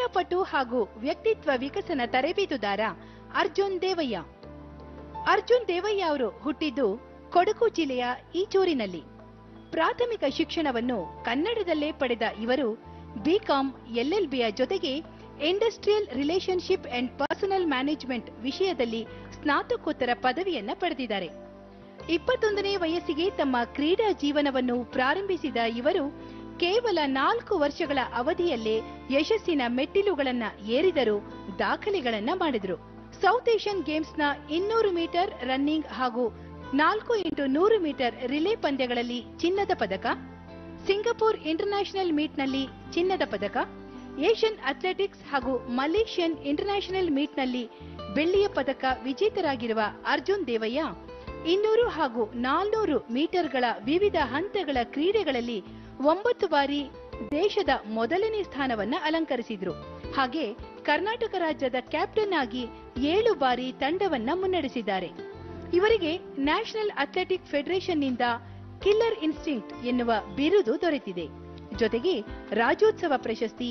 ಕ್ರೀಡಾಪಟು ಹಾಗೂ ವ್ಯಕ್ತಿತ್ವ ವಿಕಸನ ತರಬೇತುದಾರ ಅರ್ಜುನ್ ದೇವಯ್ಯ. ಅರ್ಜುನ್ ದೇವಯ್ಯ ಅವರು ಹುಟ್ಟಿದ್ದು ಕೊಡಗು ಜಿಲ್ಲೆಯ ಈಚೂರಿನಲ್ಲಿ. ಪ್ರಾಥಮಿಕ ಶಿಕ್ಷಣವನ್ನು ಕನ್ನಡದಲ್ಲೇ ಪಡೆದ ಇವರು ಬಿಕಾಂ LLBಯ ಜೊತೆಗೆ industrial relationship and personal management ವಿಷಯದಲ್ಲಿ ಸ್ನಾತಕೋತ್ತರ ಪದವಿಯನ್ನ ಪಡೆದಿದ್ದಾರೆ. 21ನೇ ವಯಸ್ಸಿಗೆ ತಮ್ಮ ಕ್ರೀಡಾ ಜೀವನವನ್ನು ಪ್ರಾರಂಭಿಸಿದ ಇವರು ಕೇವಲ 4 ವರ್ಷಗಳ ಅವಧಿಯಲ್ಲೇ ಯಶಸ್ಸಿನ ಮೆಟ್ಟಿಲುಗಳನ್ನ ಏರಿದರು, ದಾಖಲೆಗಳನ್ನ ಮಾಡಿದರು. ಸೌತ್ ಏಷ್ಯನ್ ಗೇಮ್ಸ್ನ 200 ಮೀಟರ್ ರನ್ನಿಂಗ್ ಹಾಗೂ 4x100 ಮೀಟರ್ ರಿಲೇ ಪಂದ್ಯಗಳಲ್ಲಿ ಚಿನ್ನದ ಪದಕ, ಸಿಂಗಪೂರ್ ಇಂಟರ್ನ್ಯಾಷನಲ್ ಮೀಟ್ನಲ್ಲಿ ಚಿನ್ನದ ಪದಕ, ಏಷ್ಯನ್ ಅಥ್ಲೆಟಿಕ್ಸ್ ಹಾಗೂ ಮಲೇಷಿಯನ್ ಇಂಟರ್ನ್ಯಾಷನಲ್ ಮೀಟ್ನಲ್ಲಿ ಬೆಳ್ಳಿಯ ಪದಕ ವಿಜೇತರಾಗಿರುವ ಅರ್ಜುನ್ ದೇವಯ್ಯ 200 ಹಾಗೂ 400 ಮೀಟರ್ಗಳ ವಿವಿಧ ಹಂತಗಳ ಕ್ರೀಡೆಗಳಲ್ಲಿ 9 ಬಾರಿ ದೇಶದ ಮೊದಲನೇ ಸ್ಥಾನವನ್ನ ಅಲಂಕರಿಸಿದ್ರು. ಹಾಗೆ ಕರ್ನಾಟಕ ರಾಜ್ಯದ ಕ್ಯಾಪ್ಟನ್ ಆಗಿ 7 ಬಾರಿ ತಂಡವನ್ನ ಮುನ್ನಡೆಸಿದ್ದಾರೆ. ಇವರಿಗೆ ನ್ಯಾಷನಲ್ ಅಥ್ಲೆಟಿಕ್ ಫೆಡರೇಷನ್ನಿಂದ ಕಿಲ್ಲರ್ ಇನ್ಸ್ಟಿಂಕ್ಟ್ ಎನ್ನುವ ಬಿರುದು ದೊರೆತಿದೆ. ಜೊತೆಗೆ ರಾಜ್ಯೋತ್ಸವ ಪ್ರಶಸ್ತಿ,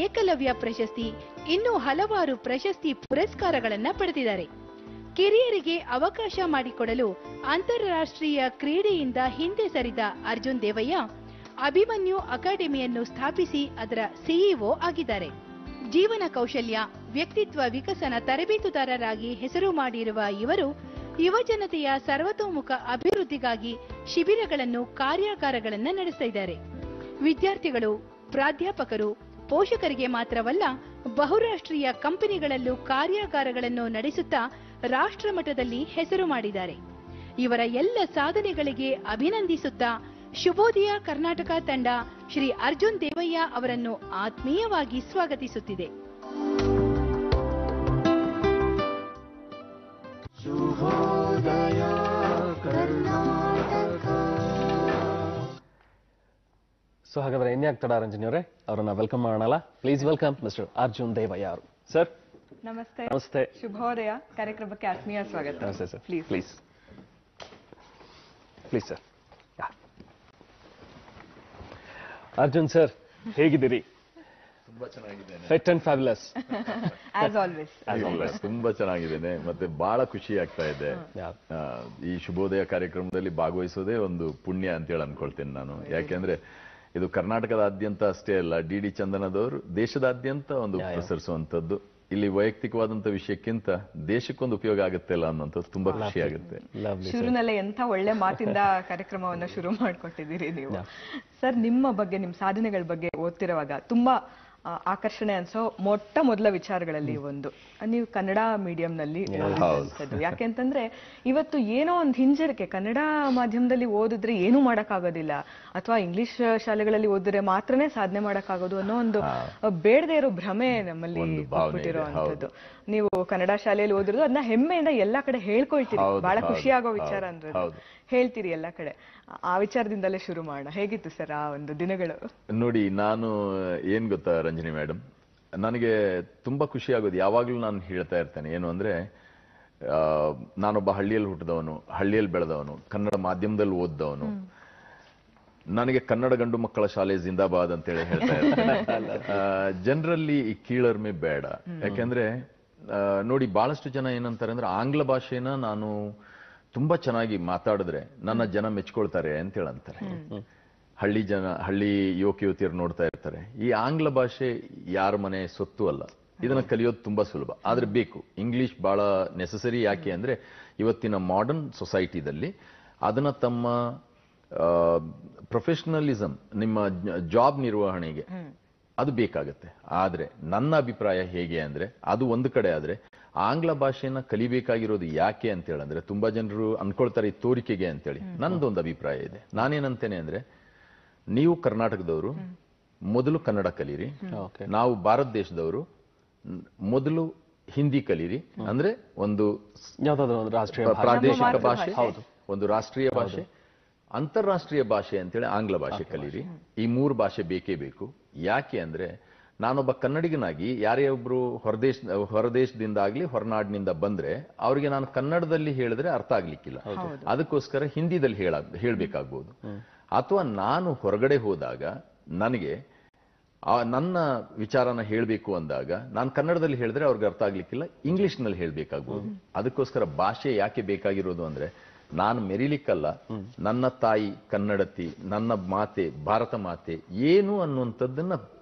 ಏಕಲವ್ಯ ಪ್ರಶಸ್ತಿ, ಇನ್ನೂ ಹಲವಾರು ಪ್ರಶಸ್ತಿ ಪುರಸ್ಕಾರಗಳನ್ನ ಪಡೆದಿದ್ದಾರೆ. ಕಿರಿಯರಿಗೆ ಅವಕಾಶ ಮಾಡಿಕೊಡಲು ಅಂತಾರಾಷ್ಟ್ರೀಯ ಕ್ರೀಡೆಯಿಂದ ಹಿಂದೆ ಸರಿದ ಅರ್ಜುನ್ ದೇವಯ್ಯ ಅಭಿಮನ್ಯು ಅಕಾಡೆಮಿಯನ್ನು ಸ್ಥಾಪಿಸಿ ಅದರ ಸಿಇಒ ಆಗಿದ್ದಾರೆ. ಜೀವನ ಕೌಶಲ್ಯ, ವ್ಯಕ್ತಿತ್ವ ವಿಕಸನ ತರಬೇತುದಾರರಾಗಿ ಹೆಸರು ಮಾಡಿರುವ ಇವರು ಯುವಜನತೆಯ ಸರ್ವತೋಮುಖ ಅಭಿವೃದ್ಧಿಗಾಗಿ ಶಿಬಿರಗಳನ್ನು, ಕಾರ್ಯಾಗಾರಗಳನ್ನು ನಡೆಸ್ತಾ ಇದ್ದಾರೆ. ವಿದ್ಯಾರ್ಥಿಗಳು, ಪ್ರಾಧ್ಯಾಪಕರು, ಪೋಷಕರಿಗೆ ಮಾತ್ರವಲ್ಲ, ಬಹುರಾಷ್ಟ್ರೀಯ ಕಂಪನಿಗಳಲ್ಲೂ ಕಾರ್ಯಾಗಾರಗಳನ್ನು ನಡೆಸುತ್ತಾ ರಾಷ್ಟ್ರ ಮಟ್ಟದಲ್ಲಿ ಹೆಸರು ಮಾಡಿದ್ದಾರೆ. ಇವರ ಎಲ್ಲ ಸಾಧನೆಗಳಿಗೆ ಅಭಿನಂದಿಸುತ್ತಾ ಶುಭೋದಯ ಕರ್ನಾಟಕ ತಂಡ ಶ್ರೀ ಅರ್ಜುನ್ ದೇವಯ್ಯ ಅವರನ್ನು ಆತ್ಮೀಯವಾಗಿ ಸ್ವಾಗತಿಸುತ್ತಿದೆ. ಸೊ ಹಾಗಾದ್ರೆ ಇನ್ಯಾಕ್ ತಡ ರಂಜನಿ ಅವರೇ, ಅವರನ್ನ ವೆಲ್ಕಮ್ ಮಾಡೋಣಲ್ಲ. Please welcome mister Arjun Devaiah ಅವರು. ಸರ್ ನಮಸ್ತೆ. ನಮಸ್ತೆ. ಶುಭೋದಯ ಕಾರ್ಯಕ್ರಮಕ್ಕೆ ಆತ್ಮೀಯ ಸ್ವಾಗತ. ನಮಸ್ತೆ sir. Please please please sir. Arjun sir, ಹೇಗಿದ್ದೀರಿ? ತುಂಬಾ ಚೆನ್ನಾಗಿದ್ದೇನೆ. Fit and fabulous as always. ತುಂಬಾ ಚೆನ್ನಾಗಿದ್ದೇನೆ, ಮತ್ತೆ ಬಹಳ ಖುಷಿ ಆಗ್ತಾ ಇದೆ. ಈ ಶುಭೋದಯ ಕಾರ್ಯಕ್ರಮದಲ್ಲಿ ಭಾಗವಹಿಸೋದೇ ಒಂದು ಪುಣ್ಯ ಅಂತೇಳಿ ಅನ್ಕೊಳ್ತೇನೆ ನಾನು. ಯಾಕೆಂದ್ರೆ ಇದು ಕರ್ನಾಟಕದಾದ್ಯಂತ ಅಷ್ಟೇ ಅಲ್ಲ, ಡಿ ಚಂದನದವರು ದೇಶದಾದ್ಯಂತ ಒಂದು ಪ್ರಸರಿಸುವಂತದ್ದು. ಇಲ್ಲಿ ವೈಯಕ್ತಿಕವಾದಂತ ವಿಷಯಕ್ಕಿಂತ ದೇಶಕ್ಕೊಂದು ಉಪಯೋಗ ಆಗುತ್ತೆ ಅಲ್ಲ ಅನ್ನೋಂಥದ್ದು ತುಂಬಾ ಖುಷಿ ಆಗುತ್ತೆ. ಶುರುನಲ್ಲೇ ಎಂತ ಒಳ್ಳೆ ಮಾತಿಂದ ಕಾರ್ಯಕ್ರಮವನ್ನ ಶುರು ಮಾಡ್ಕೊಟ್ಟಿದ್ದೀರಿ ನೀವು. ಸರ್, ನಿಮ್ಮ ಬಗ್ಗೆ, ನಿಮ್ಮ ಸಾಧನೆಗಳ ಬಗ್ಗೆ ಓದ್ತಿರುವಾಗ ತುಂಬಾ ಆಕರ್ಷಣೆ ಅನ್ಸೋ ಮೊದಲ ವಿಚಾರಗಳಲ್ಲಿ ಒಂದು, ನೀವು ಕನ್ನಡ ಮೀಡಿಯಂನಲ್ಲಿ ಓದಿದಂಥದ್ದು. ಯಾಕೆಂತಂದ್ರೆ ಇವತ್ತು ಏನೋ ಒಂದು ಹಿಂಜರಿಕೆ, ಕನ್ನಡ ಮಾಧ್ಯಮದಲ್ಲಿ ಓದಿದ್ರೆ ಏನೂ ಮಾಡಕ್ಕಾಗೋದಿಲ್ಲ, ಅಥವಾ ಇಂಗ್ಲಿಷ್ ಶಾಲೆಗಳಲ್ಲಿ ಓದಿದ್ರೆ ಮಾತ್ರನೇ ಸಾಧನೆ ಮಾಡಕ್ಕಾಗೋದು ಅನ್ನೋ ಒಂದು ಬೇಡದೇ ಇರೋ ಭ್ರಮೆ ನಮ್ಮಲ್ಲಿ ಬಿಟ್ಟಿರೋ ಅಂಥದ್ದು. ನೀವು ಕನ್ನಡ ಶಾಲೆಯಲ್ಲಿ ಓದಿರೋದು ಅದನ್ನ ಹೆಮ್ಮೆಯಿಂದ ಎಲ್ಲಾ ಕಡೆ ಹೇಳ್ಕೊಳ್ತೀರಿ. ಬಹಳ ಖುಷಿ ಆಗೋ ವಿಚಾರ ಅಂದ್ರೆ ಹೇಳ್ತೀರಿ ಎಲ್ಲಾ ಕಡೆ. ಆ ವಿಚಾರದಿಂದಲೇ ಶುರು ಮಾಡೋಣ. ಹೇಗಿತ್ತು ಸರ್ ಆ ಒಂದು ದಿನಗಳು? ನೋಡಿ, ನಾನು ಏನ್ ಗೊತ್ತಾ ರಂಜನಿ ಮೇಡಮ್, ನನಗೆ ತುಂಬಾ ಖುಷಿ ಆಗೋದು ಯಾವಾಗ್ಲೂ ನಾನು ಹೇಳ್ತಾ ಇರ್ತೇನೆ. ಏನು ಅಂದ್ರೆ, ನಾನೊಬ್ಬ ಹಳ್ಳಿಯಲ್ಲಿ ಹುಟ್ಟಿದವನು, ಹಳ್ಳಿಯಲ್ಲಿ ಬೆಳೆದವನು, ಕನ್ನಡ ಮಾಧ್ಯಮದಲ್ಲಿ ಓದ್ದವನು. ನನಗೆ ಕನ್ನಡ ಗಂಡು ಮಕ್ಕಳ ಶಾಲೆ ಜಿಂದಾಬಾದ್ ಅಂತೇಳಿ ಹೇಳ್ತಾ ಇರ್ತೇನೆ. ಜನರಲ್ಲಿ ಈ ಕೀಳರ್ಮೆ ಬೇಡ. ಯಾಕೆಂದ್ರೆ ನೋಡಿ, ಬಹಳಷ್ಟು ಜನ ಏನಂತಾರೆ ಅಂದ್ರೆ, ಆಂಗ್ಲ ಭಾಷೆನ ನಾನು ತುಂಬಾ ಚೆನ್ನಾಗಿ ಮಾತಾಡಿದ್ರೆ ನನ್ನ ಜನ ಮೆಚ್ಕೊಳ್ತಾರೆ ಅಂತ ಹೇಳಂತಾರೆ. ಹಳ್ಳಿ ಯುವಕ ಯುವತಿಯರು ನೋಡ್ತಾ ಇರ್ತಾರೆ. ಈ ಆಂಗ್ಲ ಭಾಷೆ ಯಾರ ಮನೆ ಸೊತ್ತು ಅಲ್ಲ, ಇದನ್ನ ಕಲಿಯೋದು ತುಂಬಾ ಸುಲಭ, ಆದ್ರೆ ಬೇಕು. ಇಂಗ್ಲಿಷ್ ಬಹಳ ನೆಸೆಸರಿ. ಯಾಕೆ ಅಂದ್ರೆ ಇವತ್ತಿನ ಮಾಡರ್ನ್ ಸೊಸೈಟಿದಲ್ಲಿ ಅದನ್ನ ತಮ್ಮ ಪ್ರೊಫೆಷನಲಿಸಂ, ನಿಮ್ಮ ಜಾಬ್ ನಿರ್ವಹಣೆಗೆ ಅದು ಬೇಕಾಗತ್ತೆ. ಆದ್ರೆ ನನ್ನ ಅಭಿಪ್ರಾಯ ಹೇಗೆ ಅಂದ್ರೆ, ಅದು ಒಂದು ಕಡೆ ಆದ್ರೆ ಆಂಗ್ಲ ಭಾಷೆನ ಕಲಿಬೇಕಾಗಿರೋದು ಯಾಕೆ ಅಂತ ಹೇಳಂದ್ರೆ, ತುಂಬಾ ಜನರು ಅನ್ಕೊಳ್ತಾರೆ ಈ ತೋರಿಕೆಗೆ ಅಂತೇಳಿ. ನಂದೊಂದು ಅಭಿಪ್ರಾಯ ಇದೆ. ನಾನೇನಂತೇನೆ ಅಂದ್ರೆ, ನೀವು ಕರ್ನಾಟಕದವರು ಮೊದಲು ಕನ್ನಡ ಕಲೀರಿ, ನಾವು ಭಾರತ ದೇಶದವರು ಮೊದಲು ಹಿಂದಿ ಕಲೀರಿ. ಅಂದ್ರೆ ಒಂದು ಪ್ರಾದೇಶಿಕ ಭಾಷೆ, ಒಂದು ರಾಷ್ಟ್ರೀಯ ಭಾಷೆ, ಅಂತಾರಾಷ್ಟ್ರೀಯ ಭಾಷೆ ಅಂತೇಳಿ ಆಂಗ್ಲ ಭಾಷೆ ಕಲೀರಿ. ಈ 3 ಭಾಷೆ ಬೇಕೇ ಬೇಕು. ಯಾಕೆ ಅಂದ್ರೆ, ನಾನೊಬ್ಬ ಕನ್ನಡಿಗನಾಗಿ ಯಾರೇ ಒಬ್ರು ಹೊರದೇಶದಿಂದ ಆಗ್ಲಿ ಹೊರನಾಡಿನಿಂದ ಬಂದ್ರೆ ಅವ್ರಿಗೆ ನಾನು ಕನ್ನಡದಲ್ಲಿ ಹೇಳಿದ್ರೆ ಅರ್ಥ ಆಗ್ಲಿಕ್ಕಿಲ್ಲ. ಅದಕ್ಕೋಸ್ಕರ ಹಿಂದಿದಲ್ಲಿ ಹೇಳ್ಬೇಕಾಗ್ಬೋದು. ಅಥವಾ ನಾನು ಹೊರಗಡೆ ಹೋದಾಗ ನನಗೆ ನನ್ನ ವಿಚಾರನ ಹೇಳಬೇಕು ಅಂದಾಗ ನಾನು ಕನ್ನಡದಲ್ಲಿ ಹೇಳಿದ್ರೆ ಅವ್ರಿಗೆ ಅರ್ಥ ಆಗ್ಲಿಕ್ಕಿಲ್ಲ, ಇಂಗ್ಲಿಷ್ನಲ್ಲಿ ಹೇಳ್ಬೇಕಾಗ್ಬೋದು. ಅದಕ್ಕೋಸ್ಕರ ಭಾಷೆ ಯಾಕೆ ಬೇಕಾಗಿರೋದು ಅಂದ್ರೆ, ನಾನು ಮೆರಿಲಿಕ್ಕಲ್ಲ, ನನ್ನ ತಾಯಿ ಕನ್ನಡತಿ, ನನ್ನ ಮಾತೆ ಭಾರತ ಮಾತೆ ಏನು ಅನ್ನುವಂಥದ್ದನ್ನ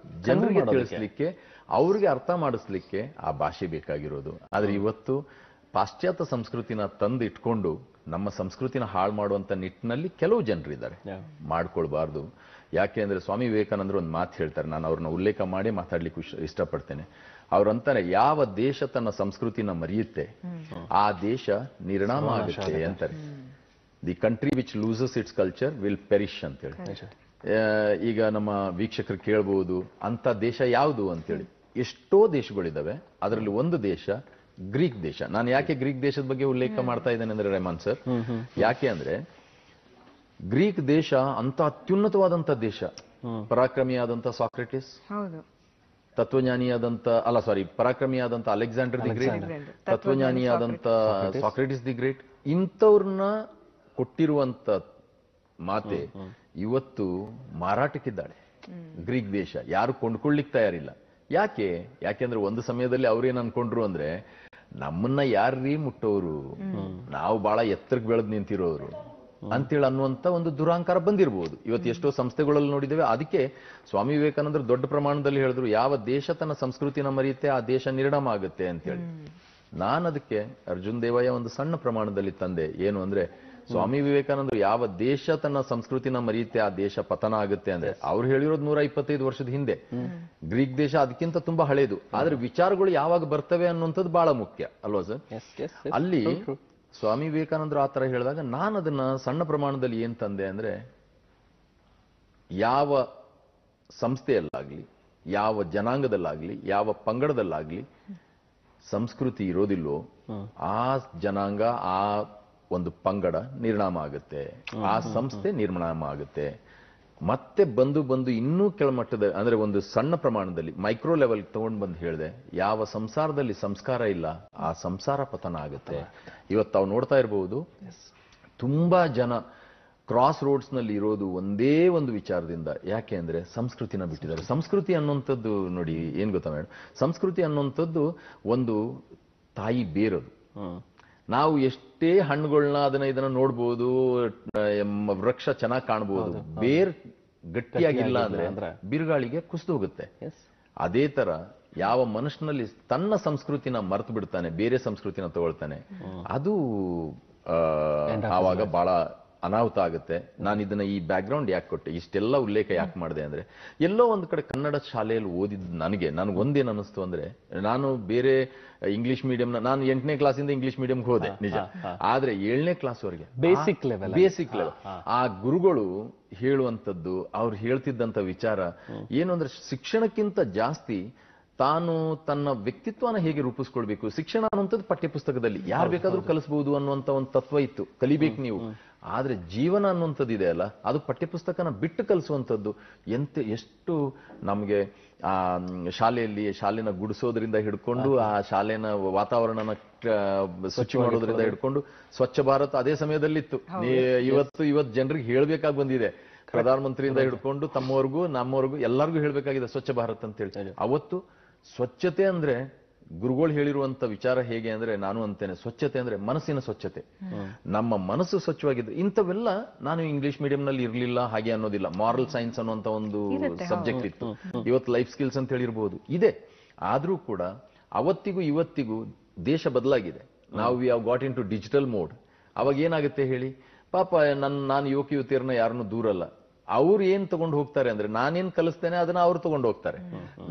ಜನರಿಗೆ ತಿಳಿಸ್ಲಿಕ್ಕೆ, ಅವ್ರಿಗೆ ಅರ್ಥ ಮಾಡಿಸ್ಲಿಕ್ಕೆ ಆ ಭಾಷೆ ಬೇಕಾಗಿರೋದು. ಆದ್ರೆ ಇವತ್ತು ಪಾಶ್ಚಾತ್ಯ ಸಂಸ್ಕೃತಿನ ತಂದು ಇಟ್ಕೊಂಡು ನಮ್ಮ ಸಂಸ್ಕೃತಿನ ಹಾಳು ಮಾಡುವಂತ ನಿಟ್ಟಿನಲ್ಲಿ ಕೆಲವು ಜನರಿದ್ದಾರೆ. ಮಾಡ್ಕೊಳ್ಬಾರ್ದು. ಯಾಕೆ ಅಂದ್ರೆ ಸ್ವಾಮಿ ವಿವೇಕಾನಂದರು ಒಂದು ಮಾತು ಹೇಳ್ತಾರೆ, ನಾನು ಅವ್ರನ್ನ ಉಲ್ಲೇಖ ಮಾಡಿ ಮಾತಾಡ್ಲಿಕ್ಕೆ ಇಷ್ಟಪಡ್ತೇನೆ. ಅವ್ರಂತಾರೆ, ಯಾವ ದೇಶ ತನ್ನ ಸಂಸ್ಕೃತಿನ ಮರೆಯುತ್ತೆ ಆ ದೇಶ ನಿರ್ನಾಮ ಆಗುತ್ತೆ ಅಂತಾರೆ. The country which loses it's culture will perish ಅಂತೇಳಿ. ಈಗ ನಮ್ಮ ವೀಕ್ಷಕರು ಕೇಳಬಹುದು, ಅಂತ ದೇಶ ಯಾವುದು ಅಂತೇಳಿ. ಎಷ್ಟೋ ದೇಶಗಳಿದಾವೆ, ಅದರಲ್ಲಿ ಒಂದು ದೇಶ ಗ್ರೀಕ್ ದೇಶ. ನಾನು ಯಾಕೆ ಗ್ರೀಕ್ ದೇಶದ ಬಗ್ಗೆ ಉಲ್ಲೇಖ ಮಾಡ್ತಾ ಇದ್ದೇನೆ ಅಂದ್ರೆ ರೆಹಮಾನ್ ಸರ್, ಯಾಕೆ ಅಂದ್ರೆ ಗ್ರೀಕ್ ದೇಶ ಅಂತ ಅತ್ಯುನ್ನತವಾದಂತ ದೇಶ. ಪರಾಕ್ರಮಿಯಾದಂತ ಸಾಕ್ರೆಟಿಸ್, ತತ್ವಜ್ಞಾನಿಯಾದಂತ ಪರಾಕ್ರಮಿಯಾದಂತ ಅಲೆಕ್ಸಾಂಡರ್ ದಿ ಗ್ರೇಟ್, ತತ್ವಜ್ಞಾನಿಯಾದಂತ ಸಾಕ್ರೆಟಿಸ್ ದಿ ಗ್ರೇಟ್, ಇಂಥವ್ರನ್ನ ಕೊಟ್ಟಿರುವಂತ ಮಾತೆ ಇವತ್ತು ಮಾರಾಟಕ್ಕಿದ್ದಾಳೆ. ಗ್ರೀಕ್ ದೇಶ ಯಾರು ಕೊಂಡ್ಕೊಳ್ಳಿಕ್ ತಯಾರಿಲ್ಲ. ಯಾಕೆಂದ್ರೆ ಒಂದು ಸಮಯದಲ್ಲಿ ಅವ್ರೇನ್ ಅನ್ಕೊಂಡ್ರು ಅಂದ್ರೆ, ನಮ್ಮನ್ನ ಯಾರ್ರೀ ಮುಟ್ಟೋರು, ನಾವು ಬಹಳ ಎತ್ತರಕ್ಕೆ ಬೆಳೆದ್ ನಿಂತಿರೋರು ಅಂತೇಳಿ ಅನ್ನುವಂತ ಒಂದು ದುರಾಂಕಾರ ಬಂದಿರಬಹುದು. ಇವತ್ತು ಎಷ್ಟೋ ಸಂಸ್ಥೆಗಳಲ್ಲಿ ನೋಡಿದ್ದೇವೆ. ಅದಕ್ಕೆ ಸ್ವಾಮಿ ವಿವೇಕಾನಂದರು ದೊಡ್ಡ ಪ್ರಮಾಣದಲ್ಲಿ ಹೇಳಿದ್ರು, ಯಾವ ದೇಶ ತನ್ನ ಸಂಸ್ಕೃತಿನ ಮರೆಯುತ್ತೆ ಆ ದೇಶ ನಿರ್ನಾಮ ಆಗುತ್ತೆ ಅಂತೇಳಿ. ನಾನು ಅದಕ್ಕೆ ಅರ್ಜುನ್ ದೇವಯ್ಯ ಒಂದು ಸಣ್ಣ ಪ್ರಮಾಣದಲ್ಲಿ ತಂದೆ. ಏನು ಅಂದ್ರೆ, ಸ್ವಾಮಿ ವಿವೇಕಾನಂದರು ಯಾವ ದೇಶ ತನ್ನ ಸಂಸ್ಕೃತಿನ ಮರೆಯುತ್ತೆ ಆ ದೇಶ ಪತನ ಆಗುತ್ತೆ ಅಂದ್ರೆ, ಅವ್ರು ಹೇಳಿರೋದು 125 ವರ್ಷದ ಹಿಂದೆ. ಗ್ರೀಕ್ ದೇಶ ಅದಕ್ಕಿಂತ ತುಂಬಾ ಹಳೇದು. ಆದ್ರೆ ವಿಚಾರಗಳು ಯಾವಾಗ ಬರ್ತವೆ ಅನ್ನುವಂಥದ್ದು ಬಹಳ ಮುಖ್ಯ ಅಲ್ವಾ ಸರ್? ಅಲ್ಲಿ ಸ್ವಾಮಿ ವಿವೇಕಾನಂದರು ಆ ತರ ಹೇಳಿದಾಗ ನಾನು ಅದನ್ನ ಸಣ್ಣ ಪ್ರಮಾಣದಲ್ಲಿ ಏನ್ ತಂದೆ ಅಂದ್ರೆ, ಯಾವ ಸಂಸ್ಥೆಯಲ್ಲಾಗ್ಲಿ, ಯಾವ ಜನಾಂಗದಲ್ಲಾಗ್ಲಿ, ಯಾವ ಪಂಗಡದಲ್ಲಾಗ್ಲಿ ಸಂಸ್ಕೃತಿ ಇರೋದಿಲ್ಲೋ ಆ ಜನಾಂಗ, ಆ ಒಂದು ಪಂಗಡ ನಿರ್ನಾಮ ಆಗುತ್ತೆ, ಆ ಸಂಸ್ಥೆ ನಿರ್ನಾಮ ಆಗುತ್ತೆ. ಮತ್ತೆ ಬಂದು ಇನ್ನೂ ಕೆಳಮಟ್ಟದ ಅಂದ್ರೆ ಒಂದು ಸಣ್ಣ ಪ್ರಮಾಣದಲ್ಲಿ ಮೈಕ್ರೋ ಲೆವೆಲ್ ತಗೊಂಡು ಬಂದು ಹೇಳಿದೆ, ಯಾವ ಸಂಸಾರದಲ್ಲಿ ಸಂಸ್ಕಾರ ಇಲ್ಲ ಆ ಸಂಸಾರ ಪತನ ಆಗುತ್ತೆ. ಇವತ್ತು ತಾವು ನೋಡ್ತಾ ಇರಬಹುದು, ತುಂಬಾ ಜನ ಕ್ರಾಸ್ ರೋಡ್ಸ್ ನಲ್ಲಿ ಇರೋದು ಒಂದೇ ಒಂದು ವಿಚಾರದಿಂದ. ಯಾಕೆ ಅಂದ್ರೆ ಸಂಸ್ಕೃತಿನ ಬಿಟ್ಟಿದ್ದಾರೆ. ಸಂಸ್ಕೃತಿ ಅನ್ನುವಂಥದ್ದು ನೋಡಿ ಏನ್ ಗೊತ್ತಾ ಮೇಡಮ್, ಸಂಸ್ಕೃತಿ ಅನ್ನುವಂಥದ್ದು ಒಂದು ತಾಯಿ ಬೇರದು. ನಾವು ಎಷ್ಟೇ ಹಣ್ಣುಗಳನ್ನ ಇದನ್ನ ನೋಡ್ಬೋದು, ವೃಕ್ಷ ಚೆನ್ನಾಗಿ ಕಾಣಬಹುದು, ಬೇರ್ ಗಟ್ಟಿಯಾಗಿಲ್ಲ ಅಂದ್ರೆ ಬಿರುಗಾಳಿಗೆ ಕುಸಿದು ಹೋಗುತ್ತೆ. ಅದೇ ತರ ಯಾವ ಮನುಷ್ಯನಲ್ಲಿ ತನ್ನ ಸಂಸ್ಕೃತಿನ ಮರೆತು ಬಿಡ್ತಾನೆ, ಬೇರೆ ಸಂಸ್ಕೃತಿನ ತಗೊಳ್ತಾನೆ, ಅದು ಆವಾಗ ಬಹಳ ಅನಾಹುತ ಆಗುತ್ತೆ. ನಾನು ಇದನ್ನ ಈ ಬ್ಯಾಕ್ ಗ್ರೌಂಡ್ ಯಾಕೆ ಕೊಟ್ಟೆ, ಇಷ್ಟೆಲ್ಲ ಉಲ್ಲೇಖ ಯಾಕೆ ಮಾಡಿದೆ ಅಂದ್ರೆ, ಎಲ್ಲೋ ಒಂದು ಕಡೆ ಕನ್ನಡ ಶಾಲೆಯಲ್ಲಿ ಓದಿದ್ ನನಗೆ ಒಂದೇನು ಅನಿಸ್ತು ಅಂದ್ರೆ, ನಾನು ಬೇರೆ ಇಂಗ್ಲಿಷ್ ಮೀಡಿಯಂನ ನಾನು 8ನೇ ಕ್ಲಾಸಿಂದ ಇಂಗ್ಲಿಷ್ ಮೀಡಿಯಂಗೆ ಹೋದೆ ನಿಜ, ಆದ್ರೆ 7ನೇ ಕ್ಲಾಸ್ ವರೆಗೆ ಬೇಸಿಕ್ ಲೆವೆಲ್ ಆ ಗುರುಗಳು ಹೇಳುವಂಥದ್ದು, ಅವ್ರು ಹೇಳ್ತಿದ್ದಂತ ವಿಚಾರ ಏನು ಅಂದ್ರೆ, ಶಿಕ್ಷಣಕ್ಕಿಂತ ಜಾಸ್ತಿ ತಾನು ತನ್ನ ವ್ಯಕ್ತಿತ್ವನ ಹೇಗೆ ರೂಪಿಸ್ಕೊಳ್ಬೇಕು. ಶಿಕ್ಷಣ ಅನ್ನುವಂಥದ್ದು ಪಠ್ಯಪುಸ್ತಕದಲ್ಲಿ ಯಾರು ಬೇಕಾದ್ರೂ ಕಲಿಸಬಹುದು ಅನ್ನುವಂತ ಒಂದು ತತ್ವ ಇತ್ತು, ಕಲಿಬೇಕು ನೀವು. ಆದ್ರೆ ಜೀವನ ಅನ್ನುವಂಥದ್ದು ಇದೆ ಅಲ್ಲ, ಅದು ಪಠ್ಯಪುಸ್ತಕನ ಬಿಟ್ಟು ಕಲಿಸುವಂಥದ್ದು. ಎಷ್ಟು ನಮಗೆ ಆ ಶಾಲೆನ ಗುಡಿಸೋದ್ರಿಂದ ಹಿಡ್ಕೊಂಡು, ಆ ಶಾಲೆನ ವಾತಾವರಣನ ಶುಚಿ ಮಾಡೋದ್ರಿಂದ ಹಿಡ್ಕೊಂಡು, ಸ್ವಚ್ಛ ಭಾರತ್ ಅದೇ ಸಮಯದಲ್ಲಿತ್ತು. ಇವತ್ತು ಜನರಿಗೆ ಹೇಳ್ಬೇಕಾಗಿ ಬಂದಿದೆ, ಪ್ರಧಾನಮಂತ್ರಿಯಿಂದ ಹಿಡ್ಕೊಂಡು ತಮ್ಮವರೆಗೂ ನಮ್ಮವರೆಗೂ ಎಲ್ಲರಿಗೂ ಹೇಳ್ಬೇಕಾಗಿದೆ ಸ್ವಚ್ಛ ಭಾರತ್ ಅಂತ ಹೇಳಿ. ಅವತ್ತು ಸ್ವಚ್ಛತೆ ಅಂದ್ರೆ ಗುರುಗಳು ಹೇಳಿರುವಂತ ವಿಚಾರ ಹೇಗೆ ಅಂದ್ರೆ, ನಾನು ಅಂತೇನೆ, ಸ್ವಚ್ಛತೆ ಅಂದ್ರೆ ಮನಸ್ಸಿನ ಸ್ವಚ್ಛತೆ. ನಮ್ಮ ಮನಸ್ಸು ಸ್ವಚ್ಛವಾಗಿದ್ರೆ ಇಂಥವೆಲ್ಲ, ನಾನು ಇಂಗ್ಲಿಷ್ ಮೀಡಿಯಂನಲ್ಲಿ ಇರ್ಲಿಲ್ಲ ಹಾಗೆ ಅನ್ನೋದಿಲ್ಲ. ಮಾರಲ್ ಸೈನ್ಸ್ ಅನ್ನುವಂತ ಒಂದು ಸಬ್ಜೆಕ್ಟ್ ಇತ್ತು, ಇವತ್ತು ಲೈಫ್ ಸ್ಕಿಲ್ಸ್ ಅಂತ ಹೇಳಿರ್ಬೋದು, ಇದೆ. ಆದ್ರೂ ಕೂಡ ಅವತ್ತಿಗೂ ಇವತ್ತಿಗೂ ದೇಶ ಬದಲಾಗಿದೆ. ನಾವು we have got in to digital mode. ಅವಾಗ ಏನಾಗುತ್ತೆ ಹೇಳಿ, ಪಾಪ ನಾನು ಯುವತಿಯರನ್ನ ಯಾರನ್ನು ದೂರಲ್ಲ, ಅವ್ರು ಏನ್ ತಗೊಂಡು ಹೋಗ್ತಾರೆ ಅಂದ್ರೆ, ನಾನೇನ್ ಕಲಿಸ್ತೇನೆ ಅದನ್ನ ಅವ್ರು ತಗೊಂಡು ಹೋಗ್ತಾರೆ.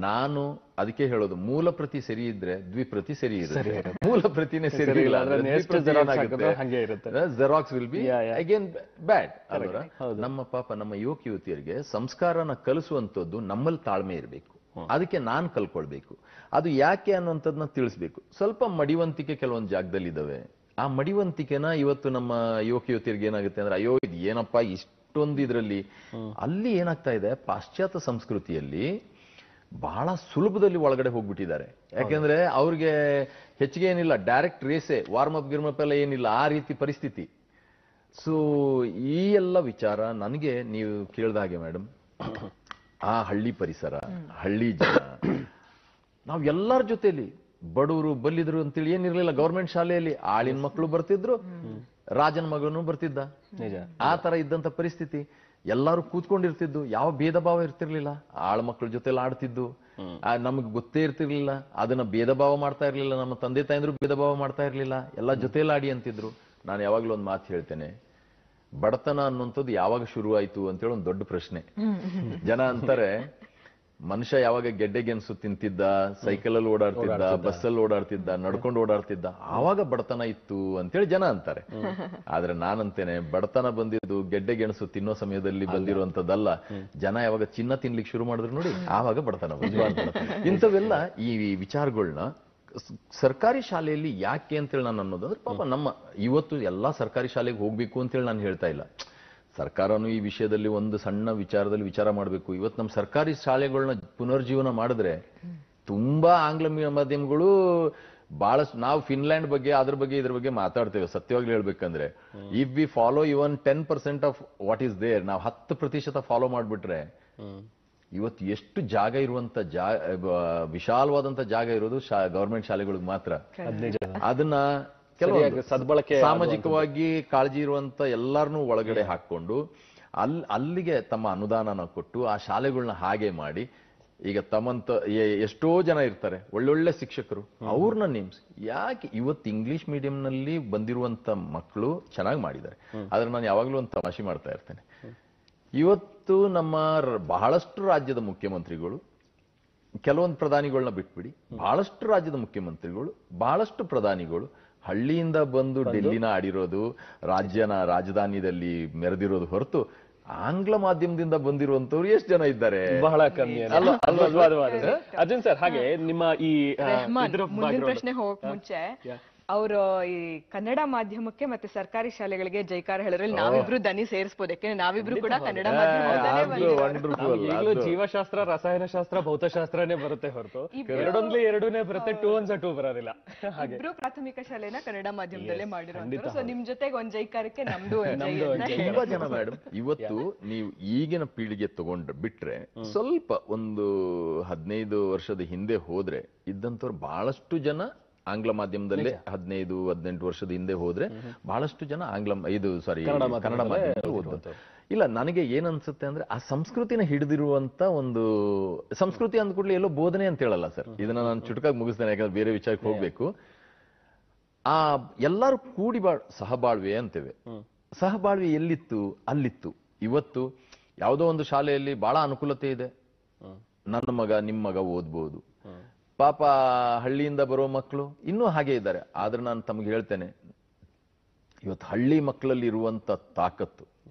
ನಾನು ಅದಕ್ಕೆ ಹೇಳೋದು, ಮೂಲ ಪ್ರತಿ ಸರಿ ಇದ್ರೆ ದ್ವಿಪ್ರತಿ ಸರಿ ಇರುತ್ತೆ. ಮೂಲ ಪ್ರತಿನೇ ಸರಿ ಇಲ್ಲ ಅಂದ್ರೆ ಜೆರಾಕ್ಸ್ ವಿಲ್ ಬಿ ಅಗೇನ್ ಬ್ಯಾಡ್. ನಮ್ಮ ಪಾಪ ನಮ್ಮ ಯುವತಿಯರಿಗೆ ಸಂಸ್ಕಾರನ ಕಲಿಸುವಂತದ್ದು ನಮ್ಮಲ್ಲಿ ತಾಳ್ಮೆ ಇರಬೇಕು. ಅದಕ್ಕೆ ನಾನ್ ಕಲ್ಕೊಳ್ಬೇಕು. ಅದು ಯಾಕೆ ಅನ್ನುವಂಥದ್ದನ್ನ ತಿಳಿಸ್ಬೇಕು. ಸ್ವಲ್ಪ ಮಡಿವಂತಿಕೆ ಕೆಲವೊಂದು ಜಾಗದಲ್ಲಿ ಇದಾವೆ. ಆ ಮಡಿವಂತಿಕೆನ ಇವತ್ತು ನಮ್ಮ ಯುವತಿಯರಿಗೆ ಏನಾಗುತ್ತೆ ಅಂದ್ರೆ, ಅಯ್ಯೋ ಇದು ಏನಪ್ಪಾ ಇಷ್ಟೊಂದು ಇದ್ರಲ್ಲಿ. ಅಲ್ಲಿ ಏನಾಗ್ತಾ ಇದೆ, ಪಾಶ್ಚಾತ್ಯ ಸಂಸ್ಕೃತಿಯಲ್ಲಿ ಬಹಳ ಸುಲಭದಲ್ಲಿ ಒಳಗಡೆ ಹೋಗ್ಬಿಟ್ಟಿದ್ದಾರೆ. ಯಾಕೆಂದ್ರೆ ಅವ್ರಿಗೆ ಹೆಚ್ಚಿಗೆ ಏನಿಲ್ಲ, ಡೈರೆಕ್ಟ್ ರೇಸೆ, ವಾರ್ಮ್ ಅಪ್ ಗಿರ್ಮಪ್ ಎಲ್ಲ ಏನಿಲ್ಲ, ಆ ರೀತಿ ಪರಿಸ್ಥಿತಿ. ಸೊ ಈ ಎಲ್ಲ ವಿಚಾರ ನನಗೆ ನೀವು ಕೇಳ್ದ ಹಾಗೆ ಮೇಡಮ್, ಆ ಹಳ್ಳಿ ಪರಿಸರ, ಹಳ್ಳಿ ಜನ, ನಾವ್ ಎಲ್ಲರ ಜೊತೆಲಿ ಬಡವರು ಬಲ್ಲಿದ್ರು ಅಂತೇಳಿ ಏನಿರ್ಲಿಲ್ಲ. ಗೌರ್ಮೆಂಟ್ ಶಾಲೆಯಲ್ಲಿ ಆಳಿನ ಮಕ್ಕಳು ಬರ್ತಿದ್ರು, ರಾಜನ ಮಗನೂ ಬರ್ತಿದ್ದ. ಆ ತರ ಇದ್ದಂತ ಪರಿಸ್ಥಿತಿ. ಎಲ್ಲಾರು ಕೂತ್ಕೊಂಡಿರ್ತಿದ್ದು, ಯಾವ ಭೇದ ಭಾವ ಇರ್ತಿರ್ಲಿಲ್ಲ. ಆಳ ಮಕ್ಕಳ ಜೊತೆಲಿ ಆಡ್ತಿದ್ದು, ನಮಗ್ ಗೊತ್ತೇ ಇರ್ತಿರ್ಲಿಲ್ಲ. ಅದನ್ನ ಭೇದ ಭಾವ ಮಾಡ್ತಾ ಇರ್ಲಿಲ್ಲ. ನಮ್ಮ ತಂದೆ ತಾಯಂದ್ರು ಭೇದ ಭಾವ ಮಾಡ್ತಾ ಇರ್ಲಿಲ್ಲ. ಎಲ್ಲ ಜೊತೆಲಿ ಆಡಿ ಅಂತಿದ್ರು. ನಾನು ಯಾವಾಗ್ಲೂ ಒಂದ್ ಮಾತು ಹೇಳ್ತೇನೆ, ಬಡತನ ಅನ್ನುವಂಥದ್ದು ಯಾವಾಗ ಶುರು ಆಯ್ತು ಅಂತೇಳಿ ಒಂದು ದೊಡ್ಡ ಪ್ರಶ್ನೆ. ಜನ ಅಂತಾರೆ, ಮನುಷ್ಯ ಯಾವಾಗ ಗೆಡ್ಡೆ ಗೆಣಸು ತಿಂತಿದ್ದ, ಸೈಕಲ್ ಅಲ್ಲಿ ಓಡಾಡ್ತಿದ್ದ, ಬಸ್ಸಲ್ಲಿ ಓಡಾಡ್ತಿದ್ದ, ನಡ್ಕೊಂಡು ಓಡಾಡ್ತಿದ್ದ, ಆವಾಗ ಬಡತನ ಇತ್ತು ಅಂತೇಳಿ ಜನ ಅಂತಾರೆ. ಆದ್ರೆ ನಾನಂತೇನೆ, ಬಡತನ ಬಂದಿದ್ದು ಗೆಡ್ಡೆ ಗೆಣಸು ತಿನ್ನೋ ಸಮಯದಲ್ಲಿ ಬಂದಿರುವಂತದ್ದಲ್ಲ. ಜನ ಯಾವಾಗ ಚಿನ್ನ ತಿನ್ಲಿಕ್ಕೆ ಶುರು ಮಾಡಿದ್ರು ನೋಡಿ, ಆವಾಗ ಬಡತನ ಬಂದಿದೆ. ಇಂಥವೆಲ್ಲ ಈ ವಿಚಾರಗಳನ್ನ ಸರ್ಕಾರಿ ಶಾಲೆಯಲ್ಲಿ ಯಾಕೆ ಅಂತೇಳಿ ನಾನು ಅನ್ನೋದಂದ್ರೆ, ಪಾಪ ನಮ್ಮ ಇವತ್ತು ಎಲ್ಲಾ ಸರ್ಕಾರಿ ಶಾಲೆಗೆ ಹೋಗ್ಬೇಕು ಅಂತೇಳಿ ನಾನು ಹೇಳ್ತಾ ಇಲ್ಲ. ಸರ್ಕಾರನು ಈ ವಿಷಯದಲ್ಲಿ ಒಂದು ಸಣ್ಣ ವಿಚಾರದಲ್ಲಿ ವಿಚಾರ ಮಾಡಬೇಕು. ಇವತ್ತು ನಮ್ಮ ಸರ್ಕಾರಿ ಶಾಲೆಗಳನ್ನ ಪುನರ್ಜೀವನ ಮಾಡಿದ್ರೆ ತುಂಬಾ ಆಂಗ್ಲ ಮಾಧ್ಯಮಗಳು ಬಹಳಷ್ಟು, ನಾವು ಫಿನ್ಲ್ಯಾಂಡ್ ಬಗ್ಗೆ ಅದ್ರ ಬಗ್ಗೆ ಇದ್ರ ಬಗ್ಗೆ ಮಾತಾಡ್ತೇವೆ. ಸತ್ಯವಾಗ್ಲೂ ಹೇಳ್ಬೇಕಂದ್ರೆ, if we follow even 10% of what is there, ನಾವು 10% ಫಾಲೋ ಮಾಡ್ಬಿಟ್ರೆ ಇವತ್ತು ಎಷ್ಟು ಜಾಗ ಇರುವಂತ ವಿಶಾಲವಾದಂತ ಜಾಗ ಇರೋದು ಗವರ್ಮೆಂಟ್ ಶಾಲೆಗಳಿಗೆ ಮಾತ್ರ. ಅದನ್ನ ಕೆಲವು ಸದ್ಬಳಕೆ ಸಾಮಾಜಿಕವಾಗಿ ಕಾಳಜಿ ಇರುವಂತ ಎಲ್ಲಾರನ್ನೂ ಒಳಗಡೆ ಹಾಕೊಂಡು ಅಲ್ಲಿಗೆ ತಮ್ಮ ಅನುದಾನನ ಕೊಟ್ಟು ಆ ಶಾಲೆಗಳನ್ನ ಹಾಗೆ ಮಾಡಿ, ಈಗ ತಮ್ಮಂತ ಎಷ್ಟೋ ಜನ ಇರ್ತಾರೆ ಒಳ್ಳೊಳ್ಳೆ ಶಿಕ್ಷಕರು, ಅವ್ರನ್ನ ನೇಮಿಸಿ. ಯಾಕೆ ಇವತ್ತು ಇಂಗ್ಲಿಷ್ ಮೀಡಿಯಂ ನಲ್ಲಿ ಬಂದಿರುವಂತ ಮಕ್ಕಳು ಚೆನ್ನಾಗಿ ಮಾಡಿದ್ದಾರೆ. ಆದ್ರೆ ನಾನು ಯಾವಾಗ್ಲೂ ಒಂದು ತಮಾಷೆ ಮಾಡ್ತಾ ಇರ್ತೇನೆ. ಇವತ್ತು ನಮ್ಮ ಬಹಳಷ್ಟು ರಾಜ್ಯದ ಮುಖ್ಯಮಂತ್ರಿಗಳು, ಕೆಲವೊಂದು ಪ್ರಧಾನಿಗಳನ್ನ ಬಿಟ್ಬಿಡಿ, ಬಹಳಷ್ಟು ರಾಜ್ಯದ ಮುಖ್ಯಮಂತ್ರಿಗಳು, ಬಹಳಷ್ಟು ಪ್ರಧಾನಿಗಳು ಹಳ್ಳಿಯಿಂದ ಬಂದು ಡೆಲ್ಲಿನ ಆಡಿರೋದು, ರಾಜಧಾನಿಯಲ್ಲಿ ಮೆರೆದಿರೋದು ಹೊರತು ಆಂಗ್ಲ ಮಾಧ್ಯಮದಿಂದ ಬಂದಿರುವಂತವ್ರು ಎಷ್ಟು ಜನ ಇದ್ದಾರೆ? ಬಹಳ ಕಮ್ಮಿ. ಅರ್ಜುನ್ ಸರ್, ಹಾಗೆ ನಿಮ್ಮ ಈ ಮುಂದಿನ ಪ್ರಶ್ನೆ ಹೋಗಕ್ ಮುಂಚೆ ಅವರು ಈ ಕನ್ನಡ ಮಾಧ್ಯಮಕ್ಕೆ ಮತ್ತೆ ಸರ್ಕಾರಿ ಶಾಲೆಗಳಿಗೆ ಜೈಕಾರ ಹೇಳಿದ್ರಲ್ಲಿ ನಾವಿಬ್ರು ದನಿ ಸೇರಿಸಬಹುದು. ಯಾಕೆಂದ್ರೆ ನಾವಿಬ್ರು ಕೂಡ ಕನ್ನಡ ಮಾಧ್ಯಮ, ಜೀವಶಾಸ್ತ್ರ, ರಸಾಯನಶಾಸ್ತ್ರ, ಭೌತಶಾಸ್ತ್ರನೇ ಬರುತ್ತೆ ಹೊರತು ಎರಡನೇ ಬರುತ್ತೆ, 2 1 2 ಬರೋದಿಲ್ಲ. ಇಬ್ರು ಪ್ರಾಥಮಿಕ ಶಾಲೆನ ಕನ್ನಡ ಮಾಧ್ಯಮದಲ್ಲೇ ಮಾಡಿರೋ. ಸೊ ನಿಮ್ ಜೊತೆಗೆ ಒಂದ್ ಜೈಕಾರಕ್ಕೆ ನಮ್ದು ತುಂಬಾ ಜನ ಮೇಡಮ್. ಇವತ್ತು ನೀವು ಈಗಿನ ಪೀಳಿಗೆ ಬಿಟ್ರೆ ಸ್ವಲ್ಪ ಒಂದು 15 ವರ್ಷದ ಹಿಂದೆ ಹೋದ್ರೆ ಇದ್ದಂತವ್ರು ಬಹಳಷ್ಟು ಜನ ಆಂಗ್ಲ ಮಾಧ್ಯಮದಲ್ಲೇ, 15-18 ವರ್ಷದ ಹಿಂದೆ ಹೋದ್ರೆ ಬಹಳಷ್ಟು ಜನ ಕನ್ನಡ ಮಾಧ್ಯಮದಲ್ಲಿ ಓದ್ತಾರೆ. ಇಲ್ಲ, ನನಗೆ ಏನ್ ಅನ್ಸುತ್ತೆ ಅಂದ್ರೆ, ಆ ಸಂಸ್ಕೃತಿನ ಹಿಡಿದಿರುವಂತ ಒಂದು ಸಂಸ್ಕೃತಿ ಅಂದ್ಕೂಡ್ಲೆ ಎಲ್ಲೋ ಬೋಧನೆ ಅಂತ ಹೇಳಲ್ಲ ಸರ್. ಇದನ್ನ ನಾನು ಚುಟುಕಾಗಿ ಮುಗಿಸ್ತೇನೆ, ಯಾಕಂದ್ರೆ ಬೇರೆ ವಿಚಾರಕ್ಕೆ ಹೋಗ್ಬೇಕು. ಆ ಎಲ್ಲರೂ ಕೂಡಿ ಸಹಬಾಳ್ವೆ ಅಂತೇವೆ. ಸಹಬಾಳ್ವೆ ಎಲ್ಲಿತ್ತು ಅಲ್ಲಿತ್ತು. ಇವತ್ತು ಯಾವುದೋ ಒಂದು ಶಾಲೆಯಲ್ಲಿ ಬಹಳ ಅನುಕೂಲತೆ ಇದೆ, ನನ್ನ ಮಗ ನಿಮ್ಮ ಮಗ ಓದ್ಬೋದು. ಪಾಪ ಹಳ್ಳಿಯಿಂದ ಬರೋ ಮಕ್ಕಳು ಇನ್ನೂ ಹಾಗೆ ಇದ್ದಾರೆ. ಆದ್ರೆ ನಾನು ತಮಗೆ ಹೇಳ್ತೇನೆ, ಇವತ್ತು ಹಳ್ಳಿ ಮಕ್ಕಳಲ್ಲಿ ಇರುವಂತ ತಾಕತ್ತು,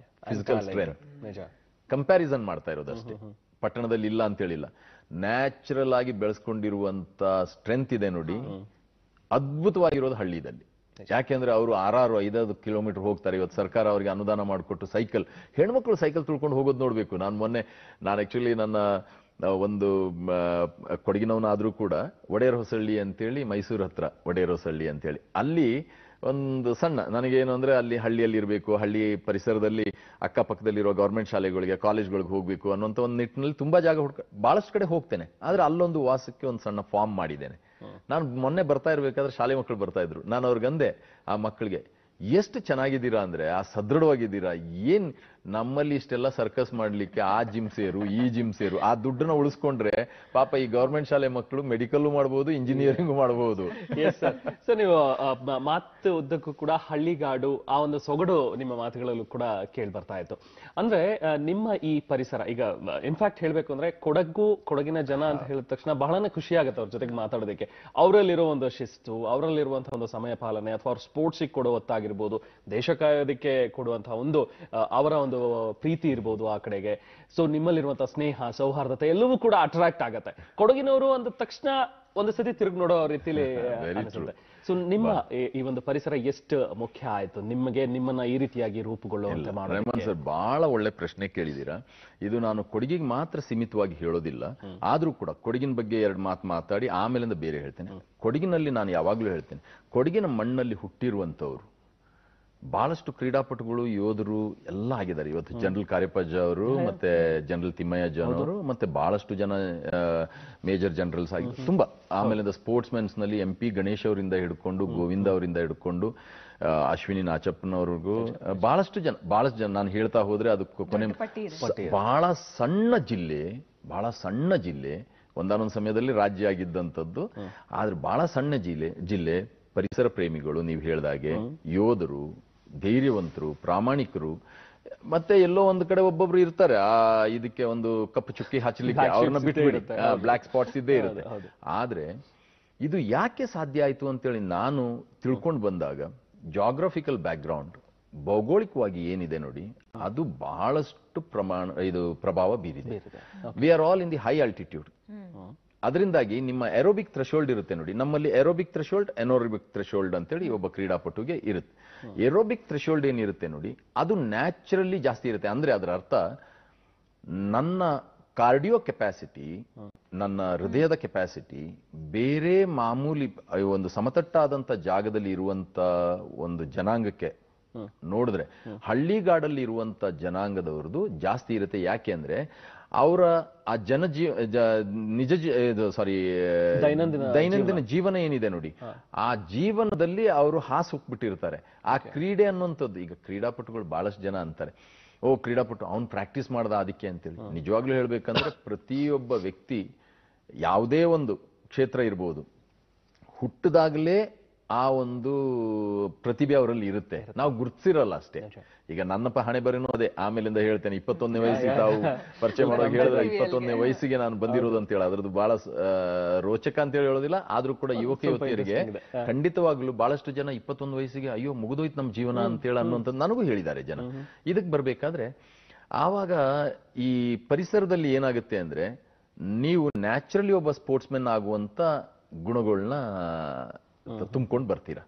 ಫಿಸಿಕಲ್ ಸ್ಟ್ರೆಂತ್, ಕಂಪ್ಯಾರಿಸನ್ ಮಾಡ್ತಾ ಇರೋದಷ್ಟೇ, ಪಟ್ಟಣದಲ್ಲಿ ಇಲ್ಲ ಅಂತ ಹೇಳಿಲ್ಲ. ನ್ಯಾಚುರಲ್ ಆಗಿ ಬೆಳೆಸ್ಕೊಂಡಿರುವಂತ ಸ್ಟ್ರೆಂತ್ ಇದೆ ನೋಡಿ, ಅದ್ಭುತವಾಗಿರೋದು ಹಳ್ಳಿದಲ್ಲಿ. ಯಾಕೆಂದ್ರೆ ಅವರು 6-5 ಕಿಲೋಮೀಟರ್ ಹೋಗ್ತಾರೆ. ಇವತ್ತು ಸರ್ಕಾರ ಅವರಿಗೆ ಅನುದಾನ ಮಾಡಿಕೊಟ್ಟು ಸೈಕಲ್, ಹೆಣ್ಮಕ್ಳು ಸೈಕಲ್ ತುಳ್ಕೊಂಡು ಹೋಗೋದು ನೋಡ್ಬೇಕು. ನಾನು ಆಕ್ಚುಲಿ ನನ್ನ ಒಂದು ಕೊಡಗಿನವನಾದ್ರೂ ಕೂಡ ಒಡೆಯರ್ ಹೊಸಳ್ಳಿ ಅಂತೇಳಿ, ಮೈಸೂರು ಹತ್ರ ಒಡೆಯರ್ ಹೊಸಳ್ಳಿ ಅಂತೇಳಿ, ಅಲ್ಲಿ ಒಂದು ಸಣ್ಣ, ನನಗೇನು ಅಂದ್ರೆ ಅಲ್ಲಿ ಹಳ್ಳಿಯಲ್ಲಿ ಇರಬೇಕು, ಹಳ್ಳಿ ಪರಿಸರದಲ್ಲಿ ಅಕ್ಕಪಕ್ಕದಲ್ಲಿರೋ ಗವರ್ಮೆಂಟ್ ಶಾಲೆಗಳಿಗೆ, ಕಾಲೇಜ್ಗಳಿಗೆ ಹೋಗ್ಬೇಕು ಅನ್ನೋಂಥ ಒಂದು ನಿಟ್ಟಿನಲ್ಲಿ ತುಂಬಾ ಜಾಗ ಬಹಳಷ್ಟು ಕಡೆ ಹೋಗ್ತೇನೆ. ಆದ್ರೆ ಅಲ್ಲೊಂದು ವಾಸಕ್ಕೆ ಒಂದು ಸಣ್ಣ ಫಾರ್ಮ್ ಮಾಡಿದ್ದೇನೆ. ನಾನು ಮೊನ್ನೆ ಬರ್ತಾ ಇರ್ಬೇಕಾದ್ರೆ ಶಾಲೆ ಮಕ್ಕಳು ಬರ್ತಾ ಇದ್ರು. ನಾನು ಅವ್ರಿಗಂದೆ, ಆ ಮಕ್ಕಳಿಗೆ, ಎಷ್ಟು ಚೆನ್ನಾಗಿದ್ದೀರಾ ಅಂದ್ರೆ, ಆ ಸದೃಢವಾಗಿದ್ದೀರಾ, ಏನ್ ನಮ್ಮಲ್ಲಿ ಇಷ್ಟೆಲ್ಲ ಸರ್ಕಸ್ ಮಾಡ್ಲಿಕ್ಕೆ ಆ ಜಿಮ್ ಸೇರು, ಈ ಜಿಮ್ ಸೇರು, ಆ ದುಡ್ಡನ್ನ ಉಳಿಸ್ಕೊಂಡ್ರೆ ಪಾಪ ಈ ಗವರ್ಮೆಂಟ್ ಶಾಲೆ ಮಕ್ಕಳು ಮೆಡಿಕಲ್ ಮಾಡಬಹುದು, ಇಂಜಿನಿಯರಿಂಗ್ ಮಾಡಬಹುದು. ಸೊ ನೀವು ಮಾತು ಉದ್ದಕ್ಕೂ ಕೂಡ ಹಳ್ಳಿಗಾಡು, ಆ ಒಂದು ಸೊಗಡು ನಿಮ್ಮ ಮಾತುಗಳಲ್ಲೂ ಕೂಡ ಕೇಳಿ ಬರ್ತಾ ಇತ್ತು. ಅಂದ್ರೆ ನಿಮ್ಮ ಈ ಪರಿಸರ, ಈಗ ಇನ್ಫ್ಯಾಕ್ಟ್ ಹೇಳ್ಬೇಕು ಅಂದ್ರೆ ಕೊಡಗಿನ ಜನ ಅಂತ ಹೇಳಿದ ತಕ್ಷಣ ಬಹಳನೇ ಖುಷಿ ಆಗುತ್ತೆ ಅವ್ರ ಜೊತೆಗೆ ಮಾತಾಡೋದಕ್ಕೆ. ಅವರಲ್ಲಿರೋ ಒಂದು ಶಿಸ್ತು, ಅವರಲ್ಲಿರುವಂತಹ ಒಂದು ಸಮಯ ಪಾಲನೆ, ಅಥವಾ ಅವ್ರ ಸ್ಪೋರ್ಟ್ಸಿಗೆ ಕೊಡೋ ಹೊತ್ತಾಗಿರ್ಬೋದು, ದೇಶ ಕಾಯೋದಕ್ಕೆ ಕೊಡುವಂತಹ ಒಂದು ಅವರ ಒಂದು ಪ್ರೀತಿ ಇರ್ಬೋದು ಆ ಕಡೆಗೆ. ಸೊ ನಿಮ್ಮಲ್ಲಿರುವಂತಹ ಸ್ನೇಹ, ಸೌಹಾರ್ದತೆ ಎಲ್ಲವೂ ಕೂಡ ಅಟ್ರಾಕ್ಟ್ ಆಗತ್ತೆ. ಕೊಡಗಿನವರು ಅಂದ ತಕ್ಷಣ ಒಂದು ಸತಿ ತಿರುಗಿ ನೋಡೋ ರೀತಿಲಿ ಅನಿಸುತ್ತೆ. ಸೊ ನಿಮ್ಮ ಈ ಒಂದು ಪರಿಸರ ಎಷ್ಟು ಮುಖ್ಯ ಆಯ್ತು ನಿಮಗೆ, ನಿಮ್ಮನ್ನ ಈ ರೀತಿಯಾಗಿ ರೂಪುಗೊಳ್ಳುವಂತೆ ಮಾಡೋದು? ಸರ್, ಬಹಳ ಒಳ್ಳೆ ಪ್ರಶ್ನೆ ಕೇಳಿದೀರಾ. ಇದು ನಾನು ಕೊಡಗಿಗೆ ಮಾತ್ರ ಸೀಮಿತವಾಗಿ ಹೇಳೋದಿಲ್ಲ. ಆದ್ರೂ ಕೂಡ ಕೊಡಗಿನ ಬಗ್ಗೆ 2 ಮಾತು ಮಾತಾಡಿ ಆಮೇಲಿಂದ ಬೇರೆ ಹೇಳ್ತೇನೆ. ಕೊಡಗಿನಲ್ಲಿ ನಾನು ಯಾವಾಗ್ಲೂ ಹೇಳ್ತೇನೆ, ಕೊಡಗಿನ ಮಣ್ಣಲ್ಲಿ ಹುಟ್ಟಿರುವಂತವ್ರು ಬಹಳಷ್ಟು ಕ್ರೀಡಾಪಟುಗಳು ಯೋಧರು ಎಲ್ಲ ಆಗಿದ್ದಾರೆ ಇವತ್ತು. ಜನರಲ್ ಕಾರ್ಯಪ್ಪಾಜ ಅವರು ಮತ್ತೆ ಜನರಲ್ ತಿಮ್ಮಯ್ಯ ಅವರು ಮತ್ತೆ ಬಹಳಷ್ಟು ಜನ ಮೇಜರ್ ಜನರಲ್ಸ್ ಆಗಿ ತುಂಬಾ. ಆಮೇಲೆ ಸ್ಪೋರ್ಟ್ಸ್ ಮೆನ್ಸ್ ನಲ್ಲಿ MP ಗಣೇಶ್ ಅವರಿಂದ ಹಿಡ್ಕೊಂಡು ಗೋವಿಂದ ಅವರಿಂದ ಹಿಡ್ಕೊಂಡು ಅಶ್ವಿನಿ ನಾಚಪ್ಪನವ್ರಿಗೂ ಬಹಳಷ್ಟು ಜನ ನಾನು ಹೇಳ್ತಾ ಹೋದ್ರೆ ಅದು ಕೊನೆ ಬಹಳ ಸಣ್ಣ ಜಿಲ್ಲೆ ಒಂದಾನೊಂದು ಸಮಯದಲ್ಲಿ ರಾಜ್ಯ ಆಗಿದ್ದಂಥದ್ದು. ಆದ್ರೆ ಬಹಳ ಸಣ್ಣ ಜಿಲ್ಲೆ ಪರಿಸರ ಪ್ರೇಮಿಗಳು, ನೀವು ಹೇಳ್ದಾಗೆ ಯೋಧರು, ಧೈರ್ಯವಂತರು, ಪ್ರಾಮಾಣಿಕರು, ಮತ್ತೆ ಎಲ್ಲೋ ಒಂದು ಕಡೆ ಒಬ್ಬೊಬ್ರು ಇರ್ತಾರೆ ಇದಕ್ಕೆ ಒಂದು ಕಪ್ಪು ಚುಕ್ಕಿ ಹಚ್ಚಲಿಕ್ಕೆ, ಅವ್ರನ್ನ ಬಿಟ್ಬಿಡಿ, ಬ್ಲಾಕ್ ಸ್ಪಾಟ್ಸ್ ಇದ್ದೇ ಇರುತ್ತೆ. ಆದ್ರೆ ಇದು ಯಾಕೆ ಸಾಧ್ಯ ಆಯ್ತು ಅಂತೇಳಿ ನಾನು ತಿಳ್ಕೊಂಡು ಬಂದಾಗ ಜಾಗ್ರಫಿಕಲ್ ಬ್ಯಾಕ್ಗ್ರೌಂಡ್, ಭೌಗೋಳಿಕವಾಗಿ ಏನಿದೆ ನೋಡಿ, ಅದು ಬಹಳಷ್ಟು ಪ್ರಭಾವ ಬೀರಿದೆ. We are all in the high altitude. ಅದರಿಂದಾಗಿ ನಿಮ್ಮ ಏರೋಬಿಕ್ ಥ್ರೆಶೋಲ್ಡ್ ಇರುತ್ತೆ ನೋಡಿ, ನಮ್ಮಲ್ಲಿ ಏರೋಬಿಕ್ ಥ್ರೆಶೋಲ್ಡ್, ಎನೋರೋಬಿಕ್ ಥ್ರೆಶೋಲ್ಡ್ ಅಂತೇಳಿ ಒಬ್ಬ ಕ್ರೀಡಾಪಟುಗೆ ಇರುತ್ತೆ. ಏರೋಬಿಕ್ ಥ್ರೆಶೋಲ್ಡ್ ಏನಿರುತ್ತೆ ನೋಡಿ, ಅದು ನ್ಯಾಚುರಲಿ ಜಾಸ್ತಿ ಇರುತ್ತೆ. ಅಂದ್ರೆ ಅದರ ಅರ್ಥ ನನ್ನ ಕಾರ್ಡಿಯೋ ಕೆಪಾಸಿಟಿ, ನನ್ನ ಹೃದಯದ ಕೆಪಾಸಿಟಿ ಬೇರೆ ಮಾಮೂಲಿ ಒಂದು ಸಮತಟ್ಟಾದಂತ ಜಾಗದಲ್ಲಿ ಇರುವಂತ ಒಂದು ಜನಾಂಗಕ್ಕೆ ನೋಡಿದ್ರೆ ಹಳ್ಳಿಗಾಡಲ್ಲಿ ಇರುವಂತ ಜನಾಂಗದವ್ರದ್ದು ಜಾಸ್ತಿ ಇರುತ್ತೆ. ಯಾಕೆ ಅಂದ್ರೆ ಅವರ ಆ ದೈನಂದಿನ ಜೀವನ ಏನಿದೆ ನೋಡಿ, ಆ ಜೀವನದಲ್ಲಿ ಅವರು ಹಾಸುಕ್ಬಿಟ್ಟಿರ್ತಾರೆ. ಆ ಕ್ರೀಡೆ ಅನ್ನುವಂಥದ್ದು, ಈಗ ಕ್ರೀಡಾಪಟುಗಳು ಬಹಳಷ್ಟು ಜನ ಅಂತಾರೆ, ಕ್ರೀಡಾಪಟು ಅವ್ನು ಪ್ರಾಕ್ಟೀಸ್ ಮಾಡ್ದ ಅದಕ್ಕೆ ಅಂತೇಳಿ. ನಿಜವಾಗ್ಲೂ ಹೇಳ್ಬೇಕಂದ್ರೆ ಪ್ರತಿಯೊಬ್ಬ ವ್ಯಕ್ತಿ ಯಾವುದೇ ಒಂದು ಕ್ಷೇತ್ರ ಇರ್ಬೋದು, ಹುಟ್ಟದಾಗಲೇ ಆ ಒಂದು ಪ್ರತಿಭೆ ಅವರಲ್ಲಿ ಇರುತ್ತೆ, ನಾವು ಗುರ್ತಿಸಿರಲ್ಲ ಅಷ್ಟೇ. ಈಗ ನನ್ನ ಹಣೆ ಬರೇನೋ ಅದೇ, ಆಮೇಲಿಂದ ಹೇಳ್ತೇನೆ 21ನೇ ವಯಸ್ಸಿಗೆ ತಾವು ಪರಿಚಯ ಮಾಡುವಾಗ ಹೇಳಿದ್ರೆ 21ನೇ ವಯಸ್ಸಿಗೆ ನಾನು ಬಂದಿರೋದು ಅಂತ ಹೇಳಿ, ಅದ್ರದ್ದು ಬಹಳ ರೋಚಕ ಅಂತ ಹೇಳಿ ಹೇಳೋದಿಲ್ಲ, ಆದ್ರೂ ಕೂಡ ಯುವತಿಯರಿಗೆ ಖಂಡಿತವಾಗ್ಲೂ ಬಹಳಷ್ಟು ಜನ 21 ವಯಸ್ಸಿಗೆ ಅಯ್ಯೋ ಮುಗಿದೋಯ್ತು ನಮ್ಮ ಜೀವನ ಅಂತೇಳಿ ಅನ್ನುವಂಥದ್ದು ನನಗೂ ಹೇಳಿದ್ದಾರೆ ಜನ. ಇದಕ್ಕೆ ಬರ್ಬೇಕಾದ್ರೆ ಆವಾಗ ಈ ಪರಿಸರದಲ್ಲಿ ಏನಾಗುತ್ತೆ ಅಂದ್ರೆ, ನೀವು ನ್ಯಾಚುರಲಿ ಒಬ್ಬ ಸ್ಪೋರ್ಟ್ಸ್ ಮೆನ್ ಆಗುವಂತ ಗುಣಗಳನ್ನ ತುಂಬಿಕೊಂಡು ಬರ್ತೀರಾ.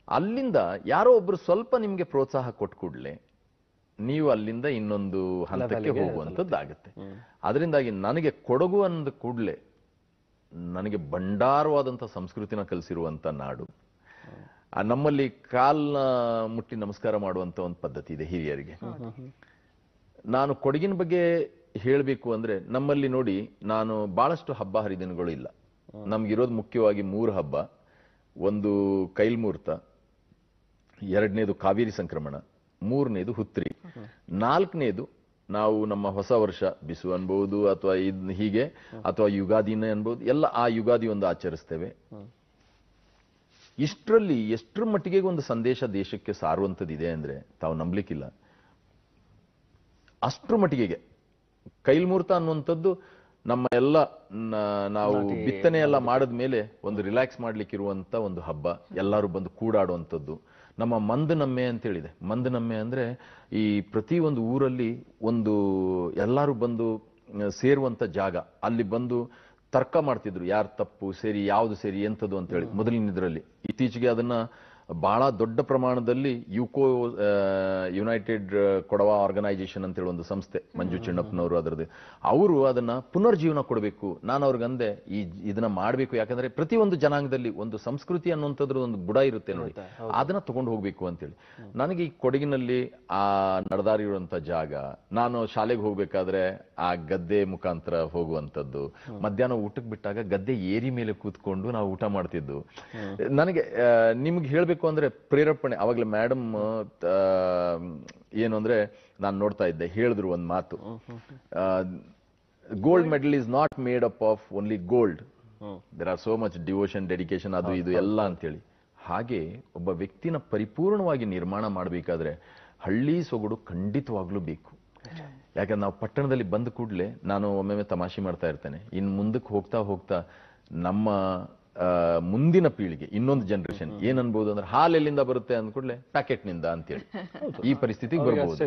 ಅಲ್ಲಿಂದ ಯಾರೋ ಒಬ್ರು ಸ್ವಲ್ಪ ನಿಮ್ಗೆ ಪ್ರೋತ್ಸಾಹ ಕೊಟ್ಟು ಕೂಡಲೇ ನೀವು ಅಲ್ಲಿಂದ ಇನ್ನೊಂದು ಹಂತಕ್ಕೆ ಹೋಗುವಂಥದ್ದಾಗುತ್ತೆ. ಅದರಿಂದಾಗಿ ನನಗೆ ಕೊಡಗು ಅಂದ ಕೂಡಲೇ ನನಗೆ ಭಂಡಾರವಾದಂಥ ಸಂಸ್ಕೃತಿನ ಕಲಿಸಿರುವಂತ ನಾಡು. ನಮ್ಮಲ್ಲಿ ಕಾಲ್ನ ಮುಟ್ಟಿ ನಮಸ್ಕಾರ ಮಾಡುವಂತ ಒಂದು ಪದ್ಧತಿ ಇದೆ ಹಿರಿಯರಿಗೆ. ನಾನು ಕೊಡಗಿನ ಬಗ್ಗೆ ಹೇಳಬೇಕು ಅಂದ್ರೆ, ನಮ್ಮಲ್ಲಿ ನೋಡಿ, ನಾನು ಬಹಳಷ್ಟು ಹಬ್ಬ ಹರಿದಿನಗಳು ಇಲ್ಲ. ನಮ್ಗಿರೋದು ಮುಖ್ಯವಾಗಿ 3 ಹಬ್ಬ. ಒಂದು ಕೈಲ್ಮೂರ್ತ, 2ನೇದು ಕಾವೇರಿ ಸಂಕ್ರಮಣ, 3ನೇದು ಹುತ್ರಿ, 4ನೇದು ನಾವು ನಮ್ಮ ಹೊಸ ವರ್ಷ ಬಿಸು ಅನ್ಬಹುದು ಅಥವಾ ಹೀಗೆ, ಅಥವಾ ಯುಗಾದಿನೇ ಅನ್ಬಹುದು, ಎಲ್ಲ ಆ ಯುಗಾದಿ ಒಂದು ಆಚರಿಸ್ತೇವೆ. ಇಷ್ಟರಲ್ಲಿ ಎಷ್ಟರ ಮಟ್ಟಿಗೆ ಒಂದು ಸಂದೇಶ ದೇಶಕ್ಕೆ ಸಾರುವಂಥದ್ದಿದೆ ಅಂದ್ರೆ ತಾವು ನಂಬಲಿಕ್ಕಿಲ್ಲ. ಅಷ್ಟರ ಮಟ್ಟಿಗೆ ಕೈಲ್ಮೂರ್ತ ಅನ್ನುವಂಥದ್ದು ನಮ್ಮ ಎಲ್ಲ ನಾವು ಬಿತ್ತನೆ ಎಲ್ಲ ಮಾಡಿದ ಮೇಲೆ ಒಂದು ರಿಲ್ಯಾಕ್ಸ್ ಮಾಡ್ಲಿಕ್ಕಿರುವಂತ ಒಂದು ಹಬ್ಬ, ಎಲ್ಲರೂ ಬಂದು ಕೂಡಾಡುವಂಥದ್ದು. ನಮ್ಮ ಮಂದನಮ್ಮೆ ಅಂತೇಳಿದೆ. ಮಂದನಮ್ಮೆ ಅಂದ್ರೆ ಈ ಪ್ರತಿ ಒಂದು ಊರಲ್ಲಿ ಒಂದು ಎಲ್ಲರೂ ಬಂದು ಸೇರುವಂತ ಜಾಗ. ಅಲ್ಲಿ ಬಂದು ತರ್ಕ ಮಾಡ್ತಿದ್ರು, ಯಾರು ತಪ್ಪು ಸರಿ, ಯಾವ್ದು ಸರಿ, ಎಂಥದ್ದು ಅಂತ ಹೇಳಿ ಮೊದಲಿನಿದ್ರಲ್ಲಿ. ಇತ್ತೀಚೆಗೆ ಅದನ್ನ ಬಹಳ ದೊಡ್ಡ ಪ್ರಮಾಣದಲ್ಲಿ ಯುನೈಟೆಡ್ ಕೊಡವ ಆರ್ಗನೈಸೇಷನ್ ಅಂತೇಳಿ ಒಂದು ಸಂಸ್ಥೆ, ಮಂಜು ಚಿಣ್ಣಪ್ಪನವರು ಅದರದ್ದು, ಅವರು ಅದನ್ನ ಪುನರ್ಜೀವನ ಕೊಡಬೇಕು. ನಾನು ಅವ್ರಿಗಂದೆ ಇದನ್ನ ಮಾಡಬೇಕು, ಯಾಕಂದ್ರೆ ಪ್ರತಿಯೊಂದು ಜನಾಂಗದಲ್ಲಿ ಒಂದು ಸಂಸ್ಕೃತಿ ಅನ್ನುವಂಥದ್ರ ಒಂದು ಬುಡ ಇರುತ್ತೆ ನೋಡಿ, ಅದನ್ನ ತಗೊಂಡು ಹೋಗ್ಬೇಕು ಅಂತೇಳಿ. ನನಗೆ ಈ ಕೊಡಗಿನಲ್ಲಿ ಆ ನಡೆದಾರಿರುವಂತ ಜಾಗ, ನಾನು ಶಾಲೆಗೆ ಹೋಗ್ಬೇಕಾದ್ರೆ ಆ ಗದ್ದೆ ಮುಖಾಂತರ ಹೋಗುವಂಥದ್ದು, ಮಧ್ಯಾಹ್ನ ಊಟಕ್ಕೆ ಬಿಟ್ಟಾಗ ಗದ್ದೆ ಏರಿ ಮೇಲೆ ಕೂತ್ಕೊಂಡು ನಾವು ಊಟ ಮಾಡ್ತಿದ್ದು. ನನಗೆ ನಿಮ್ಗೆ ಹೇಳ್ಬೇಕು ಅಂದ್ರೆ ಪ್ರೇರೇಪಣೆ ಅವಾಗಲೇ ಮೇಡಮ್ ಏನು ಅಂದ್ರೆ, ನಾನು ನೋಡ್ತಾ ಇದ್ದೆ, ಹೇಳಿದ್ರು ಒಂದು ಮಾತು, gold medal is not made up of only gold, there are so much devotion, dedication, ಅದು ಇದು ಎಲ್ಲ ಅಂತೇಳಿ. ಹಾಗೆ ಒಬ್ಬ ವ್ಯಕ್ತಿನ ಪರಿಪೂರ್ಣವಾಗಿ ನಿರ್ಮಾಣ ಮಾಡಬೇಕಾದ್ರೆ ಹಳ್ಳಿ ಸೊಗಡು ಖಂಡಿತವಾಗ್ಲೂ ಬೇಕು. ಯಾಕಂದ್ರೆ ನಾವು ಪಟ್ಟಣದಲ್ಲಿ ಬಂದ ಕೂಡಲೇ, ನಾನು ಒಮ್ಮೊಮ್ಮೆ ತಮಾಷೆ ಮಾಡ್ತಾ ಇರ್ತೇನೆ, ಇನ್ನು ಮುಂದಕ್ಕೆ ಹೋಗ್ತಾ ಹೋಗ್ತಾ ನಮ್ಮ ಮುಂದಿನ ಪೀಳಿಗೆ, ಇನ್ನೊಂದು ಜನರೇಷನ್ ಏನ್ ಅನ್ಬಹುದು ಅಂದ್ರೆ, ಹಾಲೆಲ್ಲಿಂದ ಬರುತ್ತೆ ಅಂದ್ಕೂಡ್ಲೆ ಪ್ಯಾಕೆಟ್ ನಿಂದ ಅಂತೇಳಿ ಈ ಪರಿಸ್ಥಿತಿಗೆ ಬರ್ಬೋದು.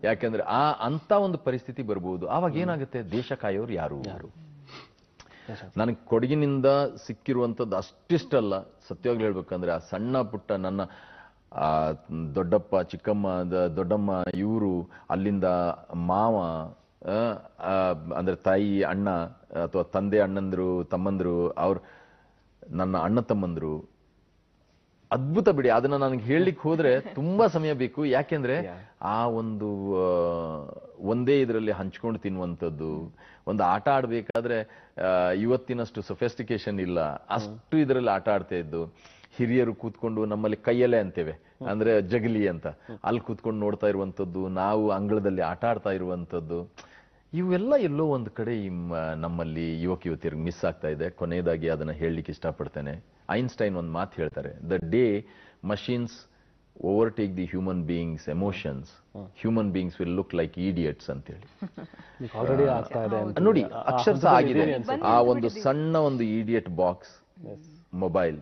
ಯಾಕಂದ್ರೆ ಅಂತ ಒಂದು ಪರಿಸ್ಥಿತಿ ಬರ್ಬೋದು. ಆವಾಗ ಏನಾಗುತ್ತೆ, ದೇಶ ಕಾಯೋರು ಯಾರು? ನನಗೆ ಕೊಡಗಿನಿಂದ ಸಿಕ್ಕಿರುವಂತದ್ದು ಅಷ್ಟಿಷ್ಟಲ್ಲ, ಸತ್ಯವಾಗ್ಲೂ ಹೇಳ್ಬೇಕಂದ್ರೆ ಆ ಸಣ್ಣ ಪುಟ್ಟ ನನ್ನ ದೊಡ್ಡಪ್ಪ, ಚಿಕ್ಕಮ್ಮ, ದೊಡ್ಡಮ್ಮ, ಇವರು, ಅಲ್ಲಿಂದ ಮಾವ, ಅಂದ್ರೆ ತಾಯಿ, ಅಣ್ಣ ಅಥವಾ ತಂದೆ, ಅಣ್ಣಂದ್ರು, ತಮ್ಮಂದ್ರು, ನನ್ನ ಅಣ್ಣ ತಮ್ಮಂದ್ರು, ಅದ್ಭುತ ಬಿಡಿ. ಅದನ್ನ ನನಗೆ ಹೇಳಲಿಕ್ಕೆ ಹೋದ್ರೆ ತುಂಬಾ ಸಮಯ ಬೇಕು. ಯಾಕೆಂದ್ರೆ ಆ ಒಂದು ಒಂದೇ ಇದರಲ್ಲಿ ಹಂಚ್ಕೊಂಡು ತಿನ್ನುವಂಥದ್ದು, ಒಂದು ಆಟ ಆಡ್ಬೇಕಾದ್ರೆ ಇವತ್ತಿನಷ್ಟು ಸೊಫೆಸ್ಟಿಕೇಶನ್ ಇಲ್ಲ, ಅಷ್ಟು ಇದರಲ್ಲಿ ಆಟ ಆಡ್ತಾ ಇದ್ದು, ಹಿರಿಯರು ಕೂತ್ಕೊಂಡು ನಮ್ಮಲ್ಲಿ ಕೈಯಲ್ಲೇ ಅಂತೇವೆ, ಅಂದ್ರೆ ಜಗಲಿ ಅಂತ, ಅಲ್ಲಿ ಕೂತ್ಕೊಂಡು ನೋಡ್ತಾ ಇರುವಂತದ್ದು, ನಾವು ಅಂಗಳದಲ್ಲಿ ಆಟ ಆಡ್ತಾ ಇರುವಂತದ್ದು, ಇವೆಲ್ಲ ಎಲ್ಲೋ ಒಂದು ಕಡೆ ನಮ್ಮಲ್ಲಿ ಯುವಕ ಯುವತಿಯರಿಗೆ ಮಿಸ್ ಆಗ್ತಾ ಇದೆ. ಕೊನೆಯದಾಗಿ ಅದನ್ನ ಹೇಳಲಿಕ್ಕೆ ಇಷ್ಟಪಡ್ತೇನೆ. ಐನ್ಸ್ಟೈನ್ ಒಂದು ಮಾತು ಹೇಳ್ತಾರೆ, the day machines overtake the human beings emotions, human beings will look like idiots ಅಂತೇಳಿ. ನೋಡಿ, ಅಕ್ಷರಶಃ ಆಗಿದೆ. ಆ ಒಂದು ಸಣ್ಣ ಒಂದು ಈಡಿಯಟ್ ಬಾಕ್ಸ್ ಮೊಬೈಲ್.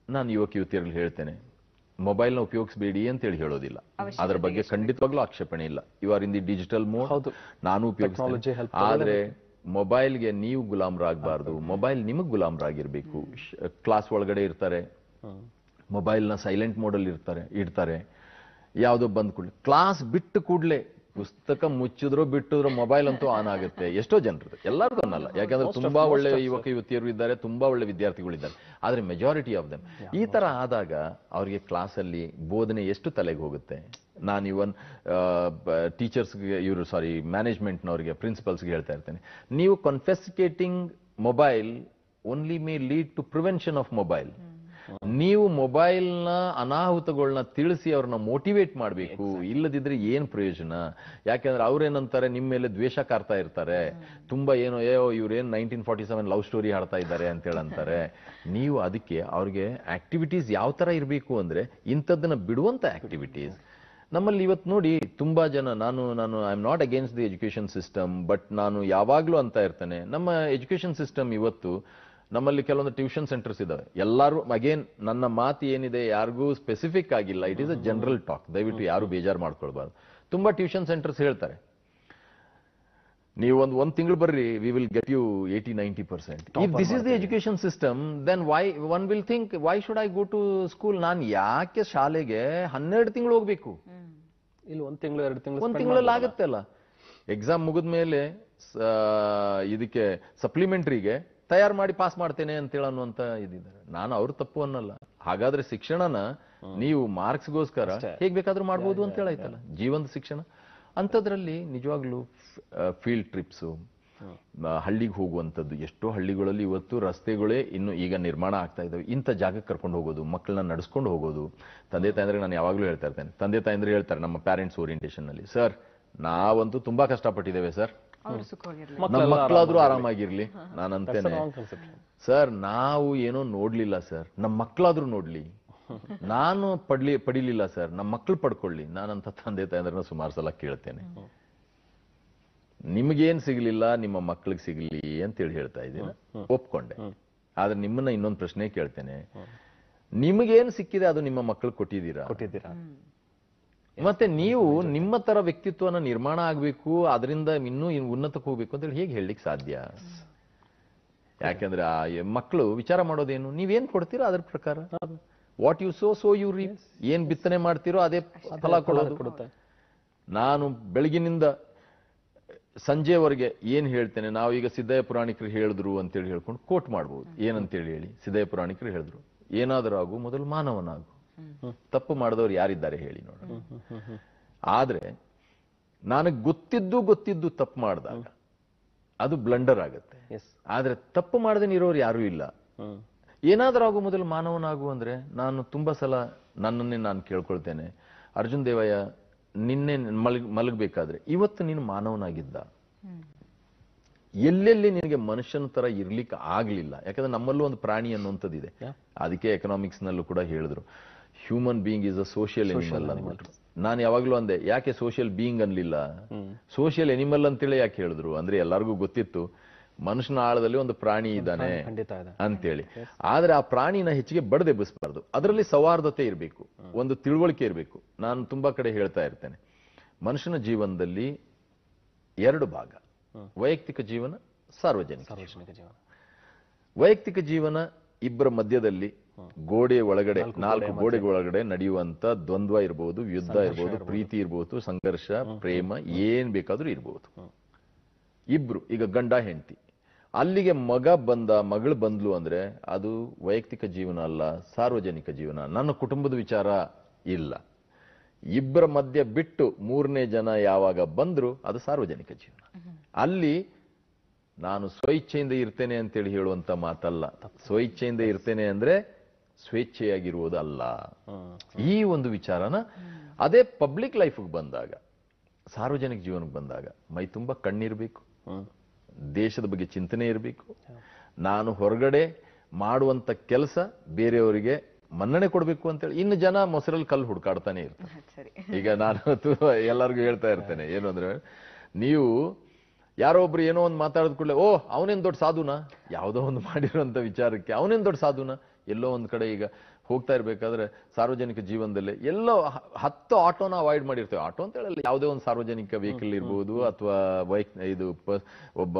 ನಾನು ಯುವಕ ಯುವತಿಯರಲ್ಲಿ ಹೇಳ್ತೇನೆ, ಮೊಬೈಲ್ ನ ಉಪಯೋಗಿಸಬೇಡಿ ಅಂತೇಳಿ ಹೇಳೋದಿಲ್ಲ, ಅದರ ಬಗ್ಗೆ ಖಂಡಿತವಾಗ್ಲೂ ಆಕ್ಷೇಪಣೆ ಇಲ್ಲ. You are in the digital mode, ನಾನು ಉಪಯೋಗಿಸ್ತೇನೆ. ಆದ್ರೆ ಮೊಬೈಲ್ಗೆ ನೀವು ಗುಲಾಮರಾಗಬಾರ್ದು, ಮೊಬೈಲ್ ನಿಮಗ್ ಗುಲಾಮರಾಗಿರ್ಬೇಕು. ಕ್ಲಾಸ್ ಒಳಗಡೆ ಇರ್ತಾರೆ, ಮೊಬೈಲ್ ನ ಸೈಲೆಂಟ್ ಮೋಡಲ್ಲಿ ಇಡ್ತಾರೆ. ಯಾವ್ದೋ ಬಂದ್ ಕೂಡಲೇ, ಕ್ಲಾಸ್ ಬಿಟ್ಟು ಕೂಡಲೇ ಪುಸ್ತಕ ಮುಚ್ಚಿದ್ರೋ ಬಿಟ್ಟಿದ್ರೋ ಮೊಬೈಲ್ ಅಂತೂ ಆನ್ ಆಗುತ್ತೆ. ಎಷ್ಟೋ ಜನರು, ಎಲ್ಲರಿಗೂ ಅನ್ನಲ್ಲ, ಯಾಕಂದ್ರೆ ತುಂಬಾ ಒಳ್ಳೆ ಯುವಕ ಯುವತಿಯರು ಇದ್ದಾರೆ, ತುಂಬಾ ಒಳ್ಳೆ ವಿದ್ಯಾರ್ಥಿಗಳಿದ್ದಾರೆ. ಆದ್ರೆ ಮೆಜಾರಿಟಿ ಆಫ್ ದೆಮ್ ಈ ತರ ಆದಾಗ ಅವರಿಗೆ ಕ್ಲಾಸಲ್ಲಿ ಬೋಧನೆ ಎಷ್ಟು ತಲೆಗೆ ಹೋಗುತ್ತೆ. ನಾನು ಇವನ್ ಟೀಚರ್ಸ್ಗೆ, ಮ್ಯಾನೇಜ್ಮೆಂಟ್ನವರಿಗೆ, ಪ್ರಿನ್ಸಿಪಲ್ಸ್ಗೆ ಹೇಳ್ತಾ ಇರ್ತೇನೆ, ನೀವು confiscating mobile only may lead to prevention of mobile. ನೀವು ಮೊಬೈಲ್ನ ಅನಾಹುತಗಳನ್ನ ತಿಳಿಸಿ ಅವ್ರನ್ನ ಮೋಟಿವೇಟ್ ಮಾಡಬೇಕು, ಇಲ್ಲದಿದ್ರೆ ಏನ್ ಪ್ರಯೋಜನ? ಯಾಕೆಂದ್ರೆ ಅವ್ರೇನಂತಾರೆ, ನಿಮ್ಮ ಮೇಲೆ ದ್ವೇಷ ಕಾರ್ತಾ ಇರ್ತಾರೆ, ತುಂಬಾ ಇವ್ರೇನ್ 1947 ಲವ್ ಸ್ಟೋರಿ ಹಾಡ್ತಾ ಇದ್ದಾರೆ ಅಂತ ಹೇಳಂತಾರೆ. ನೀವು ಅದಕ್ಕೆ ಅವ್ರಿಗೆ ಆಕ್ಟಿವಿಟೀಸ್ ಯಾವ ತರ ಇರಬೇಕು ಅಂದ್ರೆ, ಇಂಥದ್ದನ್ನ ಬಿಡುವಂತ ಆಕ್ಟಿವಿಟೀಸ್. ನಮ್ಮಲ್ಲಿ ಇವತ್ತು ನೋಡಿ, ತುಂಬಾ ಜನ, ನಾನು I am not against the education system, but ನಾನು ಯಾವಾಗ್ಲೂ ಅಂತ ಇರ್ತೇನೆ, ನಮ್ಮ ಎಜುಕೇಶನ್ ಸಿಸ್ಟಮ್ ಇವತ್ತು ನಮ್ಮಲ್ಲಿ ಕೆಲವೊಂದು ಟ್ಯೂಷನ್ ಸೆಂಟರ್ಸ್ ಇದಾವೆ. ಎಲ್ಲರೂ, ಅಗೇನ್ ನನ್ನ ಮಾತು ಏನಿದೆ ಯಾರಿಗೂ ಸ್ಪೆಸಿಫಿಕ್ ಆಗಿಲ್ಲ, it is a general talk, ದಯವಿಟ್ಟು ಯಾರು ಬೇಜಾರು ಮಾಡ್ಕೊಳ್ಬಾರ್ದು. ತುಂಬಾ ಟ್ಯೂಷನ್ ಸೆಂಟರ್ಸ್ ಹೇಳ್ತಾರೆ, ನೀವು ಒಂದ್ ತಿಂಗಳು ಬರ್ರಿ, we will get you 80-90%. If this is the education system, then why one will think, why should I go to school? ನಾನು ಯಾಕೆ ಶಾಲೆಗೆ 12 ತಿಂಗಳು ಹೋಗ್ಬೇಕು? ಇಲ್ಲಿ 1 ತಿಂಗಳು 2 ತಿಂಗಳು, 1 ತಿಂಗಳಲ್ಲಿ ಆಗುತ್ತೆ ಅಲ್ಲ. ಎಕ್ಸಾಮ್ ಮುಗಿದ ಮೇಲೆ ಇದಕ್ಕೆ ಸಪ್ಲಿಮೆಂಟ್ರಿಗೆ ತಯಾರು ಮಾಡಿ ಪಾಸ್ ಮಾಡ್ತೇನೆ ಅಂತೇಳಿ ಅನ್ನುವಂತ ಇದಿದ್ದಾರೆ. ನಾನು ಅವ್ರ ತಪ್ಪು ಅನ್ನಲ್ಲ. ಹಾಗಾದ್ರೆ ಶಿಕ್ಷಣನ ನೀವು ಮಾರ್ಕ್ಸ್ಗೋಸ್ಕರ ಹೇಗ್ ಬೇಕಾದ್ರೂ ಮಾಡ್ಬೋದು ಅಂತ ಹೇಳಾಯ್ತಲ್ಲ, ಜೀವನದ ಶಿಕ್ಷಣ. ಅಂಥದ್ರಲ್ಲಿ ನಿಜವಾಗ್ಲೂ ಫೀಲ್ಡ್ ಟ್ರಿಪ್ಸು, ಹಳ್ಳಿಗೆ ಹೋಗುವಂಥದ್ದು, ಎಷ್ಟೋ ಹಳ್ಳಿಗಳಲ್ಲಿ ಇವತ್ತು ರಸ್ತೆಗಳೇ ಇನ್ನು ಈಗ ನಿರ್ಮಾಣ ಆಗ್ತಾ ಇದ್ದಾವೆ. ಇಂಥ ಜಾಗಕ್ಕೆ ಕರ್ಕೊಂಡು ಹೋಗೋದು, ಮಕ್ಕಳನ್ನ ನಡೆಸ್ಕೊಂಡು ಹೋಗೋದು. ತಂದೆ ತಾಯಂದ್ರೆ ನಾನು ಯಾವಾಗಲೂ ಹೇಳ್ತಾ ಇರ್ತೇನೆ, ತಂದೆ ತಾಯಂದ್ರೆ ಹೇಳ್ತಾರೆ ನಮ್ಮ ಪ್ಯಾರೆಂಟ್ಸ್ ಓರಿಯಂಟೇಷನ್ ನಲ್ಲಿ, ಸರ್ ನಾವಂತೂ ತುಂಬಾ ಕಷ್ಟಪಟ್ಟಿದ್ದೇವೆ ಸರ್, ನಮ್ಮ ಮಕ್ಕಳಾದ್ರೂ ಆರಾಮಾಗಿರ್ಲಿ. ನಾನಂತೇನೆ, ಸರ್ ನಾವು ಏನೋ ನೋಡ್ಲಿಲ್ಲ ಸರ್, ನಮ್ಮ ಮಕ್ಕಳಾದ್ರೂ ನೋಡ್ಲಿ. ನಾನು ಪಡಿಲಿಲ್ಲ ಸರ್, ನಮ್ಮ ಮಕ್ಕಳು ಪಡ್ಕೊಳ್ಳಿ. ನಾನಂತ ತಂದೆ ತಾಯಂದ್ರನ್ನ ಸುಮಾರು ಸಲ ಕೇಳ್ತೇನೆ. ನಿಮ್ಗೇನ್ ಸಿಗ್ಲಿಲ್ಲ, ನಿಮ್ಮ ಮಕ್ಕಳಿಗೆ ಸಿಗ್ಲಿ ಅಂತೇಳಿ ಹೇಳ್ತಾ ಇದ್ದೀನಿ, ಒಪ್ಕೊಂಡೆ. ಆದ್ರೆ ನಿಮ್ಮನ್ನ ಇನ್ನೊಂದು ಪ್ರಶ್ನೆ ಕೇಳ್ತೇನೆ, ನಿಮಗೇನ್ ಸಿಕ್ಕಿದೆ ಅದು ನಿಮ್ಮ ಮಕ್ಕಳು ಕೊಟ್ಟಿದ್ದೀರಾ? ಮತ್ತೆ ನೀವು ನಿಮ್ಮ ತರ ವ್ಯಕ್ತಿತ್ವನ ನಿರ್ಮಾಣ ಆಗ್ಬೇಕು, ಅದರಿಂದ ಇನ್ನೂ ಉನ್ನತಕ್ಕೆ ಹೋಗ್ಬೇಕು ಅಂತೇಳಿ ಹೇಗೆ ಹೇಳಲಿಕ್ಕೆ ಸಾಧ್ಯ? ಯಾಕೆಂದ್ರೆ ಆ ಮಕ್ಕಳು ವಿಚಾರ ಮಾಡೋದೇನು, ನೀವೇನ್ ಕೊಡ್ತೀರೋ ಅದ್ರ ಪ್ರಕಾರ. What you sow you reap. ಏನ್ ಬಿತ್ತನೆ ಮಾಡ್ತೀರೋ ಅದೇ ಫಲ ಕೊಡುತ್ತೆ. ನಾನು ಬೆಳಗಿನಿಂದ ಸಂಜೆವರೆಗೆ ಏನ್ ಹೇಳ್ತೇನೆ, ನಾವೀಗ ಸಿದ್ದಯ್ಯ ಪುರಾಣಿಕರು ಹೇಳಿದ್ರು ಅಂತೇಳಿ ಹೇಳ್ಕೊಂಡು ಕೋಟ್ ಮಾಡ್ಬೋದು. ಏನಂತೇಳಿ ಹೇಳಿ, ಸಿದ್ದಯ್ಯ ಪುರಾಣಿಕರು ಹೇಳಿದ್ರು, ಏನಾದರೂ ಆಗು ಮೊದಲು ಮಾನವನಾಗು. ತಪ್ಪು ಮಾಡಿದವ್ರು ಯಾರಿದ್ದಾರೆ ಹೇಳಿ ನೋಡೋಣ. ಆದ್ರೆ ನನಗೆ ಗೊತ್ತಿದ್ದು ತಪ್ಪು ಮಾಡಿದಾಗ ಅದು ಬ್ಲಂಡರ್ ಆಗುತ್ತೆ. ಆದ್ರೆ ತಪ್ಪು ಮಾಡದೇನೆ ಇರೋರು ಯಾರೂ ಇಲ್ಲ. ಏನಾದ್ರೂ ಆಗು ಮೊದಲು ಮಾನವನಾಗು ಅಂದ್ರೆ, ನಾನು ತುಂಬಾ ಸಲ ನನ್ನನ್ನೇ ನಾನು ಕೇಳ್ಕೊಳ್ತೇನೆ, ಅರ್ಜುನ್ ದೇವಯ್ಯ ನಿನ್ನೆ ಮಲಗಬೇಕಾದ್ರೆ ಇವತ್ತು ನೀನು ಮಾನವನಾಗಿದ್ದ? ಎಲ್ಲೆಲ್ಲಿ ನಿನಗೆ ಮನುಷ್ಯನ ತರ ಇರ್ಲಿಕ್ಕೆ ಆಗ್ಲಿಲ್ಲ? ಯಾಕಂದ್ರೆ ನಮ್ಮಲ್ಲೂ ಒಂದು ಪ್ರಾಣಿ ಅನ್ನುವಂಥದ್ದಿದೆ. ಅದಕ್ಕೆ ಎಕನಾಮಿಕ್ಸ್ ನಲ್ಲೂ ಕೂಡ ಹೇಳಿದ್ರು, human being is a social animal ಅಂದ್ಬಿಟ್ರು. ನಾನು ಯಾವಾಗ್ಲೂ ಅಂದೆ, ಯಾಕೆ ಸೋಷಿಯಲ್ ಬೀಯಿಂಗ್ ಅನ್ಲಿಲ್ಲ, ಸೋಷಿಯಲ್ ಎನಿಮಲ್ ಅಂತೇಳಿ ಯಾಕೆ ಹೇಳಿದ್ರು ಅಂದ್ರೆ, ಎಲ್ಲರಿಗೂ ಗೊತ್ತಿತ್ತು ಮನುಷ್ಯನ ಆಳದಲ್ಲಿ ಒಂದು ಪ್ರಾಣಿ ಇದ್ದಾನೆ ಅಂತೇಳಿ. ಆದ್ರೆ ಆ ಪ್ರಾಣಿನ ಹೆಚ್ಚಿಗೆ ಬಡದೆಬ್ಬಿಸಬಾರ್ದು, ಅದರಲ್ಲಿ ಸೌಹಾರ್ದತೆ ಇರಬೇಕು, ಒಂದು ತಿಳುವಳಿಕೆ ಇರಬೇಕು. ನಾನು ತುಂಬಾ ಕಡೆ ಹೇಳ್ತಾ ಇರ್ತೇನೆ, ಮನುಷ್ಯನ ಜೀವನದಲ್ಲಿ 2 ಭಾಗ, ವೈಯಕ್ತಿಕ ಜೀವನ, ಸಾರ್ವಜನಿಕ ಜೀವನ. ವೈಯಕ್ತಿಕ ಜೀವನ ಇಬ್ಬರ ಮಧ್ಯದಲ್ಲಿ ಗೋಡೆ ಒಳಗಡೆ, 4 ಗೋಡೆಗಳ ಒಳಗಡೆ ನಡೆಯುವಂತ ದ್ವಂದ್ವ ಇರಬಹುದು, ಯುದ್ಧ ಇರಬಹುದು, ಪ್ರೀತಿ ಇರಬಹುದು, ಸಂಘರ್ಷ, ಪ್ರೇಮ, ಏನ್ ಬೇಕಾದ್ರೂ ಇರಬಹುದು. ಇಬ್ರು, ಈಗ ಗಂಡ ಹೆಂಡತಿ, ಅಲ್ಲಿಗೆ ಮಗಳು ಬಂದ್ಲು ಅಂದ್ರೆ ಅದು ವೈಯಕ್ತಿಕ ಜೀವನ ಅಲ್ಲ, ಸಾರ್ವಜನಿಕ ಜೀವನ. ನನ್ನ ಕುಟುಂಬದ ವಿಚಾರ ಇಲ್ಲ. ಇಬ್ಬರ ಮಧ್ಯೆ ಬಿಟ್ಟು ಮೂರನೇ ಜನ ಯಾವಾಗ ಬಂದ್ರು ಅದು ಸಾರ್ವಜನಿಕ ಜೀವನ. ಅಲ್ಲಿ ನಾನು ಸ್ವಇಚ್ಛೆಯಿಂದ ಇರ್ತೇನೆ ಅಂತೇಳಿ ಹೇಳುವಂತ ಮಾತಲ್ಲ. ಸ್ವಇಚ್ಛೆಯಿಂದ ಇರ್ತೇನೆ ಅಂದ್ರೆ ಸ್ವೇಚ್ಛೆಯಾಗಿರುವುದು ಅಲ್ಲ. ಈ ಒಂದು ವಿಚಾರನ ಅದೇ ಪಬ್ಲಿಕ್ ಲೈಫ್ಗೆ ಬಂದಾಗ, ಸಾರ್ವಜನಿಕ ಜೀವನಕ್ಕೆ ಬಂದಾಗ ಮೈ ತುಂಬಾ ಕಣ್ಣಿರ್ಬೇಕು, ದೇಶದ ಬಗ್ಗೆ ಚಿಂತನೆ ಇರಬೇಕು. ನಾನು ಹೊರಗಡೆ ಮಾಡುವಂತ ಕೆಲಸ ಬೇರೆಯವರಿಗೆ ಮನ್ನಣೆ ಕೊಡ್ಬೇಕು ಅಂತೇಳಿ. ಇನ್ನು ಜನ ಮೊಸರಲ್ಲಿ ಕಲ್ಲು ಹುಡುಕಾಡ್ತಾನೆ ಇರ್ತಾರೆ. ಈಗ ನಾನು ಎಲ್ಲರಿಗೂ ಹೇಳ್ತಾ ಇರ್ತೇನೆ, ಏನು ಅಂದ್ರೆ, ನೀವು ಯಾರೋ ಒಬ್ರು ಏನೋ ಒಂದು ಮಾತಾಡಿದ ಕೂಡಲೇ ಓ ಅವನೇನ್ ದೊಡ್ಡ ಸಾಧುನಾ, ಯಾವುದೋ ಒಂದು ಮಾಡಿರುವಂತ ವಿಚಾರಕ್ಕೆ ಅವನೇನ್ ದೊಡ್ಡ ಸಾಧುನಾ. ಎಲ್ಲೋ ಒಂದ್ ಕಡೆ ಈಗ ಹೋಗ್ತಾ ಇರ್ಬೇಕಾದ್ರೆ ಸಾರ್ವಜನಿಕ ಜೀವನದಲ್ಲಿ ಎಲ್ಲೋ 10 ಆಟೋನ ಅವಾಯ್ಡ್ ಮಾಡಿರ್ತೇವೆ. ಆಟೋ ಅಂತ ಹೇಳಲ್ಲ, ಯಾವುದೇ ಒಂದು ಸಾರ್ವಜನಿಕ ವೆಹಿಕಲ್ ಇರ್ಬೋದು, ಅಥವಾ ಒಬ್ಬ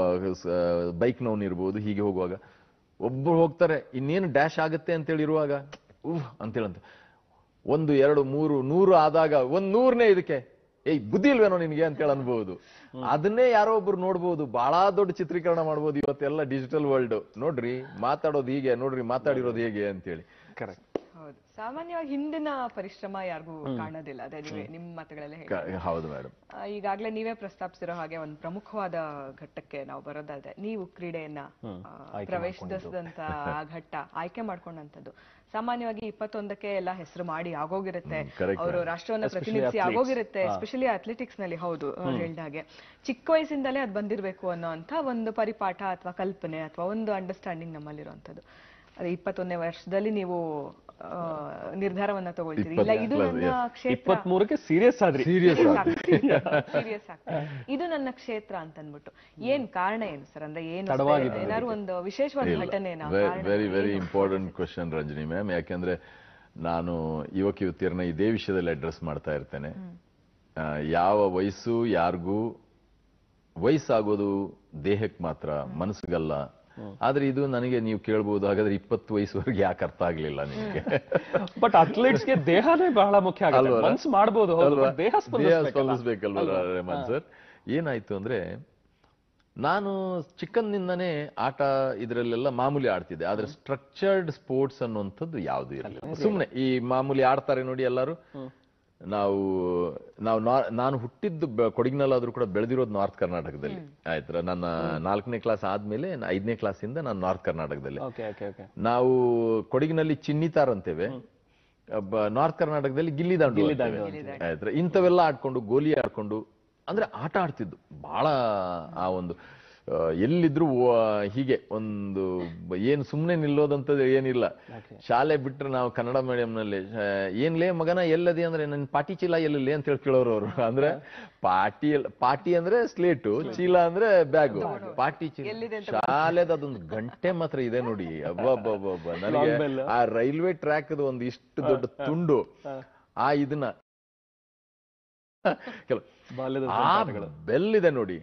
ಬೈಕ್ನವನ್ ಇರ್ಬೋದು. ಹೀಗೆ ಹೋಗುವಾಗ ಒಬ್ರು ಹೋಗ್ತಾರೆ, ಇನ್ನೇನು ಡ್ಯಾಶ್ ಆಗುತ್ತೆ ಅಂತೇಳಿ ಇರುವಾಗ ಅಂತೇಳಂತ 1 2 3 100 ಆದಾಗ 100ನೇ ಇದಕ್ಕೆ ಬುದ್ಧಿ ಇಲ್ವೇನೋ ನಿನ್ಗೆ ಅಂತೇಳಿ ಅನ್ಬಹುದು. ಅದನ್ನೇ ಯಾರೋ ಒಬ್ರು ನೋಡ್ಬೋದು, ಬಹಳ ದೊಡ್ಡ ಚಿತ್ರೀಕರಣ ಮಾಡ್ಬೋದು. ಇವತ್ತೆಲ್ಲ ಡಿಜಿಟಲ್ ವರ್ಲ್ಡ್. ನೋಡ್ರಿ ಮಾತಾಡೋದು ಹೀಗೆ, ನೋಡ್ರಿ ಮಾತಾಡಿರೋದು ಹೇಗೆ ಅಂತೇಳಿ. ಕರೆಕ್ಟ್. ಹೌದು, ಸಾಮಾನ್ಯವಾಗಿ ಹಿಂದಿನ ಪರಿಶ್ರಮ ಯಾರಿಗೂ ಕಾಣೋದಿಲ್ಲ. ಅದೇ ನೀವೇ ನಿಮ್ಮ ಮಾತುಗಳಲ್ಲೇ ಹೇಳಿ. ಹೌದು ಮೇಡಮ್. ಈಗಾಗಲೇ ನೀವೇ ಪ್ರಸ್ತಾಪಿಸಿರೋ ಹಾಗೆ ಒಂದು ಪ್ರಮುಖವಾದ ಘಟ್ಟಕ್ಕೆ ನಾವು ಬರೋದಾದ್ರೆ, ನೀವು ಕ್ರೀಡೆಯನ್ನ ಪ್ರವೇಶಿಸಿದಂತ ಘಟ್ಟ, ಆಯ್ಕೆ ಮಾಡ್ಕೊಂಡಂತದ್ದು ಸಾಮಾನ್ಯವಾಗಿ 21ಕ್ಕೆ ಎಲ್ಲ ಹೆಸರು ಮಾಡಿ ಆಗೋಗಿರುತ್ತೆ, ಅವರು ರಾಷ್ಟ್ರವನ್ನ ಪ್ರತಿನಿಧಿಸಿ ಆಗೋಗಿರುತ್ತೆ, ಎಸ್ಪೆಷಲಿ ಅಥ್ಲೆಟಿಕ್ಸ್ ನಲ್ಲಿ. ಹೌದು, ಹೇಳ್ದಾಗೆ ಚಿಕ್ಕ ವಯಸ್ಸಿಂದಲೇ ಅದು ಬಂದಿರಬೇಕು ಅನ್ನೋಂಥ ಒಂದು ಪರಿಪಾಠ ಅಥವಾ ಕಲ್ಪನೆ ಅಥವಾ ಒಂದು ಅಂಡರ್ಸ್ಟ್ಯಾಂಡಿಂಗ್ ನಮ್ಮಲ್ಲಿರುವಂಥದ್ದು. ಅದೇ 21ನೇ ವರ್ಷದಲ್ಲಿ ನೀವು ನಿರ್ಧಾರವನ್ನ ತಗೊಳ್ತೀರಿ, ಇಲ್ಲ ಇದು ನನ್ನ ಕ್ಷೇತ್ರ, 23ಕ್ಕೆ ಸೀರಿಯಸ್ ಆದ್ರಿ, ಸೀರಿಯಸ್ ಆಗ್ತದೆ, ಇದು ನನ್ನ ಕ್ಷೇತ್ರ ಅಂತ ಅಂದ್ಬಿಟ್ಟು. ಏನ್ ಕಾರಣ ಏನು ಸರ್? ಅಂದ್ರೆ ಏನು ಏನಾದ್ರು ಒಂದು ವಿಶೇಷವಾದ ಘಟನೆನಾ? Very very important question Ranjani ma'am. ಯಾಕೆಂದ್ರೆ ನಾನು ಯುವತಿಯರನ್ನ ಇದೇ ವಿಷಯದಲ್ಲಿ ಅಡ್ರೆಸ್ ಮಾಡ್ತಾ ಇರ್ತೇನೆ. ಯಾವ ವಯಸ್ಸು ಯಾರಿಗೂ ವಯಸ್ಸಾಗೋದು ದೇಹಕ್ಕೆ ಮಾತ್ರ, ಮನಸ್ಸಿಗಲ್ಲ. ಆದ್ರೆ ಇದು ನನಗೆ ನೀವು ಕೇಳ್ಬೋದು, ಹಾಗಾದ್ರೆ 20 ವಯಸ್ಸುವರೆಗೆ ಯಾಕೆ ಅರ್ಥ ಆಗ್ಲಿಲ್ಲ ನಿಮಗೆ? ಬಟ್ ಅಥ್ಲೆಟ್ಸ್ಗೆ ದೇಹನೇ ಬಹಳ ಮುಖ್ಯ ಆಗುತ್ತೆ. ಮನಸ್ಸು ಮಾಡಬಹುದು, ದೇಹ ಸ್ಪಂದಿಸ್ಬೇಕಲ್ವ ರೇಮನ್ ಸರ್? ಏನಾಯ್ತು ಅಂದ್ರೆ, ನಾನು ಚಿಕ್ಕಂದಿಂದನೇ ಆಟ ಇದರಲ್ಲೆಲ್ಲ ಮಾಮೂಲಿ ಆಡ್ತಿದ್ದೆ. ಆದ್ರೆ ಸ್ಟ್ರಕ್ಚರ್ಡ್ ಸ್ಪೋರ್ಟ್ಸ್ ಅನ್ನುವಂಥದ್ದು ಯಾವ್ದು ಇರಲಿಲ್ಲ. ಸುಮ್ನೆ ಈ ಮಾಮೂಲಿ ಆಡ್ತಾರೆ ನೋಡಿ ಎಲ್ಲರೂ. ನಾನು ಹುಟ್ಟಿದ್ದು ಕೊಡಗಿನಲ್ಲಾದ್ರೂ ಕೂಡ ಬೆಳೆದಿರೋದು ನಾರ್ತ್ ಕರ್ನಾಟಕದಲ್ಲಿ. ಆಯ್ತಾ, ನನ್ನ 4ನೇ ಕ್ಲಾಸ್ ಆದ್ಮೇಲೆ 5ನೇ ಕ್ಲಾಸಿಂದ ನಾನು ನಾರ್ತ್ ಕರ್ನಾಟಕದಲ್ಲಿ. ನಾವು ಕೊಡಗಿನಲ್ಲಿ ಚಿನ್ನಿತಾರ್ ಅಂತೇವೆ, ನಾರ್ತ್ ಕರ್ನಾಟಕದಲ್ಲಿ ಗಿಲ್ಲಿ ದಾಂಡು. ಆಯ್ತಾ, ಇಂಥವೆಲ್ಲ ಆಡ್ಕೊಂಡು ಗೋಲಿ ಆಡ್ಕೊಂಡು ಅಂದ್ರೆ ಆಟ ಆಡ್ತಿದ್ದು ಬಹಳ. ಆ ಒಂದು ಎಲ್ಲಿದ್ರು ಹೀಗೆ ಒಂದು ಏನು ಸುಮ್ಮನೆ ನಿಲ್ಲೋದಂತದ್ದು ಏನಿಲ್ಲ. ಶಾಲೆ ಬಿಟ್ರೆ ನಾವು ಕನ್ನಡ ಮೀಡಿಯಂನಲ್ಲಿ ಏನ್ಲೇ ಮಗನ ಎಲ್ಲದಿ ಅಂದ್ರೆ ನನ್ ಪಾಟಿ ಚೀಲ ಎಲ್ಲೇ ಅಂತ ಹೇಳಿ ಕೇಳೋರು ಅವರು. ಅಂದ್ರೆ ಪಾಟಿ ಅಂದ್ರೆ ಸ್ಲೇಟು, ಚೀಲ ಅಂದ್ರೆ ಬ್ಯಾಗು. ಪಾಟಿ ಚೀಲ ಶಾಲೆದ ಅದೊಂದು ಗಂಟೆ ಮಾತ್ರ ಇದೆ ನೋಡಿ. ಅಬ್ಬಬ್ಬಬ್ಬ, ನನಗೆ ಆ ರೈಲ್ವೆ ಟ್ರ್ಯಾಕ್ ಒಂದು ಇಷ್ಟು ದೊಡ್ಡ ತುಂಡು, ಆ ಇದನ್ನ ಬೆಲ್ ಇದೆ ನೋಡಿ,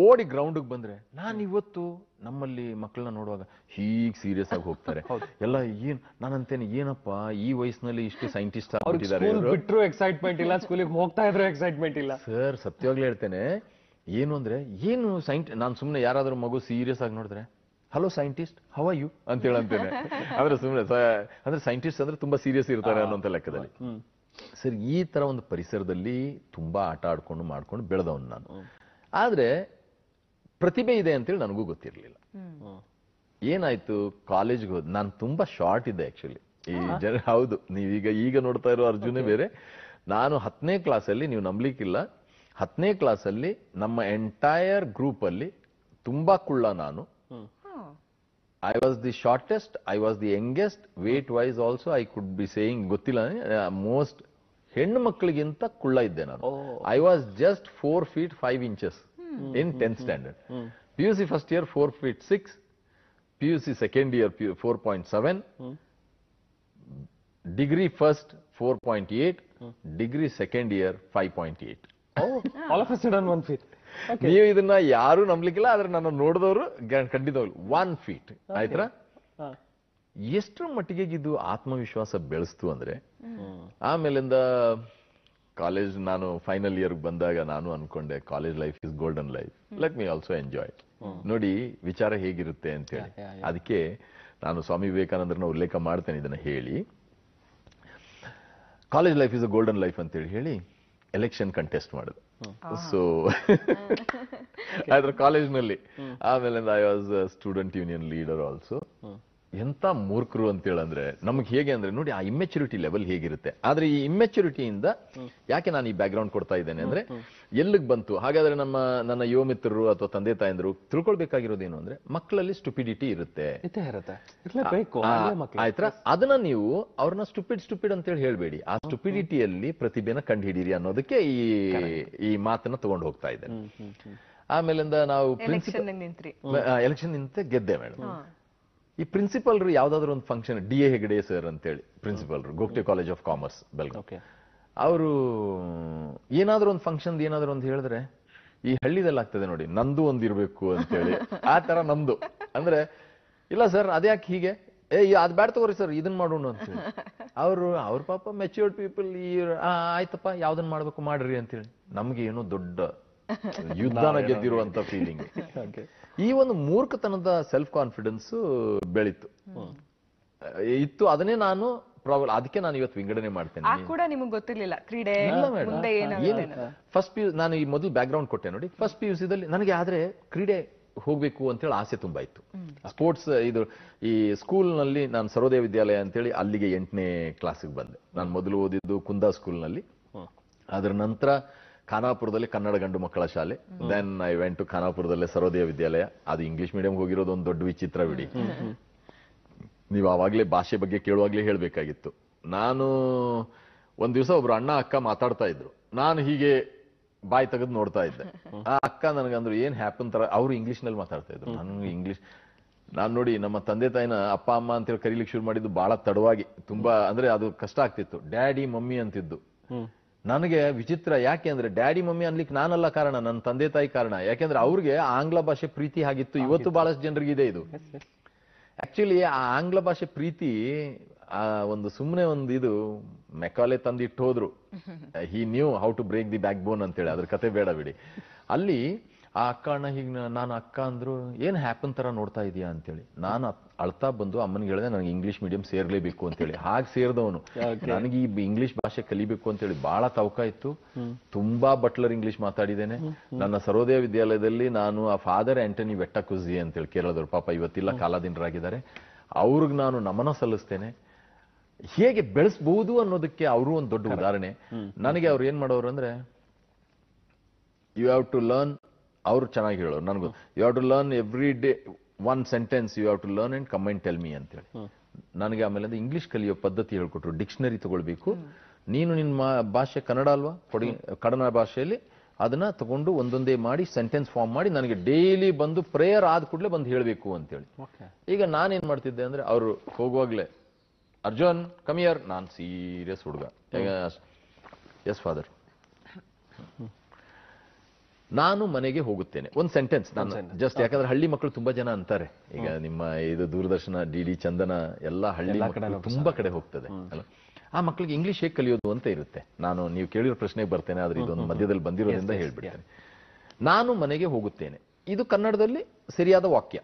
ಓಡಿ ಗ್ರೌಂಡ್ಗೆ ಬಂದ್ರೆ ನಾನು ಇವತ್ತು ನಮ್ಮಲ್ಲಿ ಮಕ್ಕಳನ್ನ ನೋಡುವಾಗ ಹೀಗ್ ಸೀರಿಯಸ್ ಆಗಿ ಹೋಗ್ತಾರೆ ಎಲ್ಲ. ನಾನಂತೇನೆ, ಏನಪ್ಪಾ ಈ ವಯಸ್ಸಿನಲ್ಲಿ ಇಷ್ಟು ಸೈಂಟಿಸ್ಟ್ ಆಗ್ಬಿಟ್ಟಿದ್ದಾರೆ. ಬಿಟ್ರು ಎಕ್ಸೈಟ್ಮೆಂಟ್ ಇಲ್ಲ, ಸ್ಕೂಲಿಗೆ ಹೋಗ್ತಾ ಇದ್ರು ಎಕ್ಸೈಟ್ಮೆಂಟ್ ಇಲ್ಲ. ಸರ್ ಸತ್ಯವಾಗ್ಲೂ ಹೇಳ್ತೇನೆ, ಏನು ಅಂದ್ರೆ ಏನು ನಾನು ಸುಮ್ನೆ ಯಾರಾದ್ರೂ ಮಗು ಸೀರಿಯಸ್ ಆಗಿ ನೋಡಿದ್ರೆ hello scientist how are you ಅಂತ ಹೇಳಂತೇನೆ. ಅಂದ್ರೆ ಸುಮ್ನೆ ಅಂದ್ರೆ ಸೈಂಟಿಸ್ಟ್ ಅಂದ್ರೆ ತುಂಬಾ ಸೀರಿಯಸ್ ಇರ್ತಾರೆ ಅನ್ನೋಂಥ ಲೆಕ್ಕದಲ್ಲಿ. ಸರ್, ಈ ತರ ಒಂದು ಪರಿಸರದಲ್ಲಿ ತುಂಬಾ ಆಟ ಆಡ್ಕೊಂಡು ಮಾಡ್ಕೊಂಡು ಬೆಳೆದವನು ನಾನು. ಆದ್ರೆ ಪ್ರತಿಭೆ ಇದೆ ಅಂತೇಳಿ ನನಗೂ ಗೊತ್ತಿರ್ಲಿಲ್ಲ. ಏನಾಯ್ತು, ಕಾಲೇಜ್ಗೆ ಹೋದ್. ನಾನು ತುಂಬಾ ಶಾರ್ಟ್ ಇದ್ದೆ ಆಕ್ಚುಲಿ. ಈ ಜನ ಹೌದು, ನೀವೀಗ ನೋಡ್ತಾ ಇರೋ ಅರ್ಜುನೇ ಬೇರೆ. ನಾನು 10ನೇ ಕ್ಲಾಸಲ್ಲಿ, ನೀವು ನಂಬ್ಲಿಕ್ಕಿಲ್ಲ, 10ನೇ ಕ್ಲಾಸಲ್ಲಿ ನಮ್ಮ ಎಂಟೈರ್ ಗ್ರೂಪ್ ಅಲ್ಲಿ ತುಂಬಾ ಕುಳ್ಳ ನಾನು. I was the shortest, I was the youngest. Weight wise also I could be saying, ಗೊತ್ತಿಲ್ಲ, ಮೋಸ್ಟ್ ಹೆಣ್ಣು ಮಕ್ಕಳಿಗಿಂತ ಕುಳ್ಳ ಇದ್ದೆ ನಾನು. I was just 4 feet 5 inches in 10th standard. PUC first year 4 feet 6, PUC second year 4.7, degree first 4.8, degree second year 5.8. All of a sudden 1 feet. ನೀವು ಇದನ್ನ ಯಾರು ನಂಬ್ಲಿಕ್ಕಿಲ್ಲ, ಆದ್ರೆ ನನ್ನ ನೋಡಿದವರು ಖಂಡಿತವಾಗ್ಲು 1 feet. ಆಯ್ತಾ? ಎಷ್ಟರ ಮಟ್ಟಿಗೆ ಇದು ಆತ್ಮವಿಶ್ವಾಸ ಬೆಳೆಸ್ತು ಅಂದ್ರೆ, ಆಮೇಲಿಂದ ಕಾಲೇಜ್ ನಾನು ಫೈನಲ್ ಇಯರ್ ಬಂದಾಗ ನಾನು ಅನ್ಕೊಂಡೆ, college life is golden life, let me also enjoy. ನೋಡಿ ವಿಚಾರ ಹೇಗಿರುತ್ತೆ ಅಂತೇಳಿ. ಅದಕ್ಕೆ ನಾನು ಸ್ವಾಮಿ ವಿವೇಕಾನಂದರನ್ನ ಉಲ್ಲೇಖ ಮಾಡ್ತೇನೆ ಇದನ್ನ ಹೇಳಿ. College life is a golden life ಅಂತೇಳಿ ಹೇಳಿ ಎಲೆಕ್ಷನ್ ಕಂಟೆಸ್ಟ್ ಮಾಡಿದ್ರು. ಸೊ ಆದ್ರೆ ಕಾಲೇಜ್ನಲ್ಲಿ ಆಮೇಲೆ I was student union leader also. ಎಂತ ಮೂರ್ಖರು ಅಂತೇಳಂದ್ರೆ ನಮ್ಗೆ ಹೇಗೆ ಅಂದ್ರೆ ನೋಡಿ ಆ ಇಮ್ಮೆಚುರಿಟಿ ಲೆವೆಲ್ ಹೇಗಿರುತ್ತೆ. ಆದ್ರೆ ಈ ಇಮ್ಮೆಚುರಿಟಿಯಿಂದ ಯಾಕೆ ನಾನು ಈ ಬ್ಯಾಕ್ ಗ್ರೌಂಡ್ ಕೊಡ್ತಾ ಇದ್ದೇನೆ ಅಂದ್ರೆ ಎಲ್ಲಿಗೆ ಬಂತು. ಹಾಗಾದ್ರೆ ನನ್ನ ಯುವ ಮಿತ್ರರು ಅಥವಾ ತಂದೆ ತಾಯಂದ್ರು ತಿಳ್ಕೊಳ್ಬೇಕಾಗಿರೋದೇನು ಅಂದ್ರೆ ಮಕ್ಕಳಲ್ಲಿ ಸ್ಟುಪಿಡಿಟಿ ಇರುತ್ತೆ. ಆಯ್ತಾ, ಅದನ್ನ ನೀವು ಅವ್ರನ್ನ ಸ್ಟುಪಿಡ್ ಅಂತೇಳಿ ಹೇಳ್ಬೇಡಿ. ಆ ಸ್ಟುಪಿಡಿಟಿಯಲ್ಲಿ ಪ್ರತಿಭೆನ ಕಂಡು ಹಿಡೀರಿ ಅನ್ನೋದಕ್ಕೆ ಈ ಮಾತನ್ನ ತಗೊಂಡು ಹೋಗ್ತಾ ಇದ್ದೇನೆ. ಆಮೇಲಿಂದ ನಾವು ಎಲೆಕ್ಷನ್ ನಿಂತ ಗೆದ್ದೆ ಮೇಡಮ್. ಈ ಪ್ರಿನ್ಸಿಪಲ್ರು ಯಾವ್ದಾದ್ರು ಒಂದು ಫಂಕ್ಷನ್, DA ಹೆಗಡೆ ಸರ್ ಅಂತೇಳಿ ಪ್ರಿನ್ಸಿಪಲ್ರು, ಗೋಗ್ಟೆ ಕಾಲೇಜ್ ಆಫ್ ಕಾಮರ್ಸ್ ಬೆಳಗಾವಿ, ಅವರು ಏನಾದ್ರು ಒಂದು ಫಂಕ್ಷನ್ ಏನಾದ್ರು ಒಂದು ಹೇಳಿದ್ರೆ ಈ ಹಳ್ಳಿದಲ್ಲಿ ಆಗ್ತದೆ ನೋಡಿ ನಂದು ಒಂದಿರ್ಬೇಕು ಅಂತೇಳಿ ಆ ತರ ನಮ್ದು ಅಂದ್ರೆ ಇಲ್ಲ ಸರ್ ಅದ್ಯಾಕೆ ಹೀಗೆ ಅದ್ ಬ್ಯಾಡ್ ತಗೋರಿ ಸರ್ ಇದನ್ ಮಾಡೋಣ ಅಂತೇಳಿ ಅವ್ರ ಪಾಪ ಮೆಚ್ಯೂರ್ಡ್ ಪೀಪಲ್ ಆಯ್ತಪ್ಪ ಯಾವ್ದನ್ ಮಾಡ್ಬೇಕು ಮಾಡ್ರಿ ಅಂತೇಳಿ ನಮ್ಗೆ ಏನೋ ದೊಡ್ಡ ಯುದ್ಧನ ಗೆದ್ದಿರುವಂತ ಫೀಲಿಂಗ್. ಈ ಒಂದು ಮೂರ್ಖತನದ ಸೆಲ್ಫ್ ಕಾನ್ಫಿಡೆನ್ಸ್ ಬೆಳೀತು ಇತ್ತು. ಅದನ್ನೇ ನಾನು ಪ್ರಾಬ್ಲಮ್, ಅದಕ್ಕೆ ನಾನು ಇವತ್ತು ವಿಂಗಡಣೆ ಮಾಡ್ತೇನೆ. ಕೂಡ ನಿಮಗೆ ಗೊತ್ತಿರ್ಲಿಲ್ಲ ಕ್ರೀಡೆ ಫಸ್ಟ್ PU ನಾನು ಈ ಮೊದಲು ಬ್ಯಾಕ್ ಗ್ರೌಂಡ್ ಕೊಟ್ಟೆ ನೋಡಿ. ಫಸ್ಟ್ PUC ದಲ್ಲಿ ನನಗೆ ಆದ್ರೆ ಕ್ರೀಡೆ ಹೋಗ್ಬೇಕು ಅಂತೇಳಿ ಆಸೆ ತುಂಬಾ ಇತ್ತು. ಸ್ಪೋರ್ಟ್ಸ್ ಇದು ಈ ಸ್ಕೂಲ್ ನಲ್ಲಿ ನಾನು ಸರೋದಯ ವಿದ್ಯಾಲಯ ಅಂತೇಳಿ ಅಲ್ಲಿಗೆ 8ನೇ ಕ್ಲಾಸಿಗೆ ಬಂದೆ. ನಾನು ಮೊದಲು ಓದಿದ್ದು ಕುಂದಾ ಸ್ಕೂಲ್ ನಲ್ಲಿ, ಅದರ ನಂತರ ಖಾನಾಪುರದಲ್ಲಿ ಕನ್ನಡ ಗಂಡು ಮಕ್ಕಳ ಶಾಲೆ, ದೆನ್ ಐ ವೆಂಟ್ ಟು ಖಾನಾಪುರದಲ್ಲೇ ಸರೋದಯ ವಿದ್ಯಾಲಯ. ಅದು ಇಂಗ್ಲಿಷ್ ಮೀಡಿಯಂ ಹೋಗಿರೋದು ಒಂದು ದೊಡ್ಡ ವಿಚಿತ್ರ ಬಿಡಿ. ನೀವು ಆವಾಗ್ಲೇ ಭಾಷೆ ಬಗ್ಗೆ ಕೇಳುವಾಗ್ಲೇ ಹೇಳ್ಬೇಕಾಗಿತ್ತು. ನಾನು ಒಂದ್ ದಿವಸ ಒಬ್ರು ಅಣ್ಣ ಅಕ್ಕ ಮಾತಾಡ್ತಾ ಇದ್ರು, ನಾನು ಹೀಗೆ ಬಾಯಿ ತೆಗೆದು ನೋಡ್ತಾ ಇದ್ದೆ. ಆ ಅಕ್ಕ ನನಗಂದ್ರು ಏನ್ ಹ್ಯಾಪನ್ ತರ, ಅವ್ರು ಇಂಗ್ಲಿಷ್ ನಲ್ಲಿ ಮಾತಾಡ್ತಾ ಇದ್ರು, ನನಗೆ ಇಂಗ್ಲಿಷ್. ನಾನ್ ನೋಡಿ ನಮ್ಮ ತಂದೆ ತಾಯಿನ ಅಪ್ಪ ಅಮ್ಮ ಅಂತೇಳಿ ಕರೀಲಿಕ್ಕೆ ಶುರು ಮಾಡಿದ್ದು ಬಹಳ ತಡವಾಗಿ, ತುಂಬಾ ಅಂದ್ರೆ ಅದು ಕಷ್ಟ ಆಗ್ತಿತ್ತು. ಡ್ಯಾಡಿ ಮಮ್ಮಿ ಅಂತಿದ್ದು ನನಗೆ ವಿಚಿತ್ರ. ಯಾಕೆ ಅಂದ್ರೆ ಡ್ಯಾಡಿ ಮಮ್ಮಿ ಅನ್ಲಿಕ್ಕೆ ನಾನಲ್ಲ ಕಾರಣ, ನನ್ನ ತಂದೆ ತಾಯಿ ಕಾರಣ. ಯಾಕೆಂದ್ರೆ ಅವ್ರಿಗೆ ಆಂಗ್ಲ ಭಾಷೆ ಪ್ರೀತಿ ಆಗಿತ್ತು. ಇವತ್ತು ಬಹಳಷ್ಟು ಜನರಿಗೆ ಇದೆ ಇದು. ಆಕ್ಚುಲಿ ಆ ಆಂಗ್ಲ ಭಾಷೆ ಪ್ರೀತಿ ಒಂದು ಸುಮ್ಮನೆ ಒಂದು ಇದು ಮೆಕಾಲೆ ತಂದಿಟ್ಟು ಹೋದ್ರು. He knew how to break the backbone ಅಂತೇಳಿ, ಅದ್ರ ಕತೆ ಬೇಡ ಬಿಡಿ. ಅಲ್ಲಿ ಆ ಅಕ್ಕನ ಹೀಗೆ ನಾನು ಅಕ್ಕ ಅಂದ್ರು ಏನ್ ಹ್ಯಾಪನ್ ತರ ನೋಡ್ತಾ ಇದೀಯಾ ಅಂತೇಳಿ ನಾನು ಅಳ್ತಾ ಬಂದು ಅಮ್ಮನಿಗೆ ಹೇಳಿದೆ ನನಗೆ ಇಂಗ್ಲಿಷ್ ಮೀಡಿಯಂ ಸೇರ್ಲೇಬೇಕು ಅಂತೇಳಿ. ಹಾಗೆ ಸೇರಿದವನು. ನನಗೆ ಈ ಇಂಗ್ಲಿಷ್ ಭಾಷೆ ಕಲಿಬೇಕು ಅಂತೇಳಿ ಬಹಳ ತವಕ ಇತ್ತು. ತುಂಬಾ ಬಟ್ಲರ್ ಇಂಗ್ಲಿಷ್ ಮಾತಾಡಿದ್ದೇನೆ. ನನ್ನ ಸರೋದಯ ವಿದ್ಯಾಲಯದಲ್ಲಿ ನಾನು ಆ ಫಾದರ್ ಆಂಟನಿ ವೆಟ್ಟಕುಜಿ ಅಂತೇಳಿ ಕೇರಳದವ್ರು, ಪಾಪ ಇವತ್ತಿಲ್ಲ ಕಾಲಾಧೀನರಾಗಿದ್ದಾರೆ, ಅವ್ರಿಗೆ ನಾನು ನಮನ ಸಲ್ಲಿಸ್ತೇನೆ. ಹೇಗೆ ಬೆಳೆಸಬಹುದು ಅನ್ನೋದಕ್ಕೆ ಅವರು ಒಂದು ದೊಡ್ಡ ಉದಾಹರಣೆ. ನನಗೆ ಅವ್ರು ಏನ್ ಮಾಡೋರು ಅಂದ್ರೆ ಯು ಹ್ಯಾವ್ ಟು ಲರ್ನ್, ಅವ್ರು ಚೆನ್ನಾಗಿ ಹೇಳೋರು ನನಗೂ, you have to learn every day one sentence you have to learn and come and tell me ಅಂತೇಳಿ. ನನಗೆ ಆಮೇಲೆ ಇಂಗ್ಲಿಷ್ ಕಲಿಯೋ ಪದ್ಧತಿ ಹೇಳ್ಕೊಟ್ರು. ಡಿಕ್ಷನರಿ ತಗೊಳ್ಬೇಕು, ನೀನು ನಿನ್ನ ಭಾಷೆ ಕನ್ನಡ ಅಲ್ವಾ, ಕನ್ನಡ ಭಾಷೆಯಲ್ಲಿ ಅದನ್ನ ತಗೊಂಡು ಒಂದೊಂದೇ ಮಾಡಿ ಸೆಂಟೆನ್ಸ್ ಫಾರ್ಮ್ ಮಾಡಿ ನನಗೆ ಡೈಲಿ ಬಂದು ಪ್ರೇಯರ್ ಆದ ಕೂಡಲೇ ಬಂದು ಹೇಳಬೇಕು ಅಂತೇಳಿ. ಈಗ ನಾನೇನ್ ಮಾಡ್ತಿದ್ದೆ ಅಂದ್ರೆ ಅವರು ಹೋಗುವಾಗ್ಲೇ ಅರ್ಜುನ್ ಕಮಿಯರ್, ನಾನ್ ಸೀರಿಯಸ್ ಹುಡುಗ, ಎಸ್ ಫಾದರ್, ನಾನು ಮನೆಗೆ ಹೋಗುತ್ತೇನೆ ಒಂದು ಸೆಂಟೆನ್ಸ್ ನಾನು ಜಸ್ಟ್, ಯಾಕಂದ್ರೆ ಹಳ್ಳಿ ಮಕ್ಕಳು ತುಂಬಾ ಜನ ಅಂತಾರೆ. ಈಗ ನಿಮ್ಮ ಇದು ದೂರದರ್ಶನ DD ಚಂದನ ಎಲ್ಲ ಹಳ್ಳಿ ತುಂಬಾ ಕಡೆ ಹೋಗ್ತದೆ ಅಲ್ಲ, ಆ ಮಕ್ಕಳಿಗೆ ಇಂಗ್ಲಿಷ್ ಹೇಗೆ ಕಲಿಯೋದು ಅಂತ ಇರುತ್ತೆ. ನೀವು ಕೇಳಿರೋ ಪ್ರಶ್ನೆಗೆ ಬರ್ತೇನೆ, ಆದ್ರೆ ಇದೊಂದು ಮಧ್ಯದಲ್ಲಿ ಬಂದಿರೋದ್ರಿಂದ ಹೇಳ್ಬಿಡ್ತೇನೆ. ನಾನು ಮನೆಗೆ ಹೋಗುತ್ತೇನೆ, ಇದು ಕನ್ನಡದಲ್ಲಿ ಸರಿಯಾದ ವಾಕ್ಯ.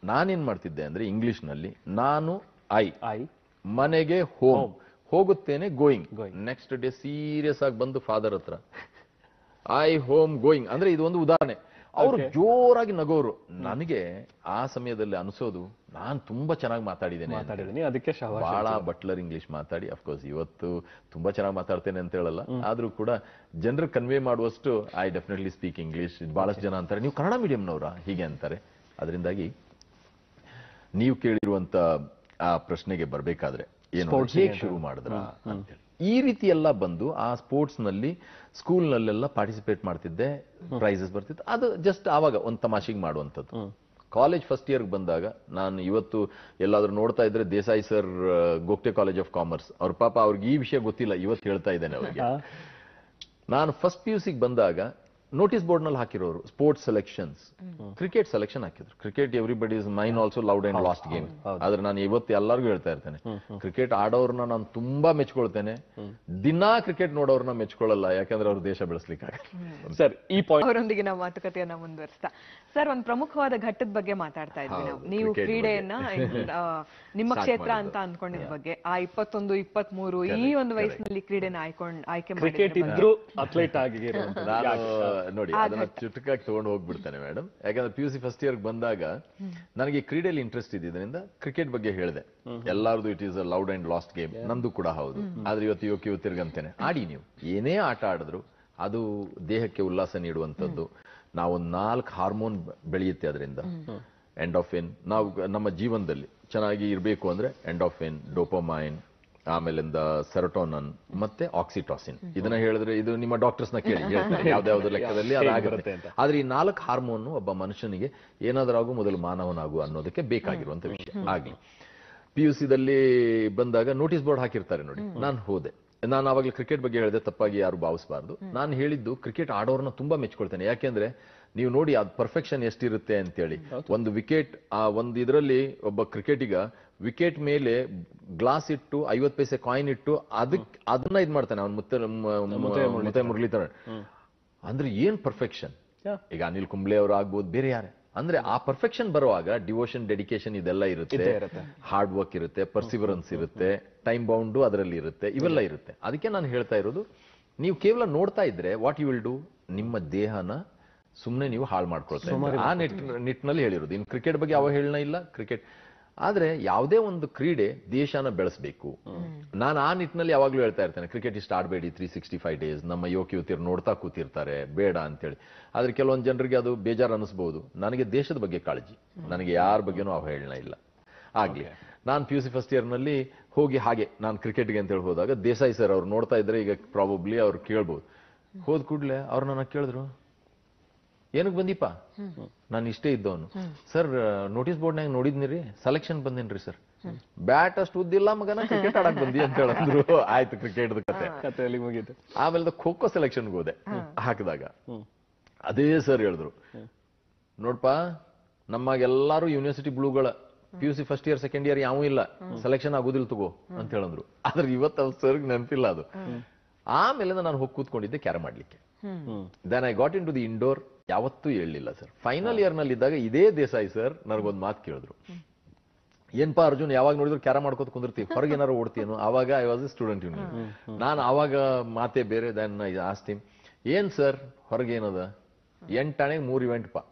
ನಾನೇನ್ ಮಾಡ್ತಿದ್ದೆ ಅಂದ್ರೆ ಇಂಗ್ಲಿಷ್ ನಲ್ಲಿ ನಾನು ಐ ಮನೆಗೆ ಹೋಮ್, ಹೋಗುತ್ತೇನೆ ಗೋಯಿಂಗ್, ನೆಕ್ಸ್ಟ್ ಡೇ ಸೀರಿಯಸ್ ಆಗಿ ಬಂದು ಫಾದರ್ ಹತ್ರ ಐ ಹೋಮ್ ಗೋಯಿಂಗ್ ಅಂದ್ರೆ ಇದು ಒಂದು ಉದಾಹರಣೆ. ಅವರು ಜೋರಾಗಿ ನಗೋರು. ನನಗೆ ಆ ಸಮಯದಲ್ಲಿ ಅನಿಸೋದು ನಾನು ತುಂಬಾ ಚೆನ್ನಾಗಿ ಮಾತಾಡಿದ್ದೇನೆ, ಅದಕ್ಕೆ ಬಹಳ ಬಟ್ಲರ್ ಇಂಗ್ಲಿಷ್ ಮಾತಾಡಿ. ಅಫ್ಕೋರ್ಸ್ ಇವತ್ತು ತುಂಬಾ ಚೆನ್ನಾಗಿ ಮಾತಾಡ್ತೇನೆ ಅಂತ ಹೇಳಲ್ಲ, ಆದ್ರೂ ಕೂಡ ಜನರು ಕನ್ವೆ ಮಾಡುವಷ್ಟು ಐ ಡೆಫಿನೆಟ್ಲಿ ಸ್ಪೀಕ್ ಇಂಗ್ಲಿಷ್. ಬಹಳಷ್ಟು ಜನ ಅಂತಾರೆ ನೀವು ಕನ್ನಡ ಮೀಡಿಯಂನವರ ಹೀಗೆ ಅಂತಾರೆ. ಅದರಿಂದಾಗಿ ನೀವು ಕೇಳಿರುವಂತ ಆ ಪ್ರಶ್ನೆಗೆ ಬರ್ಬೇಕಾದ್ರೆ ಏನು ಹೇಗೆ ಶುರು ಮಾಡಿದ್ರ ಅಂತೇಳಿ, ಈ ರೀತಿ ಎಲ್ಲ ಬಂದು ಆ ಸ್ಪೋರ್ಟ್ಸ್ ನಲ್ಲಿ ಸ್ಕೂಲ್ ನಲ್ಲೆಲ್ಲ ಪಾರ್ಟಿಸಿಪೇಟ್ ಮಾಡ್ತಿದ್ದೆ, ಪ್ರೈಸಸ್ ಬರ್ತಿತ್ತು. ಅದು ಜಸ್ಟ್ ಆವಾಗ ಒಂದು ತಮಾಷೆಗೆ ಮಾಡುವಂಥದ್ದು. ಕಾಲೇಜ್ ಫಸ್ಟ್ ಇಯರ್ ಬಂದಾಗ ನಾನು ಇವತ್ತು ಎಲ್ಲಾದ್ರೂ ನೋಡ್ತಾ ಇದ್ರೆ Desai sir, Gogte college of commerce, ಅವ್ರ ಪಾಪ ಅವ್ರಿಗೆ ಈ ವಿಷಯ ಗೊತ್ತಿಲ್ಲ, ಇವತ್ತು ಹೇಳ್ತಾ ಇದ್ದೇನೆ ಅವ್ರಿಗೆ. ನಾನು ಫಸ್ಟ್ PUC ಬಂದಾಗ ನೋಟಿಸ್ ಬೋರ್ಡ್ ನಲ್ಲಿ ಹಾಕಿರೋರು ಸ್ಪೋರ್ಟ್ಸ್ ಸೆಲೆಕ್ಷನ್ಸ್, ಕ್ರಿಕೆಟ್ ಸೆಲೆಕ್ಷನ್ ಹಾಕಿದ್ರು. Cricket everybody is mine also loud and last game. ಆದ್ರೆ ನಾನು ಇವತ್ತು ಎಲ್ಲರಿಗೂ ಹೇಳ್ತಾ ಇರ್ತೇನೆ, ಕ್ರಿಕೆಟ್ ಆಡೋರ್ನ ನಾನು ತುಂಬಾ ಮೆಚ್ಕೊಳ್ತೇನೆ. ದಿನಾ ಕ್ರಿಕೆಟ್ ನೋಡೋರ್ನ ಮೆಚ್ಕೊಳ್ಳಲ್ಲ, ಯಾಕಂದ್ರೆ ಅವ್ರ ದೇಶ ಬೆಳೆಸ್ಲಿಕ್ಕೆ. ಸರ್, ಈ ಪಾಯಿಂಟ್ ಅವರೊಂದಿಗೆ ನಾವು ಮಾತುಕತೆಯನ್ನ ಮುಂದುವರಿಸ್ತಾ ಸರ್, ಒಂದು ಪ್ರಮುಖವಾದ ಘಟ್ಟದ ಬಗ್ಗೆ ಮಾತಾಡ್ತಾ ಇದ್ವಿ ನಾವು. ನೀವು ಕ್ರೀಡೆಯನ್ನ ನಿಮ್ಮ ಕ್ಷೇತ್ರ ಅಂತ ಅನ್ಕೊಂಡಿದ್ ಬಗ್ಗೆ, ಆ 21, 23 ಈ ಒಂದು ವಯಸ್ಸಿನಲ್ಲಿ ಕ್ರೀಡೆನ ಆಯ್ಕೆ ಕ್ರಿಕೆಟ್ ಇದ್ರು ಅಥ್ಲೀಟ್ ಆಗಿ ನೋಡಿ, ಅದನ್ನ ಚುಟುಕಾಗಿ ತಗೊಂಡು ಹೋಗ್ಬಿಡ್ತಾನೆ ಮೇಡಮ್. ಯಾಕಂದ್ರೆ PUC ಫಸ್ಟ್ ಇಯರ್ ಬಂದಾಗ ನನಗೆ ಕ್ರೀಡೆಯಲ್ಲಿ ಇಂಟ್ರೆಸ್ಟ್ ಇದ್ದಿದ್ದರಿಂದ ಕ್ರಿಕೆಟ್ ಬಗ್ಗೆ ಹೇಳಿದೆ. ಎಲ್ಲಾರ್ದು it is a loud and last game, ನಂದು ಕೂಡ ಹೌದು. ಆದ್ರೆ ಇವತ್ತು ಯುವತಿರ್ಗಂತೇನೆ, ಆಡಿ ನೀವು ಏನೇ ಆಟ ಆಡಿದ್ರು ಅದು ದೇಹಕ್ಕೆ ಉಲ್ಲಾಸ ನೀಡುವಂಥದ್ದು. ನಾವೊಂದು 4 ಹಾರ್ಮೋನ್ ಬೆಳೆಯುತ್ತೆ ಅದರಿಂದ. ಎಂಡೋಫಿನ್, ನಾವು ನಮ್ಮ ಜೀವನದಲ್ಲಿ ಚೆನ್ನಾಗಿ ಇರಬೇಕು ಅಂದ್ರೆ ಎಂಡೋಫಿನ್, ಡೋಪಮೈನ್, ಆಮೇಲಿಂದ ಸೆರೋಟೋನನ್ ಮತ್ತೆ ಆಕ್ಸಿಟಾಸಿನ್. ಇದನ್ನ ಹೇಳಿದ್ರೆ ಇದು ನಿಮ್ಮ ಡಾಕ್ಟರ್ಸ್ ನ ಕೇಳಿ ಯಾವ್ದಾವ್ದು ಲೆಕ್ಕದಲ್ಲಿ ಅದಾಗುತ್ತೆ ಅಂತ. ಆದ್ರೆ ಈ 4 ಹಾರ್ಮೋನ್ ಒಬ್ಬ ಮನುಷ್ಯನಿಗೆ ಏನಾದ್ರಾಗೂ ಮೊದಲು ಮಾನವನಾಗು ಅನ್ನೋದಕ್ಕೆ ಬೇಕಾಗಿರುವಂತ ವಿಷಯ. ಆಗ್ಲಿ PUC ದಲ್ಲಿ ಬಂದಾಗ ನೋಟಿಸ್ ಬೋರ್ಡ್ ಹಾಕಿರ್ತಾರೆ ನೋಡಿ, ನಾನು ಹೋದೆ. ನಾನು ಆವಾಗಲೇ ಕ್ರಿಕೆಟ್ ಬಗ್ಗೆ ಹೇಳಿದೆ, ತಪ್ಪಾಗಿ ಯಾರು ಭಾವಿಸಬಾರ್ದು. ನಾನು ಹೇಳಿದ್ದು ಕ್ರಿಕೆಟ್ ಆಡೋರ್ನ ತುಂಬಾ ಮೆಚ್ಕೊಳ್ತೇನೆ. ಯಾಕೆಂದ್ರೆ ನೀವು ನೋಡಿ ಅದು ಪರ್ಫೆಕ್ಷನ್ ಎಷ್ಟಿರುತ್ತೆ ಅಂತೇಳಿ. ಒಂದು ವಿಕೆಟ್, ಆ ಒಂದು ಇದರಲ್ಲಿ ಒಬ್ಬ ಕ್ರಿಕೆಟಿಗ ವಿಕೆಟ್ ಮೇಲೆ ಗ್ಲಾಸ್ ಇಟ್ಟು 50 ಪೈಸೆ ಕಾಯಿನ್ ಇಟ್ಟು ಅದನ್ನ ಇದ್ ಮಾಡ್ತಾನೆ ಅವ್ನು, ಮುತ್ತೆ ಮುರಳೀತರ. ಅಂದ್ರೆ ಏನ್ ಪರ್ಫೆಕ್ಷನ್. ಈಗ ಅನಿಲ್ ಕುಂಬ್ಳೆ ಅವರು ಆಗ್ಬೋದು, ಬೇರೆ ಯಾರೇ. ಅಂದ್ರೆ ಆ ಪರ್ಫೆಕ್ಷನ್ ಬರುವಾಗ ಡಿವೋಷನ್, ಡೆಡಿಕೇಶನ್ ಇದೆಲ್ಲ ಇರುತ್ತೆ, ಹಾರ್ಡ್ ವರ್ಕ್ ಇರುತ್ತೆ, ಪರ್ಸಿವರೆನ್ಸ್ ಇರುತ್ತೆ, ಟೈಮ್ ಬೌಂಡು ಅದರಲ್ಲಿ ಇರುತ್ತೆ, ಇವೆಲ್ಲ ಇರುತ್ತೆ. ಅದಕ್ಕೆ ನಾನು ಹೇಳ್ತಾ ಇರೋದು, ನೀವು ಕೇವಲ ನೋಡ್ತಾ ಇದ್ರೆ ವಾಟ್ ಯು ವಿಲ್ ಡೂ, ನಿಮ್ಮ ದೇಹನ ಸುಮ್ಮನೆ ನೀವು ಹಾಳು ಮಾಡ್ಕೊಳ್ತಾ ಇದ್ದೀರಿ. ಆ ನಿಟ್ಟಿನಲ್ಲಿ ಹೇಳಿರೋದು. ಇನ್ನು ಕ್ರಿಕೆಟ್ ಬಗ್ಗೆ ಅವಹೇಳನ ಇಲ್ಲ. ಕ್ರಿಕೆಟ್ ಆದ್ರೆ ಯಾವುದೇ ಒಂದು ಕ್ರೀಡೆ ದೇಶನ ಬೆಳೆಸಬೇಕು. ನಾನು ಆ ನಿಟ್ಟಿನಲ್ಲಿ ಯಾವಾಗ್ಲೂ ಹೇಳ್ತಾ ಇರ್ತೇನೆ, ಕ್ರಿಕೆಟ್ ಇಷ್ಟ ಆಡಬೇಡಿ 365 ಡೇಸ್. ನಮ್ಮ ಯುವತಿಯರು ನೋಡ್ತಾ ಕೂತಿರ್ತಾರೆ, ಬೇಡ ಅಂತೇಳಿ. ಆದ್ರೆ ಕೆಲವೊಂದು ಜನರಿಗೆ ಅದು ಬೇಜಾರು ಅನಿಸ್ಬಹುದು. ನನಗೆ ದೇಶದ ಬಗ್ಗೆ ಕಾಳಜಿ, ನನಗೆ ಯಾರ ಬಗ್ಗೆನೂ ಅವಹೇಳನ ಇಲ್ಲ. ಆಗ್ಲಿ, ನಾನು PUC ಫಸ್ಟ್ ಇಯರ್ ನಲ್ಲಿ ಹೋಗಿ ಹಾಗೆ ನಾನು ಕ್ರಿಕೆಟ್ಗೆ ಅಂತ ಹೇಳಿ ಹೋದಾಗ, ದೇಸಾಯಿ ಸರ್ ಅವ್ರು ನೋಡ್ತಾ ಇದ್ರೆ ಈಗ ಪ್ರಾಬಬ್ಲಿ ಅವ್ರು ಕೇಳ್ಬೋದು. ಹೋದ್ ಕೂಡ್ಲೆ ಅವ್ರು ನನ್ನ ಕೇಳಿದ್ರು, ಏನಕ್ ಬಂದಿಪ್ಪ? ನಾನು ಇಷ್ಟೇ ಇದ್ದವನು ಸರ್, ನೋಟಿಸ್ ಬೋರ್ಡ್ನಾಗ ನೋಡಿದ್ನಿರಿ, ಸೆಲೆಕ್ಷನ್ ಬಂದೇನ್ರಿ ಸರ್. ಬ್ಯಾಟ್ ಅಷ್ಟು ಉದ್ದಿಲ್ಲ ಮಗನ, ಕ್ರಿಕೆಟ್ ಆಡಕ್ ಬಂದಿ ಅಂತ ಹೇಳಿದ್ರು. ಆಯ್ತು, ಕ್ರಿಕೆಟ್ ಕತೆ ಮುಗೀತು. ಆಮೇಲೆ ಖೋ ಸೆಲೆಕ್ಷನ್ಗೆ ಹೋದೆ. ಹಾಕಿದಾಗ ಅದೇ ಸರ್ ಹೇಳಿದ್ರು, ನೋಡ್ಪಾ ನಮ್ಮಾಗೆಲ್ಲಾರು ಯೂನಿವರ್ಸಿಟಿ ಬ್ಲೂಗಳ, PUC first year second year ಯಾವೂ ಇಲ್ಲ, ಸೆಲೆಕ್ಷನ್ ಆಗೋದಿಲ್ಲ ತಗೋ ಅಂತ ಹೇಳಿದ್ರು. ಆದ್ರೆ ಇವತ್ತು ಅವ್ರ ಸರ್ಗ್ ನೆನಪಿಲ್ಲ ಅದು. ಆಮೇಲೆ ನಾನು ಹೋಗಿ ಕೂತ್ಕೊಂಡಿದ್ದೆ ಕ್ಯಾರಮ್ ಆಡ್ಲಿಕ್ಕೆ. Then I got in to the indoor. ಯಾವತ್ತೂ ಹೇಳಲಿಲ್ಲ ಸರ್. ಫೈನಲ್ ಇಯರ್ ನಲ್ಲಿ ಇದ್ದಾಗ ಇದೇ ದೇಸಾಯಿ ಸರ್ ನನಗೊಂದು ಮಾತು ಕೇಳಿದ್ರು, ಏನ್ಪಾ ಅರ್ಜುನ್, ಯಾವಾಗ ನೋಡಿದ್ರು ಕ್ಯಾರಮ್ ಮಾಡ್ಕೋತ ಕುಂದಿರ್ತೀವಿ, ಹೊರಗೆ ಏನಾರು ಓಡ್ತೀನೋ? ಆವಾಗ I was a student union. ನಾನು ಆವಾಗ ಮಾತೇ ಬೇರೆ. ದೆನ್ ಐ ಆಸ್ಕ್ಡ್ ಹಿಮ್, ಏನ್ ಸರ್ ಹೊರಗೆ ಏನದ? 8 ಆಣೆಗೆ 3 ಇವೆಂಟ್ ಪಾ.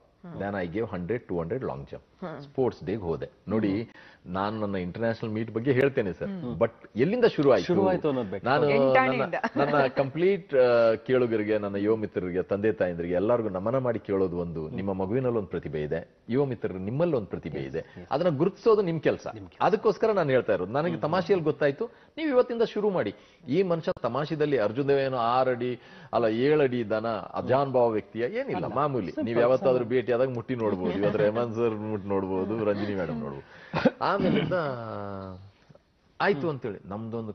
Then I gave 100, 200 long jump. Sports ಡೇಗೆ ಹೋದೆ. ನೋಡಿ, ನಾನು ನನ್ನ ಇಂಟರ್ನ್ಯಾಷನಲ್ ಮೀಟ್ ಬಗ್ಗೆ ಹೇಳ್ತೇನೆ ಸರ್, ಬಟ್ ಎಲ್ಲಿಂದ ಶುರು ಆಯ್ತು ನಾನು ನನ್ನ ಕಂಪ್ಲೀಟ್ ಕೇಳುಗರಿಗೆ, ನನ್ನ ಯುವ ಮಿತ್ರರಿಗೆ, ತಂದೆ ತಾಯಂದ್ರಿಗೆ ಎಲ್ಲರಿಗೂ ನಮನ ಮಾಡಿ ಕೇಳೋದು ಒಂದು, ನಿಮ್ಮ ಮಗುವಿನಲ್ಲಿ ಒಂದು ಪ್ರತಿಭೆ ಇದೆ, ಯುವ ಮಿತ್ರರು ನಿಮ್ಮಲ್ಲಿ ಒಂದು ಪ್ರತಿಭೆ ಇದೆ, ಅದನ್ನ ಗುರುತಿಸೋದು ನಿಮ್ ಕೆಲಸ. ಅದಕ್ಕೋಸ್ಕರ ನಾನು ಹೇಳ್ತಾ ಇರೋದು. ನನಗೆ ತಮಾಷೆಯಲ್ಲಿ ಗೊತ್ತಾಯ್ತು, ನೀವು ಇವತ್ತಿಂದ ಶುರು ಮಾಡಿ. ಈ ಮನುಷ್ಯ ತಮಾಷೆದಲ್ಲಿ ಅರ್ಜುನ್ ದೇವೇನೋ 6 ಅಡಿ ಅಲ್ಲ 7 ಅಡಿ ಇದ್ದಾನ, ಅಜಾನ್ ಭಾವ ವ್ಯಕ್ತಿಯ ಏನಿಲ್ಲ, ಮಾಮೂಲಿ. ನೀವ್ ಯಾವತ್ತಾದ್ರೂ ಭೇಟಿ ಆದಾಗ ಮುಟ್ಟಿ ನೋಡ್ಬೋದು, ಇವತ್ತು ರೆಹಮಾನ್ ಸರ್ ಮುಟ್ಟಿ ನೋಡ್ಬೋದು, ರಂಜಿನಿ ಮೇಡಮ್ ನೋಡ್ಬೋದು. ಆಮೇಲಿಂದ ಆಯ್ತು ಅಂತೇಳಿ ನಮ್ದೊಂದು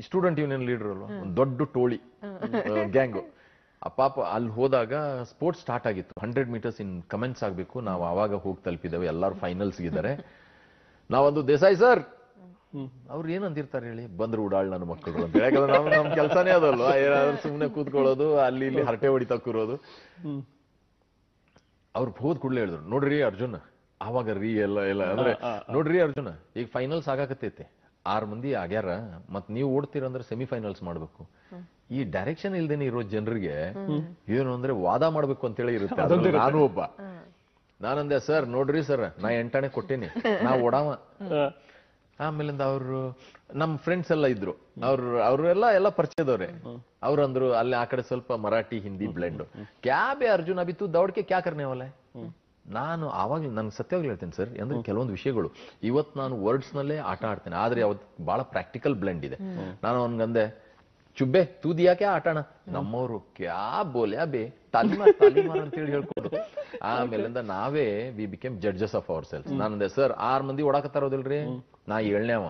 ಸ್ಟೂಡೆಂಟ್ ಯೂನಿಯನ್ ಲೀಡರ್ ಅಲ್ವಾ, ಒಂದು ದೊಡ್ಡ ಟೋಳಿ ಗ್ಯಾಂಗು. ಆ ಪಾಪ ಅಲ್ಲಿ ಹೋದಾಗ ಸ್ಪೋರ್ಟ್ಸ್ ಸ್ಟಾರ್ಟ್ ಆಗಿತ್ತು. 100 ಮೀಟರ್ಸ್ ಇನ್ ಕಮೆಂಟ್ಸ್ ಆಗ್ಬೇಕು. ನಾವು ಆವಾಗ ಹೋಗಿ ತಲುಪಿದ್ದೇವೆ. ಎಲ್ಲರೂ ಫೈನಲ್ಸ್ ಇದ್ದಾರೆ. ನಾವೊಂದು, ದೇಸಾಯಿ ಸರ್ ಅವ್ರು ಏನಂದಿರ್ತಾರೆ ಹೇಳಿ, ಬಂದ್ರು ಉಡಾಳ್ ನನ್ನ ಮಕ್ಕಳು ಅಂತ. ಯಾಕಂದ್ರೆ ನಮ್ ಕೆಲಸನೇ ಅದಲ್ವಾ, ಏನಾದ್ರು ಸುಮ್ಮನೆ ಕೂತ್ಕೊಳ್ಳೋದು, ಅಲ್ಲಿ ಇಲ್ಲಿ ಹರಟೆ ಹೊಡಿತಾ ಕೂರೋದು. ಅವ್ರು ಹೋದ್ ಕೂಡಲೇ ಹೇಳಿದ್ರು, ನೋಡ್ರಿ ಅರ್ಜುನ್, ಆವಾಗ ರೀ ಎಲ್ಲ ಅಂದ್ರೆ, ನೋಡ್ರಿ ಅರ್ಜುನ, ಈಗ ಫೈನಲ್ಸ್ ಆಗಾಕತ್ತೈತೆ, 6 ಮಂದಿ ಆಗ್ಯಾರ, ಮತ್ ನೀವು ಓಡ್ತೀರಂದ್ರೆ ಸೆಮಿಫೈನಲ್ಸ್ ಮಾಡ್ಬೇಕು. ಈ ಡೈರೆಕ್ಷನ್ ಇಲ್ದೇನೆ ಇರೋ ಜನರಿಗೆ ಏನು ಅಂದ್ರೆ ವಾದ ಮಾಡ್ಬೇಕು ಅಂತೇಳಿ ಇರುತ್ತೆ. ನಾನು ಒಬ್ಬ. ನಾನಂದೆ, ಸರ್ ನೋಡ್ರಿ ಸರ್, ನಾ 8 ಆಣೆ ಕೊಟ್ಟೇನಿ, ನಾ ಓಡಾವ. ಆಮೇಲಿಂದ ಅವರು ನಮ್ ಫ್ರೆಂಡ್ಸ್ ಎಲ್ಲ ಇದ್ರು, ಅವರೆಲ್ಲ ಪರಿಚಯದವ್ರೆ. ಅವ್ರಂದ್ರು, ಅಲ್ಲಿ ಆ ಕಡೆ ಸ್ವಲ್ಪ ಮರಾಠಿ ಹಿಂದಿ ಬ್ಲೆಂಡ್, ಕ್ಯಾ ಬೇ ಅರ್ಜುನ್ ಅಭಿ ತು ದೌಡ್ ಕೆ ಕ್ಯಾ ಕರ್ನೆ ವಾಲಾ? ನಾನು ಆವಾಗ ನನ್ಗೆ ಸತ್ಯವಾಗಿ ಹೇಳ್ತೇನೆ ಸರ್, ಅಂದ್ರೆ ಕೆಲವೊಂದು ವಿಷಯಗಳು ಇವತ್ತು ನಾನು ವರ್ಡ್ಸ್ ನಲ್ಲೇ ಆಟ ಆಡ್ತೇನೆ, ಆದ್ರೆ ಅವತ್ತು ಬಹಳ ಪ್ರಾಕ್ಟಿಕಲ್ ಬ್ಲೆಂಡ್ ಇದೆ. ನಾನು ಅವನ್ಗಂದೆ, ಚುಬ್ಬೆ ತೂದಿಯಾ ಕ್ಯಾ ಆಟಾಣ? ನಮ್ಮವರು ಕ್ಯಾ ಬೋಲ್ಯಾ ಬೇ, ತಾಲಿಮಾರ್ ಅಂತೇಳಿ ಹೇಳ್ಕೊಂಡು. ಆಮೇಲಿಂದ ನಾವೇ we became judges of ourselves. ನಾನಂದೆ, ಸರ್ 6 ಮಂದಿ ಓಡಾಕತ್ತಾರೋದಿಲ್ರಿ, ನಾ 7ನೇವ,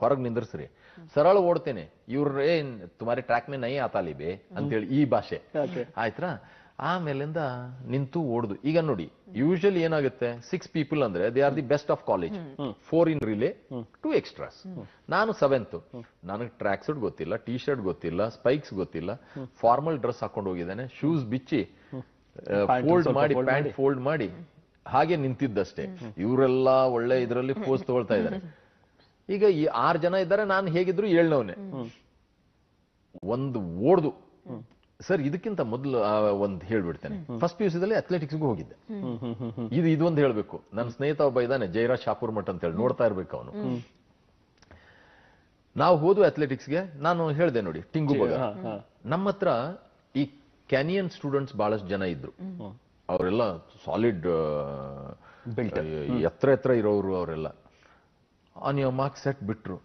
ಹೊರಗ್ ನಿಂದ್ರಸ್ರಿ, ಸರಳ ಓಡ್ತೇನೆ, ಇವ್ರ ತುಮಾರಿ ಟ್ರ್ಯಾಕ್ ಮೇ ನೈ ಆತಾಲಿ ಬೇ ಅಂತೇಳಿ ಈ ಭಾಷೆ ಆಯ್ತಾ. ಆಮೇಲಿಂದ ನಿಂತು ಓಡುದು. ಈಗ ನೋಡಿ ಯೂಶಲಿ ಏನಾಗುತ್ತೆ 6 people ಅಂದ್ರೆ they are the best of college, 4 in relay, 2 extras. ನಾನು 7th. ನನಗೆ ಟ್ರ್ಯಾಕ್ ಸೂಟ್ ಗೊತ್ತಿಲ್ಲ, ಟೀ ಶರ್ಟ್ ಗೊತ್ತಿಲ್ಲ, ಸ್ಪೈಕ್ಸ್ ಗೊತ್ತಿಲ್ಲ, ಫಾರ್ಮಲ್ ಡ್ರೆಸ್ ಹಾಕೊಂಡು ಹೋಗಿದ್ದೇನೆ, ಶೂಸ್ ಬಿಚ್ಚಿ ಫೋಲ್ಡ್ ಮಾಡಿ, ಪ್ಯಾಂಟ್ ಫೋಲ್ಡ್ ಮಾಡಿ ಹಾಗೆ ನಿಂತಿದ್ದಷ್ಟೇ. ಇವರೆಲ್ಲ ಒಳ್ಳೆ ಇದರಲ್ಲಿ ಪೋಸ್ ತಗೊಳ್ತಾ ಇದ್ದಾರೆ. ಈಗ ಈ 6 ಜನ ಇದ್ದಾರೆ, ನಾನು ಹೇಗಿದ್ರು 7ನವನೇ. ಒಂದು ಓಡ್ದು ಸರ್. ಇದಕ್ಕಿಂತ ಮೊದಲು ಒಂದು ಹೇಳ್ಬಿಡ್ತೇನೆ, ಫಸ್ಟ್ PUC ದಲ್ಲಿ ಅಥ್ಲೆಟಿಕ್ಸ್ಗೂ ಹೋಗಿದ್ದೆ. ಇದು ಒಂದು ಹೇಳ್ಬೇಕು. ನನ್ನ ಸ್ನೇಹಿತ ಒಬ್ಬ ಇದ್ದಾನೆ, ಜಯರಾಜ್ ಶಾಪೂರ್ ಮಠ ಅಂತ ಹೇಳಿ, ನೋಡ್ತಾ ಇರ್ಬೇಕು ಅವನು. ನಾವು ಹೋದ್ವು ಅಥ್ಲೆಟಿಕ್ಸ್ಗೆ. ನಾನು ಹೇಳ್ದೆ ನೋಡಿ, ಟಿಂಗು ಬಗ ನಮ್ಮ ಹತ್ರ ಈ ಕ್ಯಾನಿಯನ್ ಸ್ಟೂಡೆಂಟ್ಸ್ ಬಹಳಷ್ಟು ಜನ ಇದ್ರು. ಅವರೆಲ್ಲ ಸಾಲಿಡ್ ಎತ್ತರ ಇರೋರು. ಅವರೆಲ್ಲ ಆನ್ ಯುವರ್ ಮಾರ್ಕ್ ಸೆಟ್ ಬಿಟ್ರು.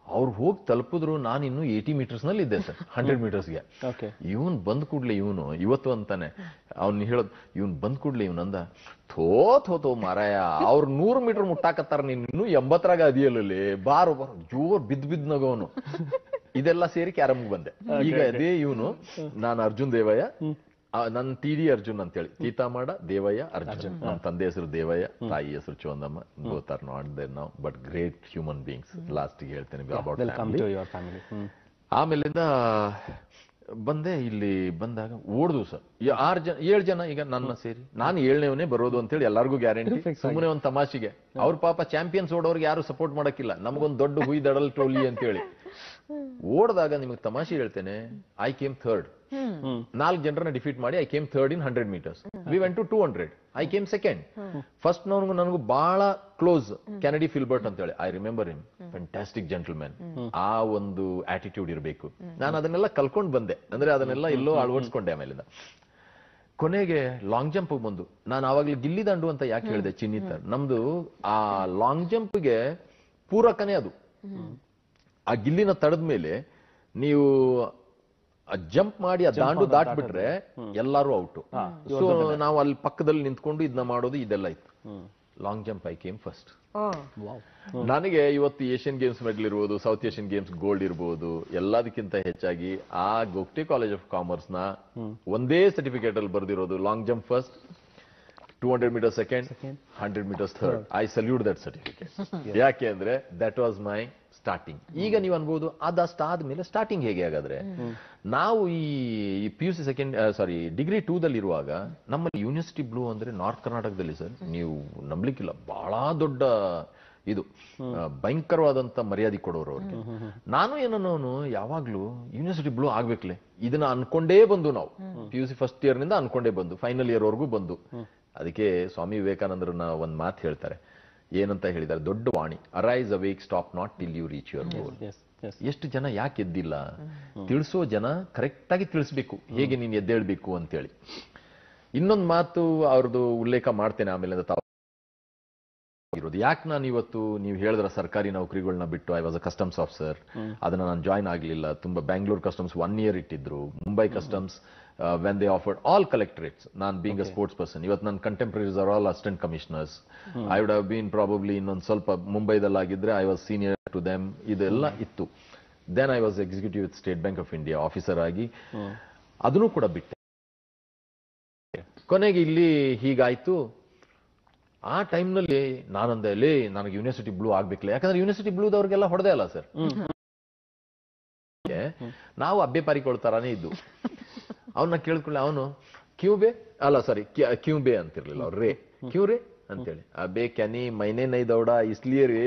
ಅವ್ರು ಹೋಗಿ ತಲುಪಿದ್ರು. ನಾನು ಇನ್ನು 80 meters ನಲ್ಲಿ ಇದ್ದೆ ಸರ್, 100 metersಗೆ. ಇವನ್ ಬಂದ್ ಕೂಡ್ಲೆ, ಇವನು ಇವತ್ತು ಅಂತಾನೆ ಅವ್ನು ಹೇಳೋದು, ಇವನ್ ಬಂದ್ ಕೂಡ್ಲೆ ಇವನಂದ, ಥೋ ಮಾರಾಯ, ಅವ್ರು 100 meter ಮುಟ್ಟಾಕತ್ತಾರ, ನೀನ್ ಇನ್ನು 80ರಾಗ ಅದಿಯಲ್ಲೇ, ಬಾರು ಜೋರ್ ಬಿದ್ದು ನಗೋನು. ಇದೆಲ್ಲ ಸೇರಿ ಕ್ಯಾರಮ್ಗೆ ಬಂದೆ. ಈಗ ಅದೇ ಇವನು, ನಾನು ಅರ್ಜುನ್ ದೇವಯ್ಯ, ನನ್ನ TD ಅರ್ಜುನ್ ಅಂತೇಳಿ, ತೀತಾಮಾಡ ದೇವಯ್ಯ ಅರ್ಜುನ್. ನಮ್ಮ ತಂದೆ ಹೆಸರು ದೇವಯ್ಯ, ತಾಯಿ ಹೆಸರು Chondamma. Both are not there now, but great human beings. ಲಾಸ್ಟಿಗೆ ಹೇಳ್ತೇನೆ ಅಬೌಟ್ ಫ್ಯಾಮಿಲಿ. ಆಮೇಲಿಂದ ಬಂದೆ. ಇಲ್ಲಿ ಬಂದಾಗ ಓಡ್ದು ಸರ್, 7 ಜನ ಈಗ ನನ್ನ ಸೇರಿ. ನಾನು 7ನೇವನೇ ಬರೋದು ಅಂತೇಳಿ ಎಲ್ಲರಿಗೂ ಗ್ಯಾರಂಟಿ. ಸುಮ್ಮನೆ ಒಂದು ತಮಾಷೆಗೆ. ಅವ್ರ ಪಾಪ ಚಾಂಪಿಯನ್ಸ್ ಓಡೋರ್ಗೆ ಯಾರು ಸಪೋರ್ಟ್ ಮಾಡಕ್ಕಿಲ್ಲ, ನಮಗೊಂದು ದೊಡ್ಡ ಹುಯ್ ದಡಲ್ ಟ್ರೋಲಿ ಅಂತೇಳಿ ಓಡಿದಾಗ ನಿಮಗೆ ತಮಾಷೆ ಹೇಳ್ತೇನೆ, ಐ ಕೇಮ್ 3rd. 4 ಜನರನ್ನ ಡಿಫೀಟ್ ಮಾಡಿ I came 3rd in 100 meters. We went to 200. I came 2nd. First ನನಗೂ ಬಹಳ ಕ್ಲೋಸ್ ಕೆನಡಿ ಫಿಲ್ಬರ್ಟ್ ಅಂತ ಹೇಳಿ, I remember him, fantastic gentleman. ಆ ಒಂದು ಆಟಿಟ್ಯೂಡ್ ಇರಬೇಕು. ನಾನು ಅದನ್ನೆಲ್ಲ ಕಲ್ಕೊಂಡ್ ಬಂದೆ, ಅಂದ್ರೆ ಅದನ್ನೆಲ್ಲ ಎಲ್ಲೋ ಅಳವಡಿಸ್ಕೊಂಡೆ. ಆಮೇಲಿಂದ ಕೊನೆಗೆ ಲಾಂಗ್ ಜಂಪ್ ಬಂದು, ನಾನು ಆವಾಗ್ಲೇ ಗಿಲ್ಲಿ ದಂಡು ಅಂತ ಯಾಕೆ ಹೇಳಿದೆ, ಚಿನ್ನಿತ ನಮ್ದು ಆ ಲಾಂಗ್ ಜಂಪ್ಗೆ ಪೂರಕನೇ ಅದು. ಆ ಗಿಲ್ಲಿನ ತಡದ ಮೇಲೆ ನೀವು ಜಂಪ್ ಮಾಡಿ ಆ ದಾಂಡು ದಾಟ್ಬಿಟ್ರೆ ಎಲ್ಲಾರು ಔಟು. ಸೊ ನಾವು ಅಲ್ಲಿ ಪಕ್ಕದಲ್ಲಿ ನಿಂತ್ಕೊಂಡು ಇದನ್ನ ಮಾಡೋದು, ಇದೆಲ್ಲ ಇತ್ತು. Long jump I came first. ನನಗೆ ಇವತ್ತು ಏಷ್ಯನ್ ಗೇಮ್ಸ್ ಮೆಡಲ್ ಇರ್ಬೋದು, ಸೌತ್ ಏಷ್ಯನ್ ಗೇಮ್ಸ್ ಗೋಲ್ಡ್ ಇರ್ಬೋದು, ಎಲ್ಲದಕ್ಕಿಂತ ಹೆಚ್ಚಾಗಿ ಆ ಗೋಗ್ಟೆ ಕಾಲೇಜ್ ಆಫ್ ಕಾಮರ್ಸ್ ನ ಒಂದೇ ಸರ್ಟಿಫಿಕೇಟ್ ಅಲ್ಲಿ ಬರ್ದಿರೋದು, long jump first, 200 meters second, 100 meters third. I salute that certificate. ಯಾಕೆ ಅಂದ್ರೆ ದಟ್ ವಾಸ್ ಮೈ ಸ್ಟಾರ್ಟಿಂಗ್. ಈಗ ನೀವು ಅನ್ಬೋದು, ಅದಾದ್ಮೇಲೆ ಸ್ಟಾರ್ಟಿಂಗ್ ಹೇಗೆ ಹಾಗಾದ್ರೆ? ನಾವು ಈ PUC ಡಿಗ್ರಿ 2ದಲ್ಲಿ ಇರುವಾಗ ನಮ್ಮಲ್ಲಿ ಯೂನಿವರ್ಸಿಟಿ ಬ್ಲೂ ಅಂದ್ರೆ ನಾರ್ತ್ ಕರ್ನಾಟಕದಲ್ಲಿ ಸರ್, ನೀವು ನಂಬಲಿಕ್ಕಿಲ್ಲ, ಬಹಳ ದೊಡ್ಡ ಇದು, ಭಯಂಕರವಾದಂತ ಮರ್ಯಾದೆ ಕೊಡೋರು ಅವ್ರಿಗೆ. ನಾನು ಏನನ್ನೋನು ಯಾವಾಗ್ಲೂ ಯೂನಿವರ್ಸಿಟಿ ಬ್ಲೂ ಆಗ್ಬೇಕಲೆ ಇದನ್ನ ಅನ್ಕೊಂಡೇ ಬಂದು, ನಾವು PUC ಫಸ್ಟ್ ಇಯರ್ ನಿಂದ ಅನ್ಕೊಂಡೇ ಬಂದು ಫೈನಲ್ ಇಯರ್ ವರ್ಗೂ ಬಂದು. ಅದಕ್ಕೆ ಸ್ವಾಮಿ ವಿವೇಕಾನಂದರನ್ನ ಒಂದ್ ಮಾತು ಹೇಳ್ತಾರೆ, ಏನಂತ ಹೇಳಿದ್ದಾರೆ, ದೊಡ್ಡ ವಾಣಿ, arise awake stop not till you reach your goal. ಎಷ್ಟು ಜನ ಯಾಕೆ ಎದ್ದಿಲ್ಲ? ತಿಳಿಸೋ ಜನ ಕರೆಕ್ಟ್ ಆಗಿ ತಿಳಿಸ್ಬೇಕು ಹೇಗೆ ನೀನು ಎದ್ದೇಳ್ಬೇಕು ಅಂತೇಳಿ. ಇನ್ನೊಂದು ಮಾತು ಅವ್ರದ್ದು ಉಲ್ಲೇಖ ಮಾಡ್ತೇನೆ ಆಮೇಲೆ ಇರೋದು. ಯಾಕೆ ನಾನು ಇವತ್ತು ನೀವು ಹೇಳಿದ್ರ ಸರ್ಕಾರಿ ನೌಕರಿಗಳನ್ನ ಬಿಟ್ಟು, I was a customs officer, ಅದನ್ನ ನಾನು ಜಾಯ್ನ್ ಆಗ್ಲಿಲ್ಲ. ತುಂಬಾ ಬ್ಯಾಂಗ್ಳೂರ್ ಕಸ್ಟಮ್ಸ್ 1 year ಇಟ್ಟಿದ್ರು, Mumbai customs when they offered all collectorates. ನಾನು being a sports person, ಇವತ್ತು ನನ್ನ contemporaries are all assistant commissioners. I would have been probably ಇನ್ನೊಂದು ಸ್ವಲ್ಪ ಮುಂಬೈದಲ್ಲಿ ಆಗಿದ್ರೆ I was senior to them. ಇದೆಲ್ಲ ಇತ್ತು. Then I was executive with State Bank of India officer ಆಗಿ, ಅದನ್ನು ಕೂಡ ಬಿಟ್ಟೆ. ಕೊನೆಗೆ ಇಲ್ಲಿ ಹೀಗಾಯ್ತು. ಆ ಟೈಮ್ನಲ್ಲಿ ನಾನಂದೆ, ನನಗೆ ಯೂನಿವರ್ಸಿಟಿ ಬ್ಲೂ ಆಗ್ಬೇಕಲ್ಲ, ಯಾಕಂದ್ರೆ ಯೂನಿವರ್ಸಿಟಿ ಬ್ಲೂದವ್ರಿಗೆಲ್ಲ ಹೊಡೆದೇ ಅಲ್ಲ ಸರ್, ನಾವು ಅಬ್ಬೆ ಪಾರಿಕೊಳ್ತಾರಾನೇ ಇದ್ದು. ಅವನ್ನ ಕೇಳ್ಕೊಳ್ಳಿ, ಅವನು ಕ್ಯೂಬೆ ಅಲ್ಲ ಸಾರಿ ಕ್ಯೂಬೆ ಅಂತಿರ್ಲಿಲ್ಲ, ಅವ್ರು ರೇ ಕ್ಯೂ ರೇ ಅಂತೇಳಿ, ಅಬೇ ಕ್ಯಾನಿ ಮೈನೆ ನೈ ದೌಡ ಇಸ್ಲಿಯೇ ರೇ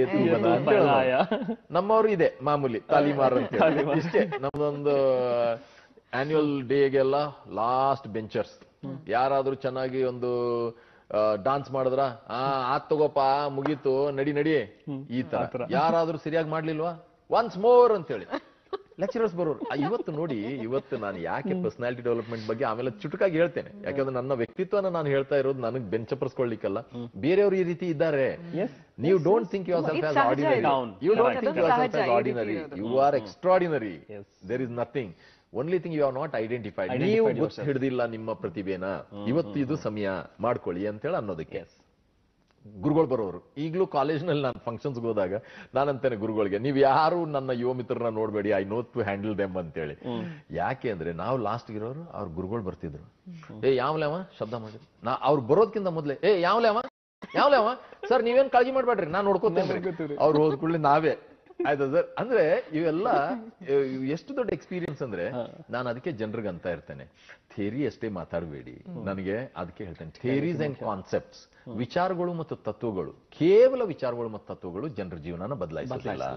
ನಮ್ಮವ್ರು ಇದೆ ಮಾಮೂಲಿ ತಾಲಿಮಾರ್ ಅಂತ ಇಷ್ಟೇ. ನಮ್ದೊಂದು ಆನ್ಯುವಲ್ ಡೇಗೆಲ್ಲ ಲಾಸ್ಟ್ ಬೆಂಚರ್ಸ್, ಯಾರಾದ್ರೂ ಚೆನ್ನಾಗಿ ಒಂದು ಡಾನ್ಸ್ ಮಾಡಿದ್ರ ಆತ್ ತಗೋಪ ಮುಗೀತು ನಡಿ ಈ ತರ. ಯಾರಾದ್ರೂ ಸರಿಯಾಗಿ ಮಾಡ್ಲಿಲ್ವಾ ಒನ್ಸ್ ಮೋರ್ ಅಂತೇಳಿ ಲೆಕ್ಚರರ್ಸ್ ಬರೋರು. ಇವತ್ತು ನೋಡಿ, ಇವತ್ತು ನಾನು ಯಾಕೆ ಪರ್ಸನಾಲಿಟಿ ಡೆವಲಪ್ಮೆಂಟ್ ಬಗ್ಗೆ ಆಮೇಲೆ ಚುಟುಕಾಗಿ ಹೇಳ್ತೇನೆ, ಯಾಕಂದ್ರೆ ನನ್ನ ವ್ಯಕ್ತಿತ್ವನ ನಾನು ಹೇಳ್ತಾ ಇರೋದು ನನಗೆ ಬೆಂಚಪರ್ಸ್ಕೊಳ್ಳಿಕ್ಕಲ್ಲ. ಬೇರೆಯವರು ಈ ರೀತಿ ಇದ್ದಾರೆ. ನೀವು don't think yourself as ordinary, you don't think yourself as ordinary, you are extraordinary. There is nothing, only thing you are not identified. ನೀವು ಗೊತ್ತು ಹಿಡಿದಿಲ್ಲ ನಿಮ್ಮ ಪ್ರತಿಭೆನ, ಇವತ್ತು ಇದು ಸಮಯ ಮಾಡ್ಕೊಳ್ಳಿ ಅಂತೇಳಿ ಅನ್ನೋದಕ್ಕೆ. ಗುರುಗಳು ಬರೋರು. ಈಗಲೂ ಕಾಲೇಜ್ನಲ್ಲಿ ನಾನು ಫಂಕ್ಷನ್ಸ್ಗೆ ಹೋದಾಗ ನಾನಂತೇನೆ ಗುರುಗಳಿಗೆ, ನೀವು ಯಾರು ನನ್ನ ಯುವ ಮಿತ್ರರನ್ನ ನೋಡ್ಬೇಡಿ, I know to handle them ಅಂತೇಳಿ. ಯಾಕೆ ಅಂದ್ರೆ ನಾವು ಲಾಸ್ಟ್ ಇರೋರು, ಅವ್ರ ಗುರುಗಳು ಬರ್ತಿದ್ರು. ಯಾವ್ಲೆ ಅವ ಶಬ್ದ ಮಾಡಿ, ಅವ್ರು ಬರೋದ್ಕಿಂತ ಮೊದ್ಲೇ ಯಾವ್ಲೆ ಅವ ಸರ್ ನೀವೇನ್ ಕಾಳಜಿ ಮಾಡ್ಬೇಡ್ರಿ ನಾನು ನೋಡ್ಕೋತೇನೆ. ಅವ್ರು ಹೋದ್ ಕೂಡಲೇ ನಾವೇ ಆಯ್ತಾ ಸರ್. ಅಂದ್ರೆ ಇವೆಲ್ಲ ಎಷ್ಟು ದೊಡ್ಡ ಎಕ್ಸ್ಪೀರಿಯನ್ಸ್ ಅಂದ್ರೆ ನಾನು ಅದಕ್ಕೆ ಜನರಿಗೆ ಅಂತ ಇರ್ತೇನೆ, ಥಿಯರಿ ಅಷ್ಟೇ ಮಾತಾಡಬೇಡಿ. ನನಗೆ ಅದಕ್ಕೆ ಹೇಳ್ತೇನೆ, ಥಿಯರೀಸ್ ಅಂಡ್ ಕಾನ್ಸೆಪ್ಟ್ಸ್, ವಿಚಾರಗಳು ಮತ್ತು ತತ್ವಗಳು, ಕೇವಲ ವಿಚಾರಗಳು ಮತ್ತು ತತ್ವಗಳು ಜನರ ಜೀವನನ ಬದಲಾಯಿಸಲಿಲ್ಲ.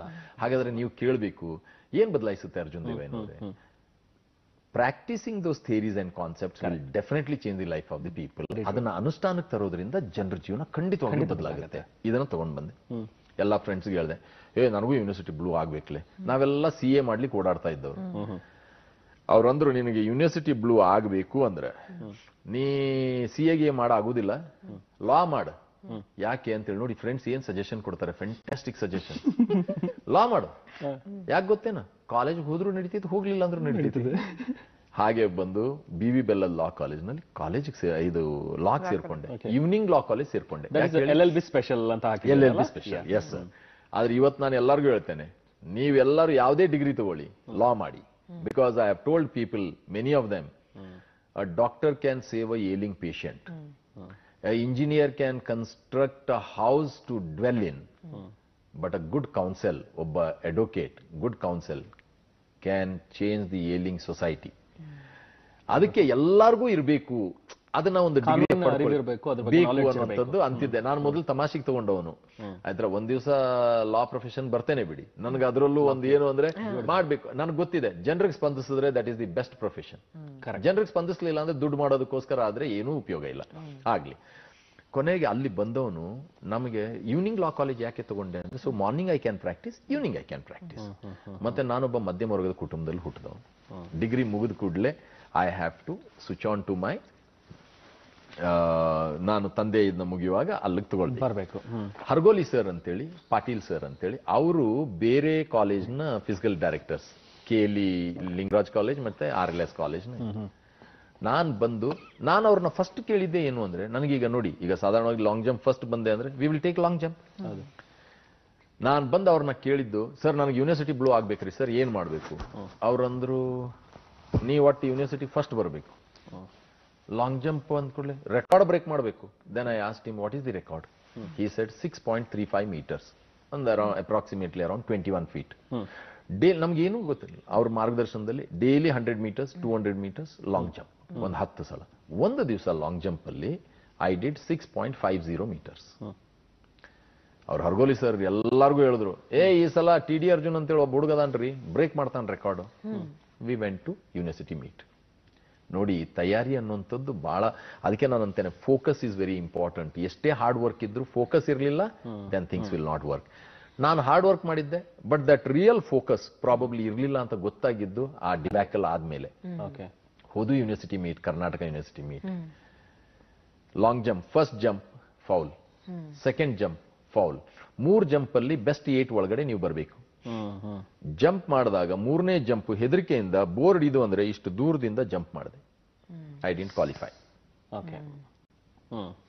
ಹಾಗಾದ್ರೆ ನೀವು ಕೇಳಬೇಕು, ಏನ್ ಬದಲಾಯಿಸುತ್ತೆ ಅರ್ಜುನ್ ದೇವಯ್ಯನವರೇ? Practising those theories and concepts will definitely change the life of the people. ಅದನ್ನ ಅನುಷ್ಠಾನಕ್ಕೆ ತರೋದ್ರಿಂದ ಜನರ ಜೀವನ ಖಂಡಿತವಾಗ್ಲೂ ಬದಲಾಗುತ್ತೆ. ಇದನ್ನ ತಗೊಂಡ್ ಬಂದೆ, ಎಲ್ಲಾ ಫ್ರೆಂಡ್ಸ್ಗೆ ಹೇಳ್ದೆ, ನನಗೂ ಯೂನಿವರ್ಸಿಟಿ ಬ್ಲೂ ಆಗ್ಬೇಕಲೆ. ನಾವೆಲ್ಲ CA ಮಾಡ್ಲಿಕ್ಕೆ ಓಡಾಡ್ತಾ ಇದ್ದವ್ರು. ಅವ್ರಂದ್ರು, ನಿನಗೆ ಯೂನಿವರ್ಸಿಟಿ ಬ್ಲೂ ಆಗ್ಬೇಕು ಅಂದ್ರೆ ನೀ CA ಆಗೋದಿಲ್ಲ, ಲಾ ಮಾಡು. ಯಾಕೆ ಅಂತೇಳಿ ನೋಡಿ ಫ್ರೆಂಡ್ಸ್ ಏನ್ ಸಜೆಷನ್ ಕೊಡ್ತಾರೆ, ಫ್ಯಾಂಟಾಸ್ಟಿಕ್ ಸಜೆಷನ್. ಲಾ ಮಾಡು. ಯಾಕೆ ಗೊತ್ತೇನ, ಕಾಲೇಜ್ ಹೋದ್ರು ನಡೀತಿತ್ತು, ಹೋಗ್ಲಿಲ್ಲ ಅಂದ್ರೂ ನಡೀತಿತ್ತು. ಹಾಗೆ ಬಂದು BV ಬೆಲ್ಲಲ್ ಲಾ ಕಾಲೇಜ್ನಲ್ಲಿ ಇದು ಲಾಕ್ ಸೇರ್ಕೊಂಡೆ. ಈವ್ನಿಂಗ್ ಲಾ ಕಾಲೇಜ್ ಸೇರ್ಕೊಂಡೆ. LLB ಸ್ಪೆಷಲ್ ಅಂತ ಹಾಕಿ, LLB ಸ್ಪೆಷಲ್, ಎಸ್. ಆದ್ರೆ ಇವತ್ತು ನಾನು ಎಲ್ಲರಿಗೂ ಹೇಳ್ತೇನೆ, ನೀವೆಲ್ಲರೂ ಯಾವುದೇ ಡಿಗ್ರಿ ತಗೊಳ್ಳಿ, ಲಾ ಮಾಡಿ. Because I have told people, many of them, a doctor can save a ailing patient, a engineer can construct a house to dwell in, but a good counsel, ಒಬ್ಬ advocate, good counsel can change the ailing society. ಅದಕ್ಕೆ ಎಲ್ಲರಿಗೂ ಇರಬೇಕು, ಅದನ್ನ ಒಂದು degree ಬೇಕು ಅನ್ನುವಂಥದ್ದು ಅಂತಿದ್ದೆ ನಾನು. ಮೊದಲು ತಮಾಷೆಗೆ ತಗೊಂಡವನು, ಆಯ್ತಾ, ಒಂದ್ ದಿವಸ ಲಾ ಪ್ರೊಫೆಷನ್ ಬರ್ತೇನೆ ಬಿಡಿ, ನನ್ಗೆ ಅದರಲ್ಲೂ ಒಂದು ಏನು ಅಂದ್ರೆ ಮಾಡ್ಬೇಕು. ನನಗೆ ಗೊತ್ತಿದೆ, ಜನರಿಗೆ ಸ್ಪಂದಿಸಿದ್ರೆ that is the best profession. ಜನರಿಗೆ ಸ್ಪಂದಿಸಲಿಲ್ಲ ಅಂದ್ರೆ ದುಡ್ಡು ಮಾಡೋದಕ್ಕೋಸ್ಕರ ಆದ್ರೆ ಏನೂ ಉಪಯೋಗ ಇಲ್ಲ. ಆಗ್ಲಿ, ಕೊನೆಗೆ ಅಲ್ಲಿ ಬಂದವನು ನಮಗೆ ಈವ್ನಿಂಗ್ ಲಾ ಕಾಲೇಜ್ ಯಾಕೆ ತಗೊಂಡೆ ಅಂದ್ರೆ, so morning I can practice, evening I can practice. ಮತ್ತೆ ನಾನೊಬ್ಬ ಮಧ್ಯಮ ವರ್ಗದ ಕುಟುಂಬದಲ್ಲಿ ಹುಟ್ಟಿದವನು. ಡಿಗ್ರಿ ಮುಗಿದ ಕೂಡಲೇ I have to switch on to my, ನಾನು ತಂದೆ ಇದನ್ನ ಮುಗಿಯುವಾಗ ಅಲ್ಲಿಗೆ ತಗೊಳ್ಳಿ ಬರಬೇಕು. ಹರ್ಗೋಲಿ ಸರ್ ಅಂತೇಳಿ, ಪಾಟೀಲ್ ಸರ್ ಅಂತೇಳಿ, ಅವರು ಬೇರೆ ಕಾಲೇಜ್ನ physical directors, KLE Lingaraj college ಮತ್ತೆ RLS ಕಾಲೇಜ್ನ. ನಾನು ಅವ್ರನ್ನ ಫಸ್ಟ್ ಕೇಳಿದ್ದೆ ಏನು ಅಂದ್ರೆ, ನನಗೀಗ ನೋಡಿ, ಈಗ ಸಾಧಾರಣವಾಗಿ ಲಾಂಗ್ ಜಂಪ್ ಫಸ್ಟ್ ಬಂದೆ ಅಂದ್ರೆ we will take long jump. ನಾನು ಬಂದು ಅವ್ರನ್ನ ಕೇಳಿದ್ದು, ಸರ್ ನನಗೆ ಯೂನಿವರ್ಸಿಟಿ ಬ್ಲೂ ಆಗ್ಬೇಕ್ರಿ ಸರ್, ಏನ್ ಮಾಡ್ಬೇಕು? ಅವ್ರಂದ್ರು, ನೀವು ಒಟ್ಟು ಯೂನಿವರ್ಸಿಟಿ ಫಸ್ಟ್ ಬರಬೇಕು, ಲಾಂಗ್ ಜಂಪ್ ಅಂದ್ಕೊಳ್ಳಿ ರೆಕಾರ್ಡ್ ಬ್ರೇಕ್ ಮಾಡಬೇಕು. Then I asked him, what is the record? He said 6.35 meters, approximately around 21 feet. ನಮ್ಗೆ ಏನೂ ಗೊತ್ತಿಲ್ಲ, ಅವ್ರ ಮಾರ್ಗದರ್ಶನದಲ್ಲಿ daily 100 meters 200 meters long jump, ಒಂದು 10 ಸಲ. ಒಂದು ದಿವಸ ಲಾಂಗ್ ಜಂಪ್ ಅಲ್ಲಿ ಐ ಡಿಡ್ 6.50 meters. ಅವ್ರು ಹರ್ಗೋಲಿ ಸರ್ ಎಲ್ಲಾರ್ಗು ಹೇಳಿದ್ರು, ಈ ಸಲ TD ಅರ್ಜುನ್ ಅಂತೇಳಿ ಒಬ್ಬ ಹುಡುಗದಾನ್ರಿ, ಬ್ರೇಕ್ ಮಾಡ್ತಾನೆ record. We went to university meet. ನೋಡಿ, ತಯಾರಿ ಅನ್ನುವಂಥದ್ದು ಬಹಳ, ಅದಕ್ಕೆ ನಾನು ಅಂತೇನೆ, ಫೋಕಸ್ ಇಸ್ ವೆರಿ ಇಂಪಾರ್ಟೆಂಟ್. ಎಷ್ಟೇ ಹಾರ್ಡ್ ವರ್ಕ್ ಇದ್ರು ಫೋಕಸ್ ಇರಲಿಲ್ಲ, then things will not work. ನಾನು ಹಾರ್ಡ್ ವರ್ಕ್ ಮಾಡಿದ್ದೆ, but that real focus probably ಇರಲಿಲ್ಲ ಅಂತ ಗೊತ್ತಾಗಿದ್ದು ಆ ಡಿಬ್ಯಾಕಲ್ ಆದ್ಮೇಲೆ. ಹೋದು university meet, Karnataka university meet. Long jump, first jump foul, second jump foul, 3 jump ಅಲ್ಲಿ ಬೆಸ್ಟ್ 8 ಒಳಗಡೆ ನೀವು ಬರಬೇಕು. ಜಂಪ್ ಮಾಡಿದಾಗ 3ನೇ ಜಂಪ್ ಹೆದರಿಕೆಯಿಂದ ಬೋರ್ಡ್ ಇದು ಅಂದ್ರೆ ಇಷ್ಟು ದೂರದಿಂದ ಜಂಪ್ ಮಾಡಿದೆ, ಐ ಡಿಂಟ್ ಕ್ವಾಲಿಫೈ.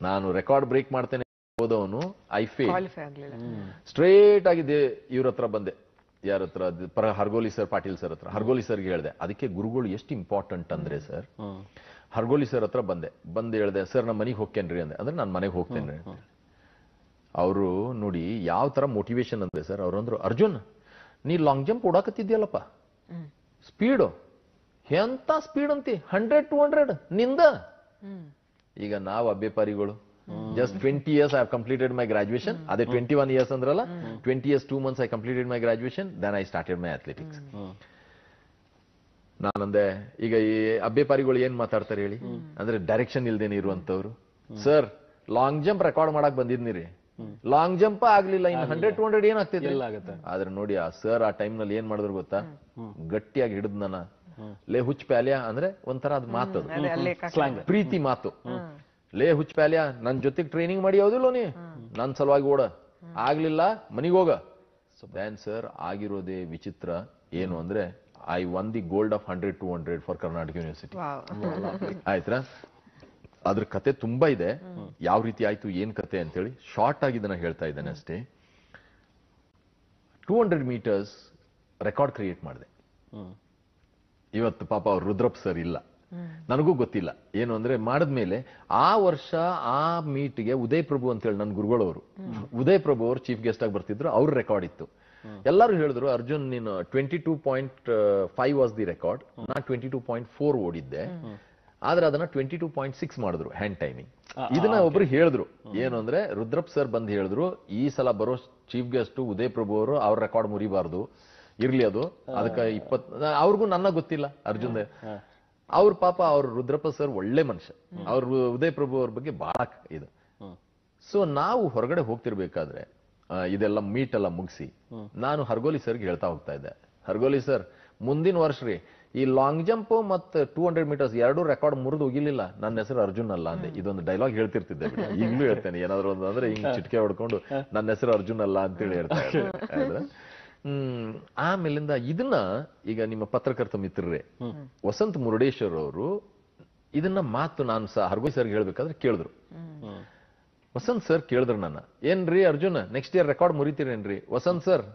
ನಾನು ರೆಕಾರ್ಡ್ ಬ್ರೇಕ್ ಮಾಡ್ತೇನೆ ಹೋದವನು, ಐ ಫೇಲ್. ಸ್ಟ್ರೇಟ್ ಆಗಿದೆ ಇವ್ರ ಹತ್ರ ಬಂದೆ, ಯಾರ ಹತ್ರ? ಹರ್ಗೋಲಿ ಸರ್, ಪಾಟೀಲ್ ಸರ್ ಹತ್ರ. ಹರ್ಗೋಲಿ ಸರ್ಗೆ ಹೇಳಿದೆ, ಅದಕ್ಕೆ ಗುರುಗಳು ಎಷ್ಟು ಇಂಪಾರ್ಟೆಂಟ್ ಅಂದ್ರೆ ಸರ್, ಹರ್ಗೋಲಿ ಸರ್ ಹತ್ರ ಬಂದು ಹೇಳಿದೆ, ಸರ್ ನಮ್ಮ ಮನೆಗೆ ಹೋಗ್ತೇನ್ರಿ ಅಂದೆ. ಅಂದ್ರೆ ನಾನು ಮನೆಗೆ ಹೋಗ್ತೇನೆ. ಅವರು ನೋಡಿ ಯಾವ ತರ ಮೋಟಿವೇಶನ್ ಅಂದ್ರೆ ಸರ್, ಅವ್ರಂದ್ರು, ಅರ್ಜುನ್ ನೀ ಲಾಂಗ್ ಜಂಪ್ ಓಡಾಕತ್ತಿದ್ಯಲ್ಲಪ್ಪ, ಸ್ಪೀಡು ಎಂತ ಸ್ಪೀಡ್ ಅಂತಿ, 100-200 ನಿಂದ. ಈಗ ನಾವು ಅಬ್ಬೆಪಾರಿಗಳು, just 20 years I have completed my graduation. ಅದೇ 21 years ಅಂದ್ರಲ್ಲ, 20 years 2 months I completed my graduation, then I started my athletics. ನಾನಂದೆ, ಈಗ ಈ ಅಬ್ಬೆಪಾರಿಗಳು ಏನ್ ಮಾತಾಡ್ತಾರೆ ಹೇಳಿ ಅಂದ್ರೆ, ಡೈರೆಕ್ಷನ್ ಇಲ್ದೇನೆ ಇರುವಂತವ್ರು. ಸರ್ ಲಾಂಗ್ ಜಂಪ್ ರೆಕಾರ್ಡ್ ಮಾಡಕ್ ಬಂದಿದ್ನಿರಿ, ಲಾಂಗ್ ಜಂಪ್ ಆಗ್ಲಿಲ್ಲ, ಇನ್ನು 100-200 ಏನಾಗ್ತಿದೆ. ಆದ್ರೆ ನೋಡಿ ಆ ಸರ್ ಆ ಟೈಮ್ ನಲ್ಲಿ ಏನ್ ಮಾಡಿದ್ರು ಗೊತ್ತಾ, ಗಟ್ಟಿಯಾಗಿ ಹಿಡಿದ್ ನನ್ನ, ಲೇ ಹುಚ್ಚ ಪ್ಯಾಲ್ಯ ಅಂದ್ರೆ ಒಂಥರ ಅದ್ ಮಾತು, ಪ್ರೀತಿ ಮಾತು. ಲೇ ಹುಚ್ಚ ಪ್ಯಾಲ್ಯ, ನನ್ ಜೊತೆಗೆ ಟ್ರೈನಿಂಗ್ ಮಾಡಿ ಯಾವ್ದಿಲ್ಲ ನೀ, ನನ್ ಸಲುವಾಗಿ ಓಡ, ಆಗ್ಲಿಲ್ಲ ಮನಿಗ್ ಹೋಗ. ದೆನ್ ಸರ್ ಆಗಿರೋದೇ ವಿಚಿತ್ರ ಏನು ಅಂದ್ರೆ, I one the gold of 100-200 for Karnataka university. ಆಯ್ತಾ, ಅದ್ರ ಕತೆ ತುಂಬಾ ಇದೆ, ಯಾವ ರೀತಿ ಆಯ್ತು ಏನ್ ಕತೆ ಅಂತೇಳಿ ಶಾರ್ಟ್ ಆಗಿ ಇದನ್ನ ಹೇಳ್ತಾ ಇದ್ದೇನೆ ಅಷ್ಟೇ. 200 ಮೀಟರ್ಸ್ ರೆಕಾರ್ಡ್ ಕ್ರಿಯೇಟ್ ಮಾಡಿದೆ. ಇವತ್ತು ಪಾಪ ಅವ್ರು ರುದ್ರಪ್ಪ ಸರ್ ಇಲ್ಲ, ನನಗೂ ಗೊತ್ತಿಲ್ಲ ಏನು ಅಂದ್ರೆ ಮಾಡಿದ್ಮೇಲೆ ಆ ವರ್ಷ ಆ ಮೀಟ್ಗೆ ಉದಯ್ ಪ್ರಭು ಅಂತೇಳಿ ನನ್ನ ಗುರುಗಳವರು, ಉದಯ್ ಪ್ರಭು ಅವರು ಚೀಫ್ ಗೆಸ್ಟ್ ಆಗಿ ಬರ್ತಿದ್ರು, ಅವ್ರ ರೆಕಾರ್ಡ್ ಇತ್ತು. ಎಲ್ಲರೂ ಹೇಳಿದ್ರು ಅರ್ಜುನ್ ನೀನು 22.5 ವಾಸ್ ದಿ ರೆಕಾರ್ಡ್, ನಾನು 22.4 ಓಡಿದ್ದೆ, ಆದ್ರೆ ಅದನ್ನ 22.6 ಮಾಡಿದ್ರು ಹ್ಯಾಂಡ್ ಟೈಮಿಂಗ್. ಇದನ್ನ ಒಬ್ರು ಹೇಳಿದ್ರು, ಏನು ಅಂದ್ರೆ ರುದ್ರಪ್ಪ ಸರ್ ಬಂದು ಹೇಳಿದ್ರು ಈ ಸಲ ಬರೋ ಚೀಫ್ ಗೆಸ್ಟ್ ಉದಯ್ ಪ್ರಭು ಅವರು ಅವ್ರ ರೆಕಾರ್ಡ್ ಮುರಿಬಾರ್ದು, ಇರ್ಲಿ ಅದು, ಅದಕ್ಕೆ 20 ಅವ್ರಿಗೂ ನನ್ನ ಗೊತ್ತಿಲ್ಲ ಅರ್ಜುನ್ ಅವ್ರ ಪಾಪ ಅವ್ರ ರುದ್ರಪ್ಪ ಸರ್ ಒಳ್ಳೆ ಮನುಷ್ಯ, ಅವ್ರ ಉದಯ್ ಪ್ರಭು ಅವ್ರ ಬಗ್ಗೆ ಬಹಳ ಇದು. ಸೊ ನಾವು ಹೊರಗಡೆ ಹೋಗ್ತಿರ್ಬೇಕಾದ್ರೆ ಇದೆಲ್ಲ ಮೀಟ್ ಎಲ್ಲ ಮುಗಿಸಿ ನಾನು ಹರ್ಗೋಲಿ ಸರ್ಗೆ ಹೇಳ್ತಾ ಹೋಗ್ತಾ ಇದ್ದೆ, ಹರ್ಗೋಲಿ ಸರ್ ಮುಂದಿನ ವರ್ಷ ರೀ ಈ ಲಾಂಗ್ ಜಂಪ್ ಮತ್ತೆ 200 ಮೀಟರ್ಸ್ ಎರಡೂ ರೆಕಾರ್ಡ್ ಮುರಿದು ಹೋಗಿಲಿಲ್ಲ, ನನ್ನ ಹೆಸರು ಅರ್ಜುನ್ ಅಲ್ಲ ಅಂದೆ. ಇದೊಂದು ಡೈಲಾಗ್ ಹೇಳ್ತಿರ್ತಿದ್ದೆ, ಈಗಲೂ ಹೇಳ್ತೇನೆ, ಏನಾದ್ರು ಒಂದು ಅಂದ್ರೆ ಹಿಂಗ್ ಚಿಟ್ಕೆ ಹೊಡ್ಕೊಂಡು ನನ್ನ ಹೆಸರು ಅರ್ಜುನ್ ಅಲ್ಲ ಅಂತೇಳಿ ಹೇಳ್ತಾ ಇದ್ದೆ. ಆಮೇಲಿಂದ ಇದನ್ನ ಈಗ ನಿಮ್ಮ ಪತ್ರಕರ್ತ ಮಿತ್ರರೇ ವಸಂತ್ ಮುರುಡೇಶ್ವರ್ ಅವರು ಇದನ್ನ ಮಾತು ನಾನು ಹರ್ಗೋಯ್ ಸರ್ಗೆ ಹೇಳ್ಬೇಕಾದ್ರೆ ಕೇಳಿದ್ರು. ವಸಂತ್ ಸರ್ ಕೇಳಿದ್ರು ನನ್ನ, ಏನ್ರಿ ಅರ್ಜುನ್ ನೆಕ್ಸ್ಟ್ ಇಯರ್ ರೆಕಾರ್ಡ್ ಮುರಿತೀರೇನ್ರಿ? Vasant sir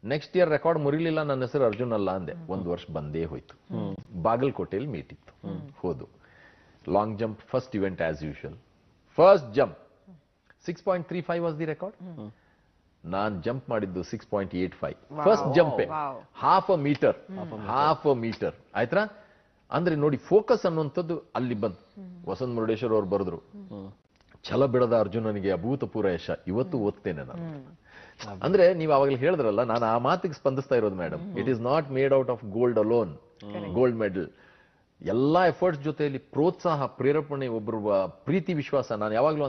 next year record ಮುರಿಲಿಲ್ಲ, ನನ್ನ ಹೆಸರು ಅರ್ಜುನ್ ಅಲ್ಲ ಅಂದೆ. ಒಂದು ವರ್ಷ ಬಂದೇ ಹೋಯ್ತು. ಬಾಗಲಕೋಟೆಯಲ್ಲಿ ಮೀಟ್ ಇತ್ತು, ಹೋದು. Long jump first event as usual, first jump 6.35 was the record. Non jump ಮಾಡಿದ್ದು 6.85, ಫಸ್ಟ್ ಜಂಪೆ, ಹಾಫ್ ಅ ಮೀಟರ್ ಆಯ್ತಾ. ಅಂದ್ರೆ ನೋಡಿ ಫೋಕಸ್ ಅನ್ನುವಂಥದ್ದು ಅಲ್ಲಿ ಬಂತು. ವಸಂತ್ ಮುರುಡೇಶ್ವರ್ ಅವ್ರು ಬರೆದ್ರು, ಛಲ ಬಿಡದ ಅರ್ಜುನನಿಗೆ ಅಭೂತಪೂರ್ವ ಯಶ, ಇವತ್ತು ಓದ್ತೇನೆ ನಾನು. ಅಂದ್ರೆ ನೀವು ಅವಾಗಲೇ ಹೇಳಿದ್ರಲ್ಲ, ನಾನು ಆ ಮಾತಿಗೆ ಸ್ಪಂದಿಸ್ತಾ ಇರೋದು madam. It is not made out of gold alone, gold medal. ಎಲ್ಲಾ ಎಫರ್ಟ್ಸ್ ಜೊತೆಯಲ್ಲಿ ಪ್ರೋತ್ಸಾಹ, ಪ್ರೇರೇಪಣೆ, ಒಬ್ಬರು ಪ್ರೀತಿ, ವಿಶ್ವಾಸ. ನಾನು ಯಾವಾಗಲೂ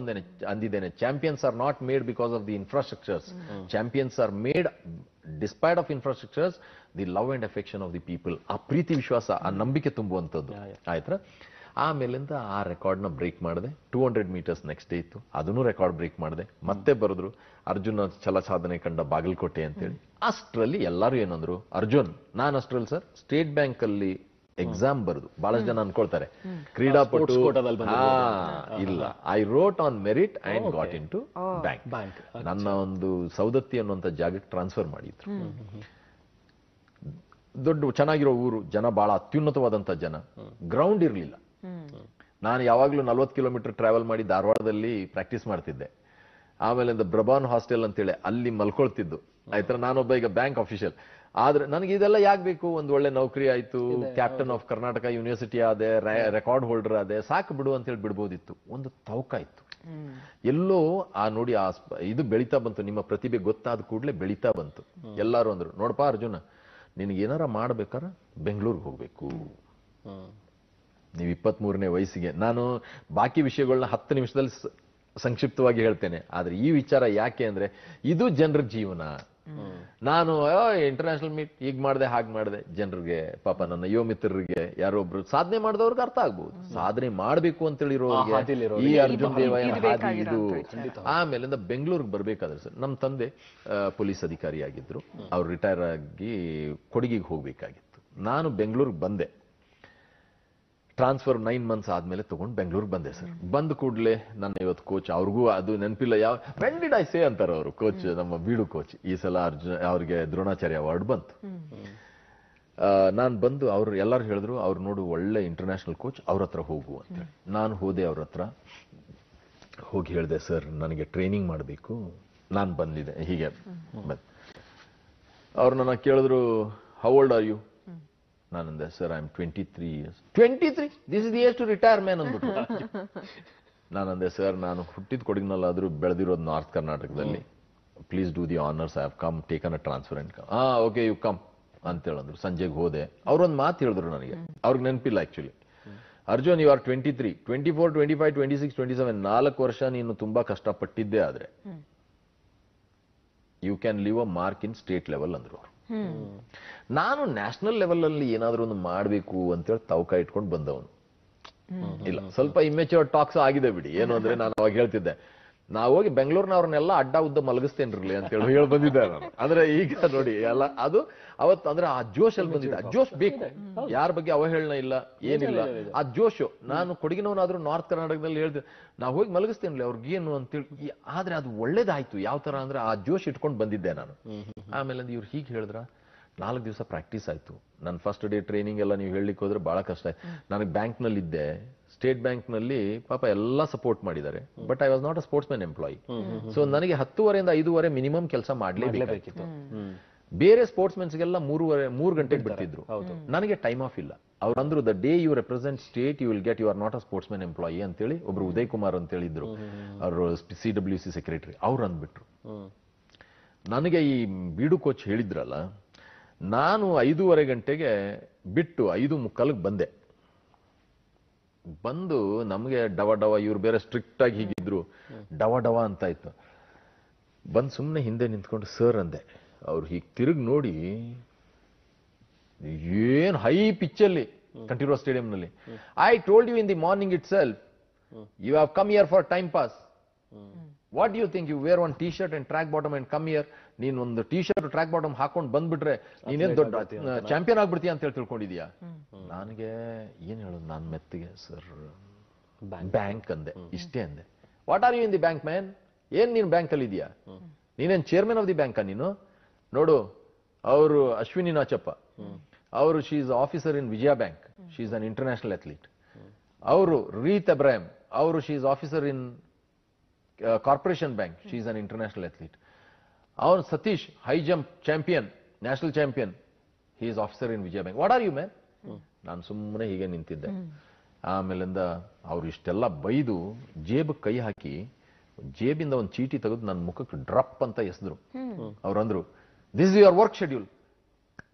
ಅಂದಿದ್ದೇನೆ, champions are not made because of the infrastructures, champions are made despite of infrastructures, the love and affection of the people. ಆ ಪ್ರೀತಿ, ವಿಶ್ವಾಸ, ಆ ನಂಬಿಕೆ ತುಂಬುವಂಥದ್ದು ಆಯ್ತಾ. ಆಮೇಲಿಂದ ಆ ರೆಕಾರ್ಡ್ ನ ಬ್ರೇಕ್ ಮಾಡಿದೆ. 200 ಮೀಟರ್ಸ್ ನೆಕ್ಸ್ಟ್ ಡೇ ಇತ್ತು, ಅದನ್ನು ರೆಕಾರ್ಡ್ ಬ್ರೇಕ್ ಮಾಡಿದೆ. ಮತ್ತೆ ಬರೆದ್ರು ಅರ್ಜುನ್ ಛಲ ಸಾಧನೆ ಕಂಡ ಬಾಗಲಕೋಟೆ ಅಂತೇಳಿ. ಅಷ್ಟರಲ್ಲಿ ಎಲ್ಲರೂ ಏನಂದ್ರು, ಅರ್ಜುನ್, ನಾನು ಅಷ್ಟರಲ್ಲಿ ಸರ್ ಸ್ಟೇಟ್ ಬ್ಯಾಂಕ್ ಅಲ್ಲಿ ಎಕ್ಸಾಮ್ ಬರೆದು, ಬಹಳಷ್ಟು ಜನ ಅನ್ಕೊಳ್ತಾರೆ ಕ್ರೀಡಾಪಟು, ಇಲ್ಲ, I wrote on merit and got in to bank. ನನ್ನ ಒಂದು ಸೌದತ್ತಿ ಅನ್ನುವಂಥ ಜಾಗಕ್ಕೆ ಟ್ರಾನ್ಸ್ಫರ್ ಮಾಡಿದ್ರು. ದೊಡ್ಡ ಚೆನ್ನಾಗಿರೋ ಊರು, ಜನ ಬಹಳ ಅತ್ಯುನ್ನತವಾದಂತ ಜನ, ಗ್ರೌಂಡ್ ಇರಲಿಲ್ಲ. ನಾನು ಯಾವಾಗ್ಲೂ 40 ಕಿಲೋಮೀಟರ್ ಟ್ರಾವೆಲ್ ಮಾಡಿ ಧಾರವಾಡದಲ್ಲಿ ಪ್ರಾಕ್ಟೀಸ್ ಮಾಡ್ತಿದ್ದೆ. ಆಮೇಲೆ ಬ್ರಬಾನ್ ಹಾಸ್ಟೆಲ್ ಅಂತೇಳಿ ಅಲ್ಲಿ ಮಲ್ಕೊಳ್ತಿದ್ದು ಆಯ್ತಾ. ನಾನೊಬ್ಬ ಈಗ ಬ್ಯಾಂಕ್ ಅಫಿಷಿಯಲ್, ಆದ್ರೆ ನನಗೆ ಇದೆಲ್ಲ ಯಾಕೆ ಬೇಕು? ಒಂದು ಒಳ್ಳೆ ನೌಕರಿ ಆಯ್ತು, ಕ್ಯಾಪ್ಟನ್ ಆಫ್ ಕರ್ನಾಟಕ ಯೂನಿವರ್ಸಿಟಿ ಆದೆ, ರೆಕಾರ್ಡ್ ಹೋಲ್ಡರ್ ಆದೆ, ಸಾಕು ಬಿಡು ಅಂತ ಹೇಳಿ ಬಿಡ್ಬೋದಿತ್ತು. ಒಂದು ತವಕ ಇತ್ತು ಎಲ್ಲೋ. ಆ ನೋಡಿ ಆ ಇದು ಬೆಳೀತಾ ಬಂತು, ನಿಮ್ಮ ಪ್ರತಿಭೆ ಗೊತ್ತಾದ ಕೂಡಲೇ ಬೆಳೀತಾ ಬಂತು. ಎಲ್ಲಾರು ಅಂದ್ರು, ನೋಡಪ್ಪ ಅರ್ಜುನ, ನಿನಗೇನಾರ ಮಾಡ್ಬೇಕಾರ ಬೆಂಗಳೂರಿಗೆ ಹೋಗ್ಬೇಕು. ನೀವು 23ನೇ ವಯಸ್ಸಿಗೆ, ನಾನು ಬಾಕಿ ವಿಷಯಗಳನ್ನ 10 ನಿಮಿಷದಲ್ಲಿ ಸಂಕ್ಷಿಪ್ತವಾಗಿ ಹೇಳ್ತೇನೆ, ಆದ್ರೆ ಈ ವಿಚಾರ ಯಾಕೆ ಅಂದ್ರೆ ಇದು ಜನರ ಜೀವನ. ನಾನು ಇಂಟರ್ನ್ಯಾಷನಲ್ ಮೀಟ್ ಈಗ ಮಾಡಿದೆ ಹಾಗೆ ಮಾಡಿದೆ, ಜನರಿಗೆ ಪಾಪ ನನ್ನ ಯುವ ಮಿತ್ರರಿಗೆ ಯಾರೊಬ್ರು ಸಾಧನೆ ಮಾಡಿದವ್ರಿಗೆ ಅರ್ಥ ಆಗ್ಬಹುದು. ಸಾಧನೆ ಮಾಡ್ಬೇಕು ಅಂತೇಳಿರೋರಿಗೆ ಈ ಅರ್ಜುನ್ ದೇವಯ್ಯ ಹಾದಿ ಇದು. ಆಮೇಲಿಂದ ಬೆಂಗಳೂರಿಗೆ ಬರ್ಬೇಕಾದ್ರೆ ಸರ್, ನಮ್ಮ ತಂದೆ ಪೊಲೀಸ್ ಅಧಿಕಾರಿ ಆಗಿದ್ರು, ಅವ್ರು ರಿಟೈರ್ ಆಗಿ ಕೊಡಗಿಗೆ ಹೋಗ್ಬೇಕಾಗಿತ್ತು. ನಾನು ಬೆಂಗಳೂರಿಗೆ ಬಂದೆ, ಟ್ರಾನ್ಸ್ಫರ್ 9 ಮಂತ್ಸ್ ಆದ್ಮೇಲೆ ತಗೊಂಡು ಬೆಂಗಳೂರಿಗೆ ಬಂದೆ ಸರ್. ಬಂದ ಕೂಡಲೇ ನನ್ನ ಇವತ್ತು ಕೋಚ್, ಅವ್ರಿಗೂ ಅದು ನೆನಪಿಲ್ಲ, ವೆನ್ ಡಿಡ್ ಐ ಸೇ ಅಂತಾರೆ ಅವರು, ಕೋಚ್, ನಮ್ಮ ಬೀಡು ಕೋಚ್. ಈ ಸಲ ಅವ್ರಿಗೆ ದ್ರೋಣಾಚಾರ್ಯ ಅವಾರ್ಡ್ ಬಂತು. ನಾನು ಬಂದು ಅವ್ರು ಎಲ್ಲರೂ ಹೇಳಿದ್ರು, ಅವ್ರು ನೋಡು ಒಳ್ಳೆ ಇಂಟರ್ನ್ಯಾಷನಲ್ ಕೋಚ್, ಅವ್ರ ಹತ್ರ ಹೋಗು ಅಂತೇಳಿ. ನಾನು ಹೋದೆ, ಅವ್ರ ಹತ್ರ ಹೋಗಿ ಹೇಳಿದೆ, ಸರ್ ನನಗೆ ಟ್ರೈನಿಂಗ್ ಮಾಡಬೇಕು, ನಾನು ಬಂದಿದೆ ಹೀಗೆ. ಅವ್ರು ನನ್ನ ಕೇಳಿದ್ರು, ಹೌ ಓಲ್ಡ್ ಆರ್ ಯು? ನಾನಂದೆ, sir I am 23 years. 23? This is the age to retire man ಅಂದ್ಬಿಟ್ಟು. ನಾನಂದೆ, ಸರ್ ನಾನು ಹುಟ್ಟಿದ ಕೊಡಗಿನಲ್ಲಾದ್ರೂ ಬೆಳೆದಿರೋದು ನಾರ್ತ್ ಕರ್ನಾಟಕದಲ್ಲಿ, please do the honours, I have come taken a transfer and come. Okay you come ಅಂತೇಳಂದ್ರು. ಸಂಜೆಗೆ ಹೋದೆ, ಅವ್ರೊಂದು ಮಾತು ಹೇಳಿದ್ರು ನನಗೆ, ಅವ್ರಿಗೆ ನೆನಪಿಲ್ಲ ಆಕ್ಚುಲಿ. ಅರ್ಜುನ್, ಯು ಆರ್ 23, 24, 25, 26, 27, 4 ವರ್ಷ ನೀನು ತುಂಬಾ ಕಷ್ಟಪಟ್ಟಿದ್ದೆ, ಆದ್ರೆ you can leave a mark in state level ಅಂದ್ರು ಅವರು. ನಾನು ನ್ಯಾಷನಲ್ ಲೆವೆಲ್ ಅಲ್ಲಿ ಏನಾದ್ರೂ ಒಂದು ಮಾಡಬೇಕು ಅಂತೇಳಿ ತವಕ ಇಟ್ಕೊಂಡು ಬಂದವನು. ಇಲ್ಲ, ಸ್ವಲ್ಪ ಇಮ್ಮೆಚ್ಯೂರ್ ಟಾಕ್ಸ್ ಆಗಿದೆ ಬಿಡಿ. ಏನು ಅಂದ್ರೆ ನಾನು ಅವಾಗ ಹೇಳ್ತಿದ್ದೆ, ನಾವು ಹೋಗಿ ಬೆಂಗಳೂರಿನವ್ರನ್ನೆಲ್ಲ ಅಡ್ಡ ಉದ್ದ ಮಲಗಿಸ್ತೇನ್ರಲಿ ಅಂತ ಹೇಳಿ ಬಂದಿದ್ದೆ ನಾನು. ಅಂದ್ರೆ ಈಗ ನೋಡಿ ಎಲ್ಲ ಅದು ಅವತ್ತು ಅಂದ್ರೆ ಆ ಜೋಶ್ ಅಲ್ಲಿ ಬಂದಿದೆ. ಆ ಜೋಶ್ ಬೇಕು, ಯಾರ ಬಗ್ಗೆ ಅವಹೇಳನ ಇಲ್ಲ, ಏನಿಲ್ಲ, ಆ ಜೋಶು. ನಾನು ಕೊಡಗಿನವನಾದ್ರೂ ನಾರ್ತ್ ಕರ್ನಾಟಕದಲ್ಲಿ ಹೇಳ್ದೆ ನಾವು ಹೋಗಿ ಮಲಗಿಸ್ತೇನ್ಲಿ ಅವ್ರಿಗೇನು ಅಂತೇಳಿ. ಆದ್ರೆ ಅದು ಒಳ್ಳೇದಾಯ್ತು. ಯಾವ ತರ ಅಂದ್ರೆ ಆ ಜೋಶ್ ಇಟ್ಕೊಂಡು ಬಂದಿದ್ದೆ ನಾನು. ಆಮೇಲೆ ಇವ್ರು ಹೀಗೆ ಹೇಳಿದ್ರ 4 ದಿವಸ ಪ್ರಾಕ್ಟೀಸ್ ಆಯ್ತು. ನನ್ನ ಫಸ್ಟ್ ಡೇ ಟ್ರೈನಿಂಗ್ ಎಲ್ಲ ನೀವು ಹೇಳಲಿಕ್ಕೆ ಹೋದ್ರೆ ಬಹಳ ಕಷ್ಟ ಆಯ್ತು. ನನಗೆ ಬ್ಯಾಂಕ್ ನಲ್ಲಿ ಇದ್ದೆ, ಸ್ಟೇಟ್ ಬ್ಯಾಂಕ್ ನಲ್ಲಿ ಪಾಪ ಎಲ್ಲ ಸಪೋರ್ಟ್ ಮಾಡಿದ್ದಾರೆ. But I was not a sportsman employee. So ನನಗೆ 10:30 ಇಂದ 5:30 ಮಿನಿಮಮ್ ಕೆಲಸ ಮಾಡ್ಲೇಬೇಕಿತ್ತು. ಬೇರೆ ಸ್ಪೋರ್ಟ್ಸ್ ಮೆನ್ಸ್ಗೆಲ್ಲ 3 ಗಂಟೆಗೆ ಬಿಡ್ತಿದ್ರು. ನನಗೆ ಟೈಮ್ ಆಫ್ ಇಲ್ಲ. ಅವ್ರು ಅಂದ್ರು the day you represent state you will get, you are not a sportsman employee ಅಂತೇಳಿ ಒಬ್ರು ಉದಯ್ ಕುಮಾರ್ ಅಂತ ಹೇಳಿದ್ರು, ಅವರು CWC ಸೆಕ್ರೆಟರಿ. ಅವ್ರು ಅಂದ್ಬಿಟ್ರು. ನನಗೆ ಈ ಬೀಡು ಕೋಚ್ ಹೇಳಿದ್ರಲ್ಲ, ನಾನು 5:30 ಗಂಟೆಗೆ ಬಿಟ್ಟು 5:45 ಬಂದೆ. ಬಂದು ನಮ್ಗೆ ಡವ ಡವ, ಇವ್ರು ಬೇರೆ ಸ್ಟ್ರಿಕ್ಟ್ ಆಗಿ ಹೀಗಿದ್ರು, ಡವ ಡವ ಅಂತ ಇತ್ತು. ಬಂದು ಸುಮ್ಮನೆ ಹಿಂದೆ ನಿಂತ್ಕೊಂಡು ಸರ್ ಅಂದೆ. ಅವ್ರು ಹೀಗೆ ತಿರುಗಿ ನೋಡಿ, ಏನ್ ಹೈ ಪಿಚ್ಚಲ್ಲಿ ಕಂಠೀರವ ಸ್ಟೇಡಿಯಂನಲ್ಲಿ, I told you in the morning itself you have come here for time pass. What you think, you wear one T shirt and track bottom and come here. ನೀನ್ ಒಂದು ಟೀ ಶರ್ಟ್ ಟ್ರ್ಯಾಕ್ ಬಾಟಮ್ ಹಾಕೊಂಡು ಬಂದ್ಬಿಟ್ರೆ ನೀನೇನ್ ದೊಡ್ಡ champion ಆಗ್ಬಿಡ್ತೀಯ ಅಂತ ಹೇಳಿ ತಿಳ್ಕೊಂಡಿದ್ಯಾ. ನನಗೆ ಏನ್ ಹೇಳೋದು, ನಾನ್ ಮೆತ್ತಿಗೆ ಸರ್ ಬ್ಯಾಂಕ್ ಅಂದೆ, ಇಷ್ಟೇ ಅಂದೆ. What are you in the bank man, ಏನ್ ನೀನ್ ಬ್ಯಾಂಕ್ ಅಲ್ಲಿ ಇದೆಯಾ, ನೀನೇನ್ ಚೇರ್ಮನ್ ಆಫ್ ದಿ ಬ್ಯಾಂಕ್ ನೀನು. ನೋಡು, ಅವರು ಅಶ್ವಿನಿ ನಾಚಪ್ಪ, ಅವರು she is officer in Vijaya Bank, she is an international athlete. ಅವರು ರೀತ್ ಅಬ್ರಾಹಿಂ, ಅವರು she is officer in Corporation Bank, she is an international athlete. ಅವನು Satish, high jump champion, national champion, he is officer in Vijaya Bank. What are you man. ನಾನು ಸುಮ್ಮನೆ ಹೀಗೆ ನಿಂತಿದ್ದೆ. ಆಮೇಲಿಂದ ಅವ್ರು ಇಷ್ಟೆಲ್ಲ ಬೈದು ಜೇಬಕ್ಕೆ ಕೈ ಹಾಕಿ ಜೇಬಿಂದ ಒಂದು ಚೀಟಿ ತೆಗೆದು ನನ್ನ ಮುಖಕ್ಕೆ ಡ್ರಪ್ ಅಂತ ಎಸೆದ್ರು. ಅವ್ರಂದ್ರು, this is your work schedule.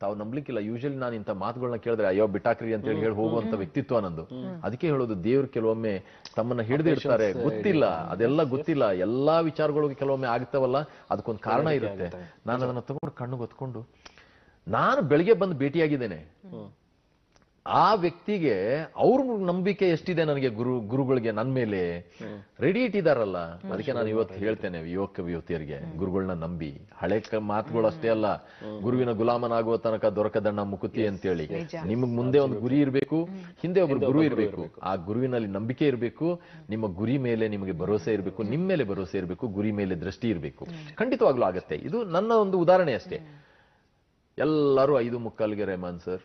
ತಾವು ನಂಬಲಿಕ್ಕಿಲ್ಲ. ಯೂಶಲಿ ನಾನು ಇಂಥ ಮಾತುಗಳನ್ನ ಕೇಳಿದ್ರೆ ಅಯ್ಯೋ ಬಿಟಾಕ್ರಿ ಅಂತ ಹೇಳಿ ಹೋಗುವಂತ ವ್ಯಕ್ತಿತ್ವ ನಂದು. ಅದಕ್ಕೆ ಹೇಳೋದು, ದೇವ್ರು ಕೆಲವೊಮ್ಮೆ ತಮ್ಮನ್ನ ಹಿಡಿದಿರ್ತಾರೆ, ಗೊತ್ತಿಲ್ಲ, ಅದೆಲ್ಲ ಗೊತ್ತಿಲ್ಲ. ಎಲ್ಲಾ ವಿಚಾರಗಳು ಕೆಲವೊಮ್ಮೆ ಆಗ್ತಾವಲ್ಲ, ಅದಕ್ಕೊಂದು ಕಾರಣ ಇರುತ್ತೆ. ನಾನು ಅದನ್ನ ತಗೊಂಡು ಕಣ್ಣು ಗೊತ್ಕೊಂಡು, ನಾನು ಬೆಳಿಗ್ಗೆ ಬಂದು ಭೇಟಿಯಾಗಿದ್ದೇನೆ. ಆ ವ್ಯಕ್ತಿಗೆ ಅವ್ರ ನಂಬಿಕೆ ಎಷ್ಟಿದೆ ನನಗೆ, ಗುರುಗಳಿಗೆ ನನ್ನ ಮೇಲೆ ರೆಡಿ ಇಟ್ಟಿದಾರಲ್ಲ. ಅದಕ್ಕೆ ನಾನು ಇವತ್ತು ಹೇಳ್ತೇನೆ ಯುವತಿಯರಿಗೆ, ಗುರುಗಳನ್ನ ನಂಬಿ. ಹಳೆ ಮಾತುಗಳು ಅಷ್ಟೇ ಅಲ್ಲ, ಗುರುವಿನ ಗುಲಾಮನಾಗುವ ತನಕ ದೊರಕದಣ್ಣ ಮುಕುತಿ ಅಂತೇಳಿ. ನಿಮಗ್ ಮುಂದೆ ಒಂದು ಗುರಿ ಇರಬೇಕು, ಹಿಂದೆ ಒಬ್ರು ಗುರು ಇರಬೇಕು. ಆ ಗುರುವಿನಲ್ಲಿ ನಂಬಿಕೆ ಇರಬೇಕು, ನಿಮ್ಮ ಗುರಿ ಮೇಲೆ ನಿಮಗೆ ಭರವಸೆ ಇರಬೇಕು, ನಿಮ್ಮ ಮೇಲೆ ಭರವಸೆ ಇರಬೇಕು, ಗುರಿ ಮೇಲೆ ದೃಷ್ಟಿ ಇರಬೇಕು. ಖಂಡಿತವಾಗ್ಲೂ ಆಗತ್ತೆ. ಇದು ನನ್ನ ಒಂದು ಉದಾಹರಣೆ ಅಷ್ಟೇ. ಎಲ್ಲರೂ 5:45ಗೆ ರೆಹಮಾನ್ ಸರ್,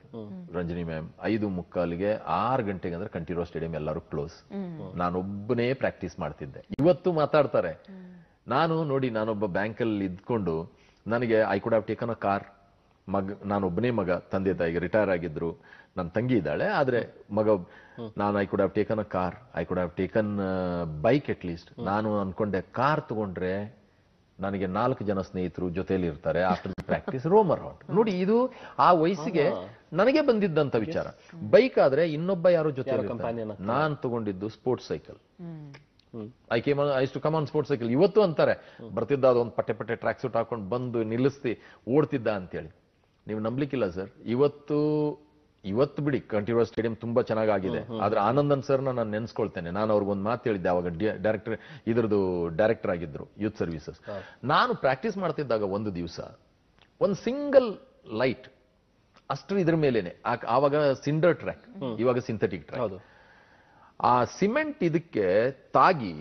ರಂಜನಿ ಮ್ಯಾಮ್ 5:45ಗೆ, 6 ಗಂಟೆಗೆ ಅಂದ್ರೆ ಕಂಠೀರವ ಸ್ಟೇಡಿಯಂ ಎಲ್ಲರೂ ಕ್ಲೋಸ್. ನಾನೊಬ್ಬನೇ ಪ್ರಾಕ್ಟೀಸ್ ಮಾಡ್ತಿದ್ದೆ. ಇವತ್ತು ಮಾತಾಡ್ತಾರೆ. ನಾನು ನೋಡಿ, ನಾನೊಬ್ಬ ಬ್ಯಾಂಕಲ್ಲಿ ಇದ್ಕೊಂಡು ನನಗೆ I could have taken a car. ನಾನೊಬ್ಬನೇ ಮಗ, ತಂದೆ ತಾಯಿಗೆ ರಿಟೈರ್ ಆಗಿದ್ರು, ನನ್ನ ತಂಗಿ ಇದ್ದಾಳೆ, ಆದ್ರೆ ನಾನು I could have taken a car, I could have taken bike at least. ನಾನು ಅನ್ಕೊಂಡೆ ಕಾರ್ ತಗೊಂಡ್ರೆ ನನಗೆ 4 ಜನ ಸ್ನೇಹಿತರು ಜೊತೆಲಿ ಇರ್ತಾರೆ, ಆಫ್ಟರ್ ಪ್ರಾಕ್ಟೀಸ್ ರೋಮ್ ಅರೌಂಡ್. ನೋಡಿ, ಇದು ಆ ವಯಸ್ಸಿಗೆ ನನಗೆ ಬಂದಿದ್ದಂತ ವಿಚಾರ. ಬೈಕ್ ಆದ್ರೆ ಇನ್ನೊಬ್ಬ ಯಾರೋ ಜೊತೆ. ನಾನ್ ತಗೊಂಡಿದ್ದು sports cycle. I to come on sports cycle. ಇವತ್ತು ಅಂತಾರೆ, ಬರ್ತಿದ್ದ ಅದೊಂದು ಪಟ್ಟೆ ಟ್ರ್ಯಾಕ್ ಸೂಟ್ ಹಾಕೊಂಡು ಬಂದು ನಿಲ್ಲಿಸ್ತಿ ಓಡ್ತಿದ್ದ ಅಂತೇಳಿ. ನೀವು ನಂಬ್ಲಿಕ್ಕಿಲ್ಲ ಸರ್. ಇವತ್ತು ಬಿಡಿ, ಕಂಠೀರವ ಸ್ಟೇಡಿಯಂ ತುಂಬಾ ಚೆನ್ನಾಗಿದೆ. ಆದ್ರೆ ಆನಂದನ್ ಸರ್ನ ನಾನು ನೆನ್ಸ್ಕೊಳ್ತೇನೆ. ನಾನು ಅವ್ರಿಗೊಂದು ಮಾತು ಹೇಳಿದ್ದೆ, ಅವಾಗ ಡೈರೆಕ್ಟರ್ ಆಗಿದ್ರು ಯೂತ್ ಸರ್ವಿಸಸ್. ನಾನು ಪ್ರಾಕ್ಟೀಸ್ ಮಾಡ್ತಿದ್ದಾಗ ಒಂದು ದಿವಸ ಒಂದು ಸಿಂಗಲ್ ಲೈಟ್ ಅಷ್ಟು ಇದ್ರ ಮೇಲೇನೆ, ಆವಾಗ ಸಿಂಡರ್ ಟ್ರ್ಯಾಕ್, ಇವಾಗ ಸಿಂಥೆಟಿಕ್ ಟ್ರ್ಯಾಕ್, ಆ ಸಿಮೆಂಟ್ ಇದಕ್ಕೆ ತಾಗಿ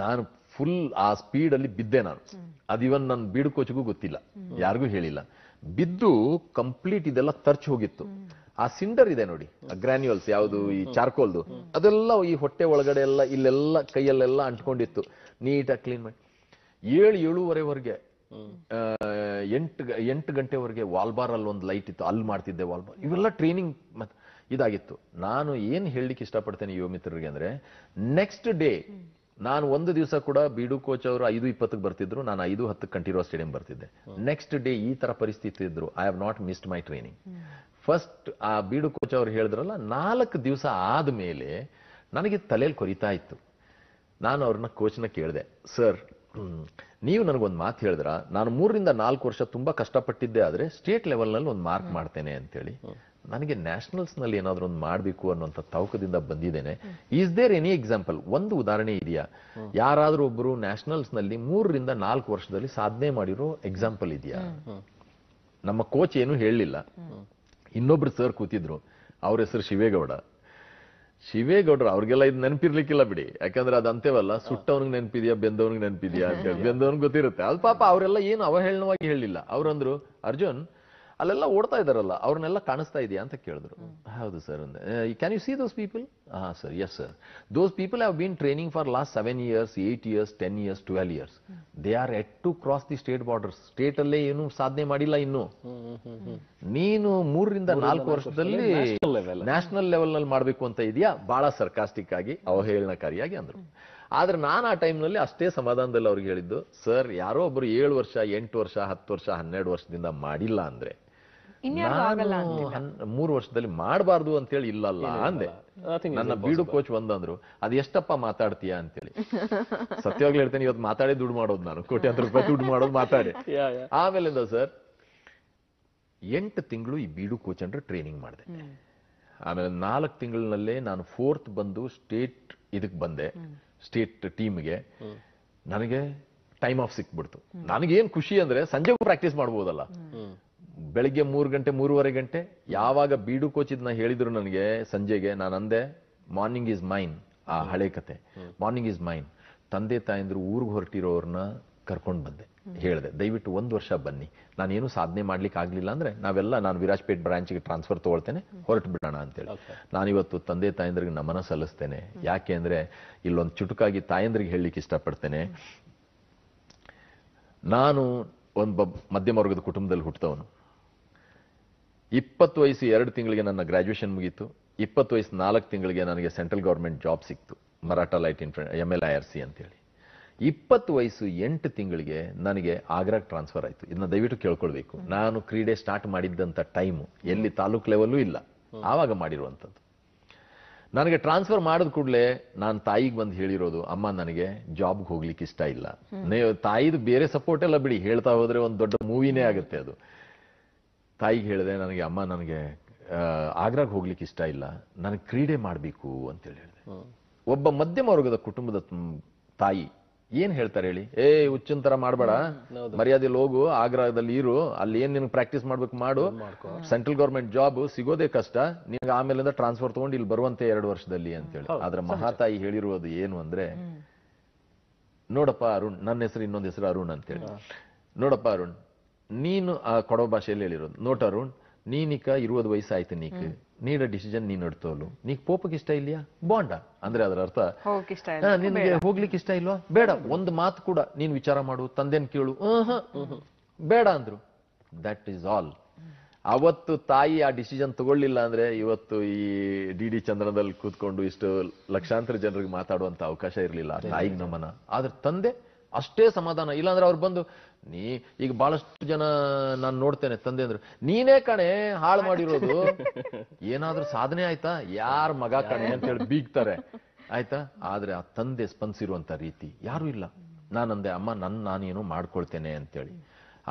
ನಾನು ಫುಲ್ ಆ ಸ್ಪೀಡ್ ಅಲ್ಲಿ ಬಿದ್ದೆ. ನಾನು ಅದಿವನ್ ನನ್ನ ಬೀಡು ಕೋಚ್ಗೂ ಗೊತ್ತಿಲ್ಲ, ಯಾರಿಗೂ ಹೇಳಿಲ್ಲ. ಬಿದ್ದು ಕಂಪ್ಲೀಟ್ ಇದೆಲ್ಲ ತರ್ಚ್ ಹೋಗಿತ್ತು. ಆ ಸಿಂಡರ್ ಇದೆ ನೋಡಿ, ಗ್ರಾನ್ಯೂಲ್ಸ್, ಯಾವುದು ಈ ಚಾರ್ಕೋಲ್ದು, ಅದೆಲ್ಲ ಈ ಹೊಟ್ಟೆ ಒಳಗಡೆ ಎಲ್ಲ ಇಲ್ಲೆಲ್ಲ ಕೈಯಲ್ಲೆಲ್ಲ ಅಂಟ್ಕೊಂಡಿತ್ತು. ನೀಟಾಗಿ ಕ್ಲೀನ್ ಮಾಡಿ 7:30ವರೆಗೆ 8 ಗಂಟೆವರೆಗೆ ವಾಲ್ಬಾರ್ ಅಲ್ಲಿ ಒಂದು ಲೈಟ್ ಇತ್ತು, ಅಲ್ಲಿ ಮಾಡ್ತಿದ್ದೆ ವಾಲ್ಬಾರ್. ಇವೆಲ್ಲ ಟ್ರೈನಿಂಗ್ ಇದಾಗಿತ್ತು. ನಾನು ಏನ್ ಹೇಳಲಿಕ್ಕೆ ಇಷ್ಟಪಡ್ತೇನೆ ಯುವ ಮಿತ್ರರಿಗೆ ಅಂದ್ರೆ, ನೆಕ್ಸ್ಟ್ ಡೇ ನಾನು ಒಂದು ದಿವಸ ಕೂಡ ಬೀಡು ಕೋಚ್ ಅವರು 5:20ಕ್ಕೆ ಬರ್ತಿದ್ರು, ನಾನು 5:10 ಕಂಠೀರವ ಸ್ಟೇಡಿಯಂ ಬರ್ತಿದ್ದೆ. ನೆಕ್ಸ್ಟ್ ಡೇ ಈ ತರ ಪರಿಸ್ಥಿತಿ ಇದ್ರು, I have not missed my training. First ಆ ಬೀಡು ಕೋಚ್ ಅವರು ಹೇಳಿದ್ರಲ್ಲ, 4 ದಿವಸ ಆದ್ಮೇಲೆ ನನಗೆ ತಲೆಯಲ್ಲಿ ಕೊರಿತಾ ಇತ್ತು. ನಾನು ಅವ್ರನ್ನ ಕೋಚ್ನ ಕೇಳಿದೆ, ಸರ್ ನೀವು ನನಗೊಂದು ಮಾತು ಹೇಳಿದ್ರ, ನಾನು 3 ರಿಂದ 4 ವರ್ಷ ತುಂಬಾ ಕಷ್ಟಪಟ್ಟಿದ್ದೆ, ಆದ್ರೆ ಸ್ಟೇಟ್ ಲೆವೆಲ್ ನಲ್ಲಿ ಒಂದು ಮಾರ್ಕ್ ಮಾಡ್ತೇನೆ ಅಂತೇಳಿ. ನನಗೆ ನ್ಯಾಷನಲ್ಸ್ ನಲ್ಲಿ ಏನಾದ್ರೂ ಒಂದು ಮಾಡಬೇಕು ಅನ್ನುವಂಥ ತವಕದಿಂದ ಬಂದಿದ್ದೇನೆ. Is there any example? ಒಂದು ಉದಾಹರಣೆ ಇದೆಯಾ? ಯಾರಾದ್ರೂ ಒಬ್ಬರು ನ್ಯಾಷನಲ್ಸ್ ನಲ್ಲಿ 3 ರಿಂದ 4 ವರ್ಷದಲ್ಲಿ ಸಾಧನೆ ಮಾಡಿರೋ ಎಕ್ಸಾಂಪಲ್ ಇದೆಯಾ? ನಮ್ಮ ಕೋಚ್ ಏನು ಹೇಳಲಿಲ್ಲ. ಇನ್ನೊಬ್ರು ಸರ್ ಕೂತಿದ್ರು, ಅವ್ರ ಹೆಸರು ಶಿವೇಗೌಡರು. ಅವ್ರಿಗೆಲ್ಲ ಇದು ನೆನಪಿರ್ಲಿಕ್ಕಿಲ್ಲ ಬಿಡಿ, ಯಾಕಂದ್ರೆ ಅದು ಅಂತೇವಲ್ಲ, ಸುಟ್ಟವನಿಗೆ ನೆನಪಿದ್ಯಾ ಬೆಂದವನಿಗೆ ನೆನಪಿದ್ಯಾ ಅಂತ ಹೇಳಿ. ಬೆಂದವನಿಗೆ ಗೊತ್ತಿರುತ್ತೆ. ಅದು ಪಾಪ ಅವರೆಲ್ಲ ಏನು ಅವಹೇಳನವಾಗಿ ಹೇಳಲಿಲ್ಲ. ಅವ್ರಂದ್ರು, ಅರ್ಜುನ್ ಅಲ್ಲೆಲ್ಲ ಓಡ್ತಾ ಇದಾರಲ್ಲ, ಅವ್ರನ್ನೆಲ್ಲ ಕಾಣಿಸ್ತಾ ಇದೆಯಾ ಅಂತ ಕೇಳಿದ್ರು. ಹೌದು ಸರ್ ಅಂದೆ. Can you see those people? ಹಾ sir, yes sir. Those people have been training for last 7 years, 8 years, 10 years, 12 years. They are yet to cross the state borders. State ಅಲ್ಲೇ ಏನು ಸಾಧನೆ ಮಾಡಿಲ್ಲ ಇನ್ನು. ನೀನು 3 ರಿಂದ 4 ವರ್ಷದಲ್ಲಿ ನ್ಯಾಷನಲ್ ಲೆವೆಲ್ ನಲ್ಲಿ ಮಾಡ್ಬೇಕು ಅಂತ ಇದೆಯಾ? ಬಹಳ ಸರ್ಕಾಸ್ಟಿಕ್ ಆಗಿ ಅವಹೇಳನಕಾರಿಯಾಗಿ ಅಂದ್ರು. ಆದ್ರೆ ನಾನು ಆ ಟೈಮ್ನಲ್ಲಿ ಅಷ್ಟೇ ಸಮಾಧಾನದಲ್ಲಿ ಅವ್ರಿಗೆ ಹೇಳಿದ್ದು, ಸರ್ ಯಾರೋ ಒಬ್ರು 7 ವರ್ಷ, 8 ವರ್ಷ, 10 ವರ್ಷ, 12 ವರ್ಷದಿಂದ ಮಾಡಿಲ್ಲ ಅಂದ್ರೆ ನಾನು 3 ವರ್ಷದಲ್ಲಿ ಮಾಡಬಾರ್ದು ಅಂತೇಳಿ ಇಲ್ಲಲ್ಲ ಅಂದೆ. ನನ್ನ ಬೀಡು ಕೋಚ್ ಒಂದಂದ್ರು, ಅದು ಎಷ್ಟಪ್ಪ ಮಾತಾಡ್ತೀಯಾ ಅಂತೇಳಿ. ಸತ್ಯವಾಗ್ಲೂ ಹೇಳ್ತೇನೆ, ಇವತ್ತು ಮಾತಾಡಿ ದುಡ್ಡು ಮಾಡೋದು ನಾನು, ಕೋಟ್ಯಾಂತರ ರೂಪಾಯಿ ದುಡ್ಡು ಮಾಡೋದು ಮಾತಾಡಿ. ಆಮೇಲಿಂದ ಸರ್ 8 ತಿಂಗಳು ಈ ಬೀಡು ಕೋಚ್ ಅಂದ್ರೆ ಟ್ರೈನಿಂಗ್ ಮಾಡಿದೆ. ಆಮೇಲೆ 4 ತಿಂಗಳಿನಲ್ಲೇ ನಾನು 4th ಬಂದು ಸ್ಟೇಟ್ ಇದಕ್ಕೆ ಬಂದೆ, ಸ್ಟೇಟ್ ಟೀಮ್ಗೆ. ನನಗೆ ಟೈಮ್ ಆಫ್ ಸಿಕ್ಬಿಡ್ತು. ನನಗೇನ್ ಖುಷಿ ಅಂದ್ರೆ ಸಂಜೆಗೂ ಪ್ರಾಕ್ಟೀಸ್ ಮಾಡ್ಬೋದಲ್ಲ. ಬೆಳಿಗ್ಗೆ 3 ಗಂಟೆ 3:30 ಗಂಟೆ ಯಾವಾಗ ಬೀಡು ಕೋಚ್ ಇದನ್ನ ಹೇಳಿದ್ರು ನನಗೆ ಸಂಜೆಗೆ, ನಾನು ಅಂದೆ ಮಾರ್ನಿಂಗ್ ಈಸ್ ಮೈನ್. ಆ ಹಳೆ ಕತೆ, ಮಾರ್ನಿಂಗ್ ಈಸ್ ಮೈನ್. ತಂದೆ ತಾಯಂದ್ರು ಊರಿಗೆ ಹೊರಟಿರೋರ್ನ ಕರ್ಕೊಂಡು ಬಂದೆ, ಹೇಳಿದೆ ದಯವಿಟ್ಟು 1 ವರ್ಷ ಬನ್ನಿ, ನಾನೇನು ಸಾಧನೆ ಮಾಡ್ಲಿಕ್ಕೆ ಆಗ್ಲಿಲ್ಲ ಅಂದ್ರೆ ನಾನು ವಿರಾಜ್ಪೇಟ್ ಬ್ರಾಂಚ್ಗೆ ಟ್ರಾನ್ಸ್ಫರ್ ತಗೊಳ್ತೇನೆ, ಹೊರಟು ಬಿಡೋಣ ಅಂತೇಳಿ. ನಾನಿವತ್ತು ತಂದೆ ತಾಯಂದ್ರಿಗೆ ನಮನ ಸಲ್ಲಿಸ್ತೇನೆ. ಯಾಕೆ ಅಂದ್ರೆ ಇಲ್ಲೊಂದು ಚುಟುಕಾಗಿ ತಾಯಂದ್ರಿಗೆ ಹೇಳಲಿಕ್ಕೆ ಇಷ್ಟಪಡ್ತೇನೆ. ನಾನು ಒಂದು ಮಧ್ಯಮ ವರ್ಗದ ಕುಟುಂಬದಲ್ಲಿ ಹುಟ್ಟದವನು. 20 ವಯಸ್ಸು 2 ತಿಂಗಳಿಗೆ ನನ್ನ ಗ್ರಾಜುಯೇಷನ್ ಮುಗೀತು. 20 ವಯಸ್ಸು 4 ತಿಂಗಳಿಗೆ ನನಗೆ ಸೆಂಟ್ರಲ್ ಗವರ್ಮೆಂಟ್ ಜಾಬ್ ಸಿಕ್ತು, ಮರಾಠಾ ಲೈಟ್ MLIRC ಅಂತೇಳಿ. 20 ವಯಸ್ಸು 8 ತಿಂಗಳಿಗೆ ನನಗೆ ಆಗ್ರಾಗ್ ಟ್ರಾನ್ಸ್ಫರ್ ಆಯ್ತು. ಇದನ್ನ ದಯವಿಟ್ಟು ಕೇಳ್ಕೊಳ್ಬೇಕು. ನಾನು ಕ್ರೀಡೆ ಸ್ಟಾರ್ಟ್ ಮಾಡಿದ್ದಂತ ಟೈಮು ಎಲ್ಲಿ ತಾಲೂಕ್ ಲೆವೆಲ್ಲೂ ಇಲ್ಲ, ಆವಾಗ ಮಾಡಿರುವಂಥದ್ದು. ನನಗೆ ಟ್ರಾನ್ಸ್ಫರ್ ಮಾಡಿದ ಕೂಡಲೇ ನಾನು ತಾಯಿಗೆ ಬಂದು ಹೇಳಿರೋದು, ಅಮ್ಮ ನನಗೆ ಜಾಬ್ಗೆ ಹೋಗ್ಲಿಕ್ಕೆ ಇಷ್ಟ ಇಲ್ಲ. ತಾಯಿದು ಬೇರೆ ಸಪೋರ್ಟ್ ಎಲ್ಲ ಬಿಡಿ, ಹೇಳ್ತಾ ಹೋದ್ರೆ ಒಂದು ದೊಡ್ಡ ಮೂವಿನೇ ಆಗುತ್ತೆ ಅದು. ತಾಯಿಗೆ ಹೇಳಿದೆ, ಅಮ್ಮ ನನಗೆ ಆಗ್ರಾಗ್ ಹೋಗ್ಲಿಕ್ಕೆ ಇಷ್ಟ ಇಲ್ಲ, ನನಗೆ ಕ್ರೀಡೆ ಮಾಡಬೇಕು ಅಂತೇಳಿ ಹೇಳಿದೆ. ಒಬ್ಬ ಮಧ್ಯಮ ವರ್ಗದ ಕುಟುಂಬದ ತಾಯಿ ಏನ್ ಹೇಳ್ತಾರೆ ಹೇಳಿ? ಹುಚ್ಚಿನ ತರ ಮಾಡ್ಬೇಡ, ಮರ್ಯಾದೆಯಲ್ಲಿ ಹೋಗು, ಆಗ್ರಾದಲ್ಲಿ ಇರು, ಅಲ್ಲಿ ಏನ್ ನಿನ್ಗೆ ಪ್ರಾಕ್ಟೀಸ್ ಮಾಡ್ಬೇಕು ಮಾಡು, ಸೆಂಟ್ರಲ್ ಗವರ್ಮೆಂಟ್ ಜಾಬ್ ಸಿಗೋದೇ ಕಷ್ಟ, ನಿನ್ಗೆ ಆಮೇಲಿಂದ ಟ್ರಾನ್ಸ್ಫರ್ ತಗೊಂಡು ಇಲ್ಲಿ ಬರುವಂತೆ 2 ವರ್ಷದಲ್ಲಿ ಅಂತೇಳಿ. ಆದ್ರೆ ಮಹಾತಾಯಿ ಹೇಳಿರುವುದು ಏನು ಅಂದ್ರೆ, ನೋಡಪ್ಪ ಅರುಣ್, ನನ್ನ ಹೆಸರು ಇನ್ನೊಂದು ಹೆಸರು ಅರುಣ್ ಅಂತೇಳಿ. ನೋಡಪ್ಪ ಅರುಣ್, ನೀನು ಆ ಕೊಡವ ಭಾಷೆಯಲ್ಲಿ ಹೇಳಿರೋದು, ನೋಟ ಅರುಣ್, ನೀನಿಕ 20 ವಯಸ್ಸಾಯ್ತು, ನೀಡ ಡಿಸಿಷನ್ ನೀನ್ ನಡ್ತೋಲು, ನೀಕ್ ಪೋಪಕ್ಕೆ ಇಷ್ಟ ಇಲ್ಯಾ ಬಾಂಡ ಅಂದ್ರೆ ಅದರ ಅರ್ಥ ನಿನ್ಗೆ ಹೋಗ್ಲಿಕ್ಕೆ ಇಷ್ಟ ಇಲ್ವಾ, ಬೇಡ, ಒಂದು ಮಾತು ಕೂಡ ನೀನ್ ವಿಚಾರ ಮಾಡು, ತಂದೆನ್ ಕೇಳು, ಬೇಡ ಅಂದ್ರು. That is all. ಅವತ್ತು ತಾಯಿ ಆ ಡಿಸಿಷನ್ ತಗೊಳ್ಳಿಲ್ಲ ಅಂದ್ರೆ ಇವತ್ತು ಈ DD ಚಂದ್ರದಲ್ಲಿ ಕೂತ್ಕೊಂಡು ಇಷ್ಟು ಲಕ್ಷಾಂತರ ಜನರಿಗೆ ಮಾತಾಡುವಂತ ಅವಕಾಶ ಇರಲಿಲ್ಲ. ತಾಯಿಗೆ ನಮನ. ಆದ್ರೆ ತಂದೆ ಅಷ್ಟೇ ಸಮಾಧಾನ. ಇಲ್ಲಾಂದ್ರೆ ಅವ್ರು ಬಂದು ಈಗ ಬಹಳಷ್ಟು ಜನ ನಾನು ನೋಡ್ತೇನೆ, ತಂದೆ ಅಂದ್ರು, ನೀನೇ ಕಣೆ ಹಾಳು ಮಾಡಿರೋದು, ಏನಾದ್ರೂ ಸಾಧನೆ ಆಯ್ತಾ, ಯಾರ ಮಗ ಕಣೆ ಅಂತ ಹೇಳಿ ಬೀಗ್ತಾರೆ ಆಯ್ತಾ. ಆದ್ರೆ ಆ ತಂದೆ ಸ್ಪಂದಿಸಿರುವಂತ ರೀತಿ ಯಾರು ಇಲ್ಲ. ನಾನಂದೆ, ಅಮ್ಮ ನಾನೇನೋ ಮಾಡ್ಕೊಳ್ತೇನೆ ಅಂತೇಳಿ.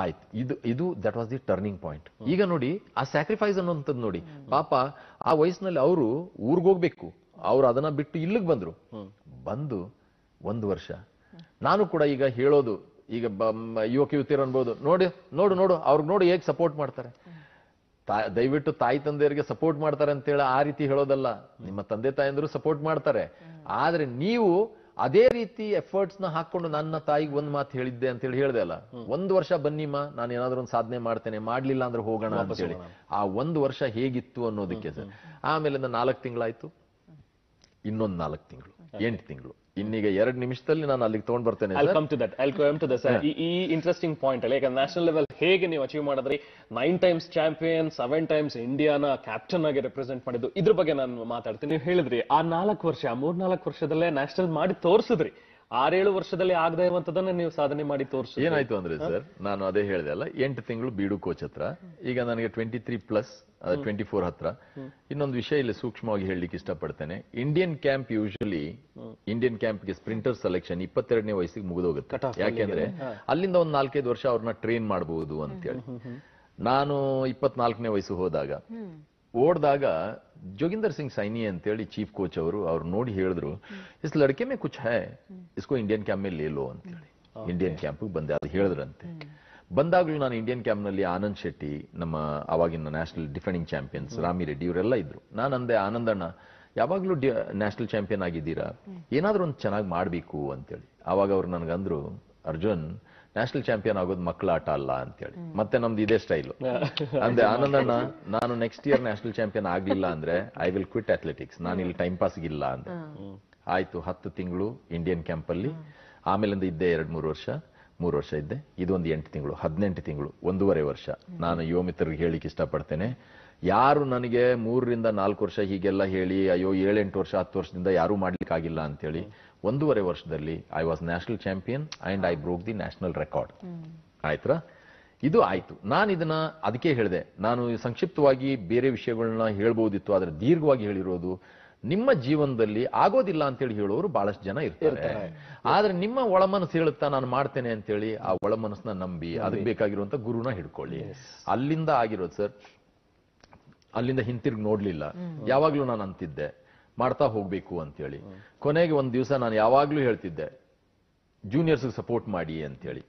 ಆಯ್ತು, ಇದು that was the turning point. ಈಗ ನೋಡಿ ಆ ಸ್ಯಾಕ್ರಿಫೈಸ್ ಅನ್ನೋಂಥದ್ದು ನೋಡಿ, ಪಾಪ ಆ ವಯಸ್ಸಿನಲ್ಲಿ ಅವರು ಊರ್ಗೋಗ್ಬೇಕು, ಅವ್ರು ಅದನ್ನ ಬಿಟ್ಟು ಇಲ್ಲಿಗೆ ಬಂದು 1 ವರ್ಷ. ನಾನು ಕೂಡ ಈಗ ಹೇಳೋದು, ಈಗ ಯುವತಿಯರು ಅನ್ಬೋದು, ನೋಡು ಅವ್ರಿಗೆ ನೋಡಿ ಹೇಗೆ ಸಪೋರ್ಟ್ ಮಾಡ್ತಾರೆ. ದಯವಿಟ್ಟು ತಾಯಿ ತಂದೆಯರಿಗೆ ಸಪೋರ್ಟ್ ಮಾಡ್ತಾರೆ ಅಂತೇಳಿ ಆ ರೀತಿ ಹೇಳೋದಲ್ಲ. ನಿಮ್ಮ ತಂದೆ ತಾಯಂದ್ರು ಸಪೋರ್ಟ್ ಮಾಡ್ತಾರೆ. ಆದ್ರೆ ನೀವು ಅದೇ ರೀತಿ ಎಫರ್ಟ್ಸ್ ನ ಹಾಕೊಂಡು, ನನ್ನ ತಾಯಿಗೆ ಒಂದ್ ಮಾತು ಹೇಳಿದ್ದೆ ಅಂತೇಳಿ ಹೇಳ್ದೆ ಅಲ್ಲ, 1 ವರ್ಷ ಬನ್ನಿಮ್ಮ, ನಾನು ಏನಾದ್ರೂ ಒಂದು ಸಾಧನೆ ಮಾಡ್ತೇನೆ, ಮಾಡ್ಲಿಲ್ಲ ಅಂದ್ರೆ ಹೋಗೋಣ ಅಂತೇಳಿ. ಆ 1 ವರ್ಷ ಹೇಗಿತ್ತು ಅನ್ನೋದಕ್ಕೆ ಸರ್. ಆಮೇಲೆ 4 ತಿಂಗಳಾಯ್ತು, ಇನ್ನೊಂದು 4 ತಿಂಗಳು, 8 ತಿಂಗಳು. ಇನ್ನೀಗ 2 ನಿಮಿಷದಲ್ಲಿ ನಾನು ಅಲ್ಲಿಗೆ ತಗೊಂಡ್ ಬರ್ತೇನೆ. ಈ ಇಂಟ್ರೆಸ್ಟಿಂಗ್ ಪಾಯಿಂಟ್ ಅಲ್ಲಿ, ಯಾಕಂದ್ರೆ ನ್ಯಾಷನಲ್ ಲೆವೆಲ್ ಹೇಗೆ ನೀವು ಅಚೀವ್ ಮಾಡಿದ್ರಿ, 9 times ಚಾಂಪಿಯನ್, 7 times ಇಂಡಿಯಾನ ಕ್ಯಾಪ್ಟನ್ ಆಗಿ ರೆಪ್ರೆಸೆಂಟ್ ಮಾಡಿದ್ದು, ಇದ್ರ ಬಗ್ಗೆ ನಾನು ಮಾತಾಡ್ತೀನಿ. ನೀವು ಹೇಳಿದ್ರಿ ಆ 4 ವರ್ಷ 3-4 ವರ್ಷದಲ್ಲೇ ನ್ಯಾಷನಲ್ ಮಾಡಿ ತೋರಿಸಿದ್ರಿ. 6-7 ವರ್ಷದಲ್ಲಿ ಆಗದೆ ಇರುವಂತದನ್ನ ನೀವು ಸಾಧನೆ ಮಾಡಿ ತೋರಿಸಿ. ಏನಾಯ್ತು ಅಂದ್ರೆ ಸರ್, ನಾನು ಅದೇ ಹೇಳಿದೆ ಅಲ್ಲ, 8 ತಿಂಗಳು ಬೀಡು ಕೋಚ್ ಹತ್ರ, ಈಗ ನನಗೆ 23+, 24 ಹತ್ರ. ಇನ್ನೊಂದು ವಿಷಯ ಇಲ್ಲಿ ಸೂಕ್ಷ್ಮವಾಗಿ ಹೇಳಲಿಕ್ಕೆ ಇಷ್ಟಪಡ್ತೇನೆ. ಇಂಡಿಯನ್ ಕ್ಯಾಂಪ್ಗೆ ಸ್ಪ್ರಿಂಟರ್ ಸೆಲೆಕ್ಷನ್ 22ನೇ ವಯಸ್ಸಿಗೆ ಮುಗಿದೋಗುತ್ತೆ. ಯಾಕೆಂದ್ರೆ ಅಲ್ಲಿಂದ ಒಂದು 4-5 ವರ್ಷ ಅವ್ರನ್ನ ಟ್ರೈನ್ ಮಾಡಬಹುದು ಅಂತೇಳಿ. ನಾನು 24ನೇ ವಯಸ್ಸು ಹೋದಾಗ ಓಡ್ದಾಗ ಜೋಗಿಂದರ್ ಸಿಂಗ್ ಸೈನಿ ಅಂತೇಳಿ ಚೀಫ್ ಕೋಚ್ ಅವ್ರು ನೋಡಿ ಹೇಳಿದ್ರು, ಇಸ್ ಲಡ್ಕೆ ಮೇ ಕುಚ್ ಹೈ, ಇಸ್ಕೋ ಇಂಡಿಯನ್ ಕ್ಯಾಂಪ್ ಮೇಲೆ ಲೇಲೋ ಅಂತೇಳಿ. ಇಂಡಿಯನ್ ಕ್ಯಾಂಪ್ ಬಂದೆ, ಅದು ಹೇಳಿದ್ರಂತೆ. ಬಂದಾಗ್ಲೂ ನಾನು ಇಂಡಿಯನ್ ಕ್ಯಾಂಪ್ ನಲ್ಲಿ ಆನಂದ್ ಶೆಟ್ಟಿ, ನಮ್ಮ ಅವಾಗಿನ national defending champions Rami Reddy ಇವರೆಲ್ಲ ಇದ್ರು. ನಾನು ಅಂದೆ, ಆನಂದಣ್ಣ ಯಾವಾಗ್ಲೂ ನ್ಯಾಷನಲ್ ಚಾಂಪಿಯನ್ ಆಗಿದ್ದೀರಾ, ಏನಾದ್ರೂ ಒಂದು ಚೆನ್ನಾಗಿ ಮಾಡ್ಬೇಕು ಅಂತೇಳಿ. ಅವಾಗ ಅವ್ರು ನನ್ಗಂದ್ರು, ಅರ್ಜುನ್ ನ್ಯಾಷನಲ್ ಚಾಂಪಿಯನ್ ಆಗೋದು ಮಕ್ಕಳ ಆಟ ಅಲ್ಲ ಅಂತೇಳಿ. ಮತ್ತೆ ನಮ್ದು ಇದೇ ಸ್ಟೈಲು. ಅಂದೆ, ಆನಂದಣ್ಣ ನಾನು ನೆಕ್ಸ್ಟ್ ಇಯರ್ ನ್ಯಾಷನಲ್ ಚಾಂಪಿಯನ್ ಆಗ್ಲಿಲ್ಲ ಅಂದ್ರೆ ಐ ವಿಲ್ ಕ್ವಿಟ್ ಅಥ್ಲೆಟಿಕ್ಸ್, ನಾನು ಇಲ್ಲಿ ಟೈಮ್ ಪಾಸ್ಗಿಲ್ಲ ಅಂದೆ. ಆಯ್ತು, 10 ತಿಂಗಳು ಇಂಡಿಯನ್ ಕ್ಯಾಂಪ್ ಅಲ್ಲಿ, ಆಮೇಲಿಂದ ಇದ್ದೆ 3 ವರ್ಷ ಇದ್ದೆ. ಇದೊಂದು 8 ತಿಂಗಳು, 18 ತಿಂಗಳು, 1.5 ವರ್ಷ. ನಾನು ಯುವ ಮಿತ್ರರಿಗೆ ಹೇಳಿಕ್ಕೆ ಇಷ್ಟಪಡ್ತೇನೆ, ಯಾರು ನನಗೆ 3 ರಿಂದ 4 ವರ್ಷ ಹೀಗೆಲ್ಲ ಹೇಳಿ ಅಯ್ಯೋ 7-8 ವರ್ಷ 10 ವರ್ಷದಿಂದ ಯಾರು ಮಾಡ್ಲಿಕ್ಕೆ ಆಗಿಲ್ಲ ಅಂತೇಳಿ, 1.5 ವರ್ಷದಲ್ಲಿ I was national champion and I broke the national record. ಆಯ್ತಾ, ಇದು ಆಯ್ತು. ನಾನು ಇದನ್ನ ಅದಕ್ಕೆ ಹೇಳಿದೆ, ನಾನು ಸಂಕ್ಷಿಪ್ತವಾಗಿ ಬೇರೆ ವಿಷಯಗಳನ್ನ ಹೇಳ್ಬೋದಿತ್ತು, ಆದ್ರೆ ದೀರ್ಘವಾಗಿ ಹೇಳಿರೋದು, ನಿಮ್ಮ ಜೀವನದಲ್ಲಿ ಆಗೋದಿಲ್ಲ ಅಂತೇಳಿ ಹೇಳೋರು ಬಹಳಷ್ಟು ಜನ ಇರ್ತಾರೆ. ಆದ್ರೆ ನಿಮ್ಮ ಒಳ ಮನಸ್ಸು ಹೇಳುತ್ತಾ ನಾನು ಮಾಡ್ತೇನೆ ಅಂತೇಳಿ ಆ ಒಳ ಮನಸ್ಸನ್ನ ನಂಬಿ ಅದಕ್ಕೆ ಬೇಕಾಗಿರುವಂತ ಗುರುನ ಹಿಡ್ಕೊಳ್ಳಿ. ಅಲ್ಲಿಂದ ಆಗಿರೋದು ಸರ್, ಅಲ್ಲಿಂದ ಹಿಂತಿರುಗಿ ನೋಡ್ಲಿಲ್ಲ. ಯಾವಾಗ್ಲೂ ನಾನು ಅಂತಿದ್ದೆ ಮಾಡ್ತಾ ಹೋಗ್ಬೇಕು ಅಂತೇಳಿ. ಕೊನೆಗೆ ಒಂದ್ ದಿವಸ ನಾನು ಯಾವಾಗ್ಲೂ ಹೇಳ್ತಿದ್ದೆ, ಜೂನಿಯರ್ಸ್ ಸಪೋರ್ಟ್ ಮಾಡಿ ಅಂತೇಳಿ.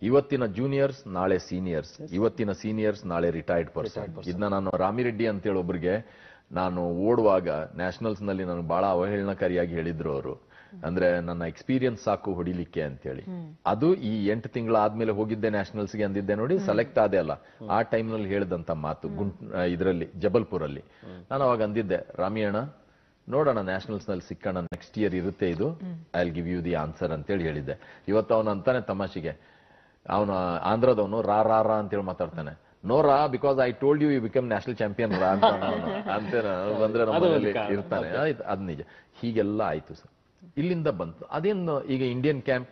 ಇವತ್ತಿನ ಜೂನಿಯರ್ಸ್ ನಾಳೆ ಸೀನಿಯರ್ಸ್, ಇವತ್ತಿನ ಸೀನಿಯರ್ಸ್ ನಾಳೆ ರಿಟೈರ್ಡ್ ಪರ್ಸನ್. ಇದನ್ನ ನಾನು ರಾಮಿರೆಡ್ಡಿ ಅಂತೇಳಿ ಒಬ್ರಿಗೆ ನಾನು ಓಡುವಾಗ ನ್ಯಾಷನಲ್ಸ್ ನಲ್ಲಿ ನನಗೆ ಬಹಳ ಅವಹೇಳನಕಾರಿಯಾಗಿ ಹೇಳಿದ್ರು ಅವರು. ಅಂದ್ರೆ ನನ್ನ ಎಕ್ಸ್ಪೀರಿಯನ್ಸ್ ಸಾಕು ಹೊಡಿಲಿಕ್ಕೆ ಅಂತೇಳಿ. ಅದು ಈ 8 ತಿಂಗಳ ಆದ್ಮೇಲೆ ಹೋಗಿದ್ದೆ ನ್ಯಾಷನಲ್ಸ್ಗೆ ಅಂದಿದ್ದೆ ನೋಡಿ, ಸೆಲೆಕ್ಟ್ ಆದೆ ಅಲ್ಲ, ಆ ಟೈಮ್ ನಲ್ಲಿ ಹೇಳಿದಂತ ಮಾತು ಇದರಲ್ಲಿ ಜಬಲ್ಪುರಲ್ಲಿ. ನಾನು ಅವಾಗ ಅಂದಿದ್ದೆ, ರಾಮಿಯಣ್ಣ ನೋಡೋಣ ನ್ಯಾಷನಲ್ಸ್ ನಲ್ಲಿ ಸಿಕ್ಕಣ, ನೆಕ್ಸ್ಟ್ ಇಯರ್ ಇರುತ್ತೆ ಇದು, I will give you the answer ಅಂತೇಳಿ ಹೇಳಿದ್ದೆ. ಇವತ್ತು ಅವನು ಅಂತಾನೆ ತಮಾಷೆಗೆ, ಅವನು ಆಂಧ್ರದವನು ರಾ ರಾ ರಾ ಅಂತೇಳಿ ಮಾತಾಡ್ತಾನೆ, ನೋರಾ because I told you become national champion ರಾ ಅಂತ ಬಂದ್ರೆ ನಮ್ಮಲ್ಲಿ ಇರ್ತಾನೆ. ಅದ್ ನಿಜ. ಹೀಗೆಲ್ಲ ಆಯ್ತು ಸರ್. ಇಲ್ಲಿಂದ ಬಂತು ಅದೇನು, ಈಗ ಇಂಡಿಯನ್ ಕ್ಯಾಂಪ್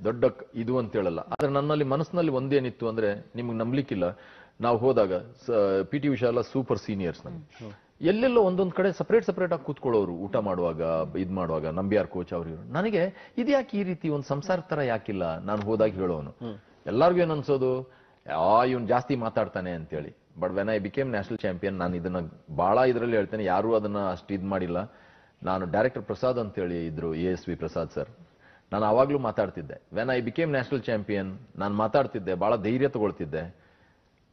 ದೊಡ್ಡ ಇದು ಅಂತ ಹೇಳಲ್ಲ, ಆದ್ರೆ ನನ್ನಲ್ಲಿ ಮನಸ್ಸಿನಲ್ಲಿ ಒಂದೇನಿತ್ತು ಅಂದ್ರೆ, ನಿಮ್ಗೆ ನಂಬ್ಲಿಕ್ಕಿಲ್ಲ, ನಾವು ಹೋದಾಗ ಪಿ ಟಿ ಉಷಾ ಎಲ್ಲ ಸೂಪರ್ ಸೀನಿಯರ್ಸ್ ನಮ್ಗೆ ಎಲ್ಲೆಲ್ಲೋ ಒಂದೊಂದ್ ಕಡೆ ಸಪರೇಟ್ ಆಗಿ ಕೂತ್ಕೊಳ್ಳೋರು ಊಟ ಮಾಡುವಾಗ, ಇದ್ ಮಾಡುವಾಗ. ನಂಬಿಯಾರ್ ಕೋಚ್ ಅವ್ರು, ನನಗೆ ಇದ್ಯಾಕೆ ಈ ರೀತಿ ಒಂದು ಸಂಸಾರ ತರ ಯಾಕಿಲ್ಲ, ನಾನು ಹೋದಾಗ ಹೇಳೋನು. ಎಲ್ಲಾರ್ಗು ಏನ್ ಅನ್ಸೋದು, ಇವನ್ ಜಾಸ್ತಿ ಮಾತಾಡ್ತಾನೆ ಅಂತೇಳಿ. But when I became national champion, ನಾನು ಇದನ್ನ ಬಹಳ ಇದರಲ್ಲಿ ಹೇಳ್ತೇನೆ, ಯಾರು ಅದನ್ನ ಅಷ್ಟು ಇದ್ ಮಾಡಿಲ್ಲ. ನಾನು ಡೈರೆಕ್ಟರ್ ಪ್ರಸಾದ್ ಅಂತೇಳಿ ಇದ್ರು, ASV ಪ್ರಸಾದ್ ಸರ್, ನಾನು ಅವಾಗ್ಲೂ ಮಾತಾಡ್ತಿದ್ದೆ. When I became national champion ನಾನು ಮಾತಾಡ್ತಿದ್ದೆ, ಬಹಳ ಧೈರ್ಯ ತಗೊಳ್ತಿದ್ದೆ.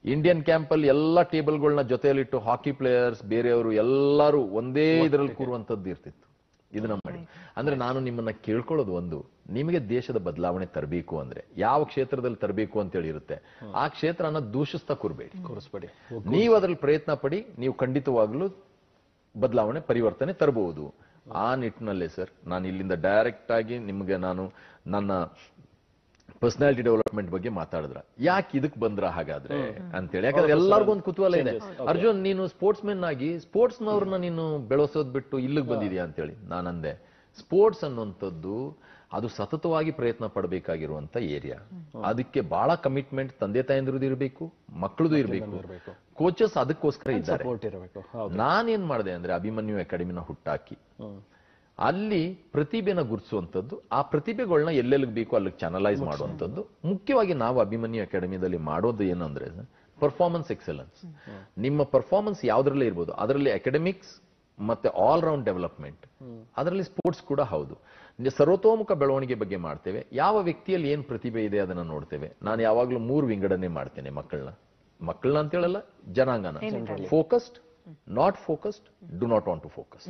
ಇಂಡಿಯನ್ ಕ್ಯಾಂಪ್ ಅಲ್ಲಿ ಎಲ್ಲಾ ಟೇಬಲ್ಗಳನ್ನ ಜೊತೆಯಲ್ಲಿಟ್ಟು ಹಾಕಿ ಪ್ಲೇಯರ್ಸ್ ಬೇರೆಯವರು ಎಲ್ಲರೂ ಒಂದೇ ಇದರಲ್ಲಿ ಕೂರುವಂತದ್ದು ಇರ್ತಿತ್ತು. ಇದನ್ನ ಮಾಡಿ ಅಂದ್ರೆ ನಾನು ನಿಮ್ಮನ್ನ ಕೇಳ್ಕೊಳ್ಳೋದು ಒಂದು, ನಿಮಗೆ ದೇಶದ ಬದಲಾವಣೆ ತರಬೇಕು ಅಂದ್ರೆ ಯಾವ ಕ್ಷೇತ್ರದಲ್ಲಿ ತರಬೇಕು ಅಂತೇಳಿ ಇರುತ್ತೆ, ಆ ಕ್ಷೇತ್ರನ ದೂಷಿಸ್ತಾ ಕೂರಿಸ್ಬೇಡಿ. ನೀವು ಅದರಲ್ಲಿ ಪ್ರಯತ್ನ ಪಡಿ, ನೀವು ಖಂಡಿತವಾಗ್ಲೂ ಬದಲಾವಣೆ ಪರಿವರ್ತನೆ ತರಬಹುದು. ಆ ನಿಟ್ಟಿನಲ್ಲೇ ಸರ್ ನಾನು ಇಲ್ಲಿಂದ ಡೈರೆಕ್ಟ್ ಆಗಿ ನಿಮ್ಗೆ ನಾನು ನನ್ನ ಪರ್ಸನಾಲಿಟಿ ಡೆವಲಪ್ಮೆಂಟ್ ಬಗ್ಗೆ ಮಾತಾಡಿದ್ರ, ಯಾಕೆ ಇದಕ್ ಬಂದ್ರ ಹಾಗಾದ್ರೆ ಅಂತೇಳಿ. ಯಾಕಂದ್ರೆ ಎಲ್ಲರಿಗೂ ಒಂದು ಕುತೂಹಲ ಇದೆ, ಅರ್ಜುನ್ ನೀನು ಸ್ಪೋರ್ಟ್ಸ್ ಮೆನ್ ಆಗಿ ಸ್ಪೋರ್ಟ್ಸ್ನವ್ರನ್ನ ನೀನು ಬೆಳೆಸೋದ್ ಬಿಟ್ಟು ಇಲ್ಲಿಗೆ ಬಂದಿದ್ಯಾ ಅಂತೇಳಿ. ನಾನಂದೆ, ಸ್ಪೋರ್ಟ್ಸ್ ಅನ್ನುವಂಥದ್ದು ಅದು ಸತತವಾಗಿ ಪ್ರಯತ್ನ ಪಡಬೇಕಾಗಿರುವಂತ ಏರಿಯಾ. ಅದಕ್ಕೆ ಬಹಳ ಕಮಿಟ್ಮೆಂಟ್ ತಂದೆ ತಾಯಂದ್ರದ್ದು ಇರಬೇಕು, ಮಕ್ಕಳದು ಇರಬೇಕು, ಕೋಚಸ್ ಅದಕ್ಕೋಸ್ಕರ ಇದ್ದಾರೆ. ನಾನೇನ್ ಮಾಡಿದೆ ಅಂದ್ರೆ ಅಭಿಮನ್ಯು ಅಕಾಡೆಮಿನ ಹುಟ್ಟಾಕಿ ಅಲ್ಲಿ ಪ್ರತಿಭೆನ ಗುರುತಿಸುವಂಥದ್ದು, ಆ ಪ್ರತಿಭೆಗಳನ್ನ ಎಲ್ಲೆಲ್ಲಿಗೆ ಬೇಕು ಅಲ್ಲಿಗೆ ಚಾನಲೈಸ್ ಮಾಡುವಂಥದ್ದು. ಮುಖ್ಯವಾಗಿ ನಾವು ಅಭಿಮನ್ಯು ಅಕಾಡೆಮಿದಲ್ಲಿ ಮಾಡೋದು ಏನಂದ್ರೆ ಪರ್ಫಾರ್ಮೆನ್ಸ್ ಎಕ್ಸಲೆನ್ಸ್. ನಿಮ್ಮ ಪರ್ಫಾರ್ಮೆನ್ಸ್ ಯಾವ್ದ್ರಲ್ಲೇ ಇರ್ಬೋದು, ಅದರಲ್ಲಿ ಅಕಾಡೆಮಿಕ್ಸ್ ಮತ್ತೆ ಆಲ್ ರೌಂಡ್ ಡೆವಲಪ್ಮೆಂಟ್, ಅದರಲ್ಲಿ ಸ್ಪೋರ್ಟ್ಸ್ ಕೂಡ ಹೌದು. ಸರ್ವತೋಮುಖ ಬೆಳವಣಿಗೆ ಬಗ್ಗೆ ಮಾಡ್ತೇವೆ. ಯಾವ ವ್ಯಕ್ತಿಯಲ್ಲಿ ಏನ್ ಪ್ರತಿಭೆ ಇದೆ ಅದನ್ನ ನೋಡ್ತೇವೆ. ನಾನು ಯಾವಾಗ್ಲೂ 3 ವಿಂಗಡಣೆ ಮಾಡ್ತೇನೆ ಮಕ್ಕಳನ್ನ ಅಂತ ಹೇಳಲ್ಲ, ಜನಾಂಗನ. Focused, not focused, do not want to focus.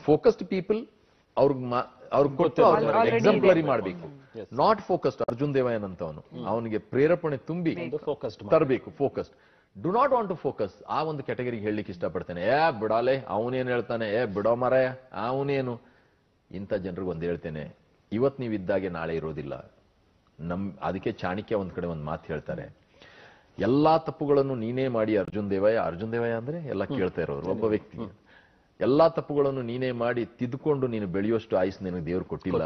Focused people ಅವ್ರಿಗೆ ಗೊತ್ತು, ಎಕ್ಸಾಂಪ್ಲರಿ ಮಾಡಬೇಕು. ನಾಟ್ ಫೋಕಸ್ಡ್, ಅರ್ಜುನ್ ದೇವಯ್ಯನ್ ಅಂತವನು, ಅವನಿಗೆ ಪ್ರೇರೇಪಣೆ ತುಂಬಿ ತರಬೇಕು. Focused, do not want to focus, ಆ ಒಂದು ಕ್ಯಾಟಗರಿಗೆ ಹೇಳಲಿಕ್ಕೆ ಇಷ್ಟಪಡ್ತೇನೆ. ಬಿಡಾಲೆ ಅವನೇನ್ ಹೇಳ್ತಾನೆ, ಬಿಡೋ ಮಾರಾಯ ಅವನೇನು. ಇಂಥ ಜನರಿಗೆ ಒಂದ್ ಹೇಳ್ತೇನೆ, ಇವತ್ ನೀವಿದ್ದಾಗೆ ನಾಳೆ ಇರೋದಿಲ್ಲ. ಅದಕ್ಕೆ ಚಾಣಕ್ಯ ಒಂದ್ ಕಡೆ ಒಂದ್ ಮಾತು ಹೇಳ್ತಾರೆ, ಎಲ್ಲಾ ತಪ್ಪುಗಳನ್ನು ನೀನೇ ಮಾಡಿ ಅರ್ಜುನ್ ದೇವಯ್ಯ ಅಂದ್ರೆ ಎಲ್ಲ ಕೇಳ್ತಾ ಇರೋರು ಒಬ್ಬ ವ್ಯಕ್ತಿ. ಎಲ್ಲಾ ತಪ್ಪುಗಳನ್ನು ನೀನೇ ಮಾಡಿ ತಿದ್ದುಕೊಂಡು ನೀನು ಬೆಳೆಯುವಷ್ಟು ಆಯುಸ್ ನಿನಗೆ ದೇವ್ರು ಕೊಟ್ಟಿಲ್ಲ.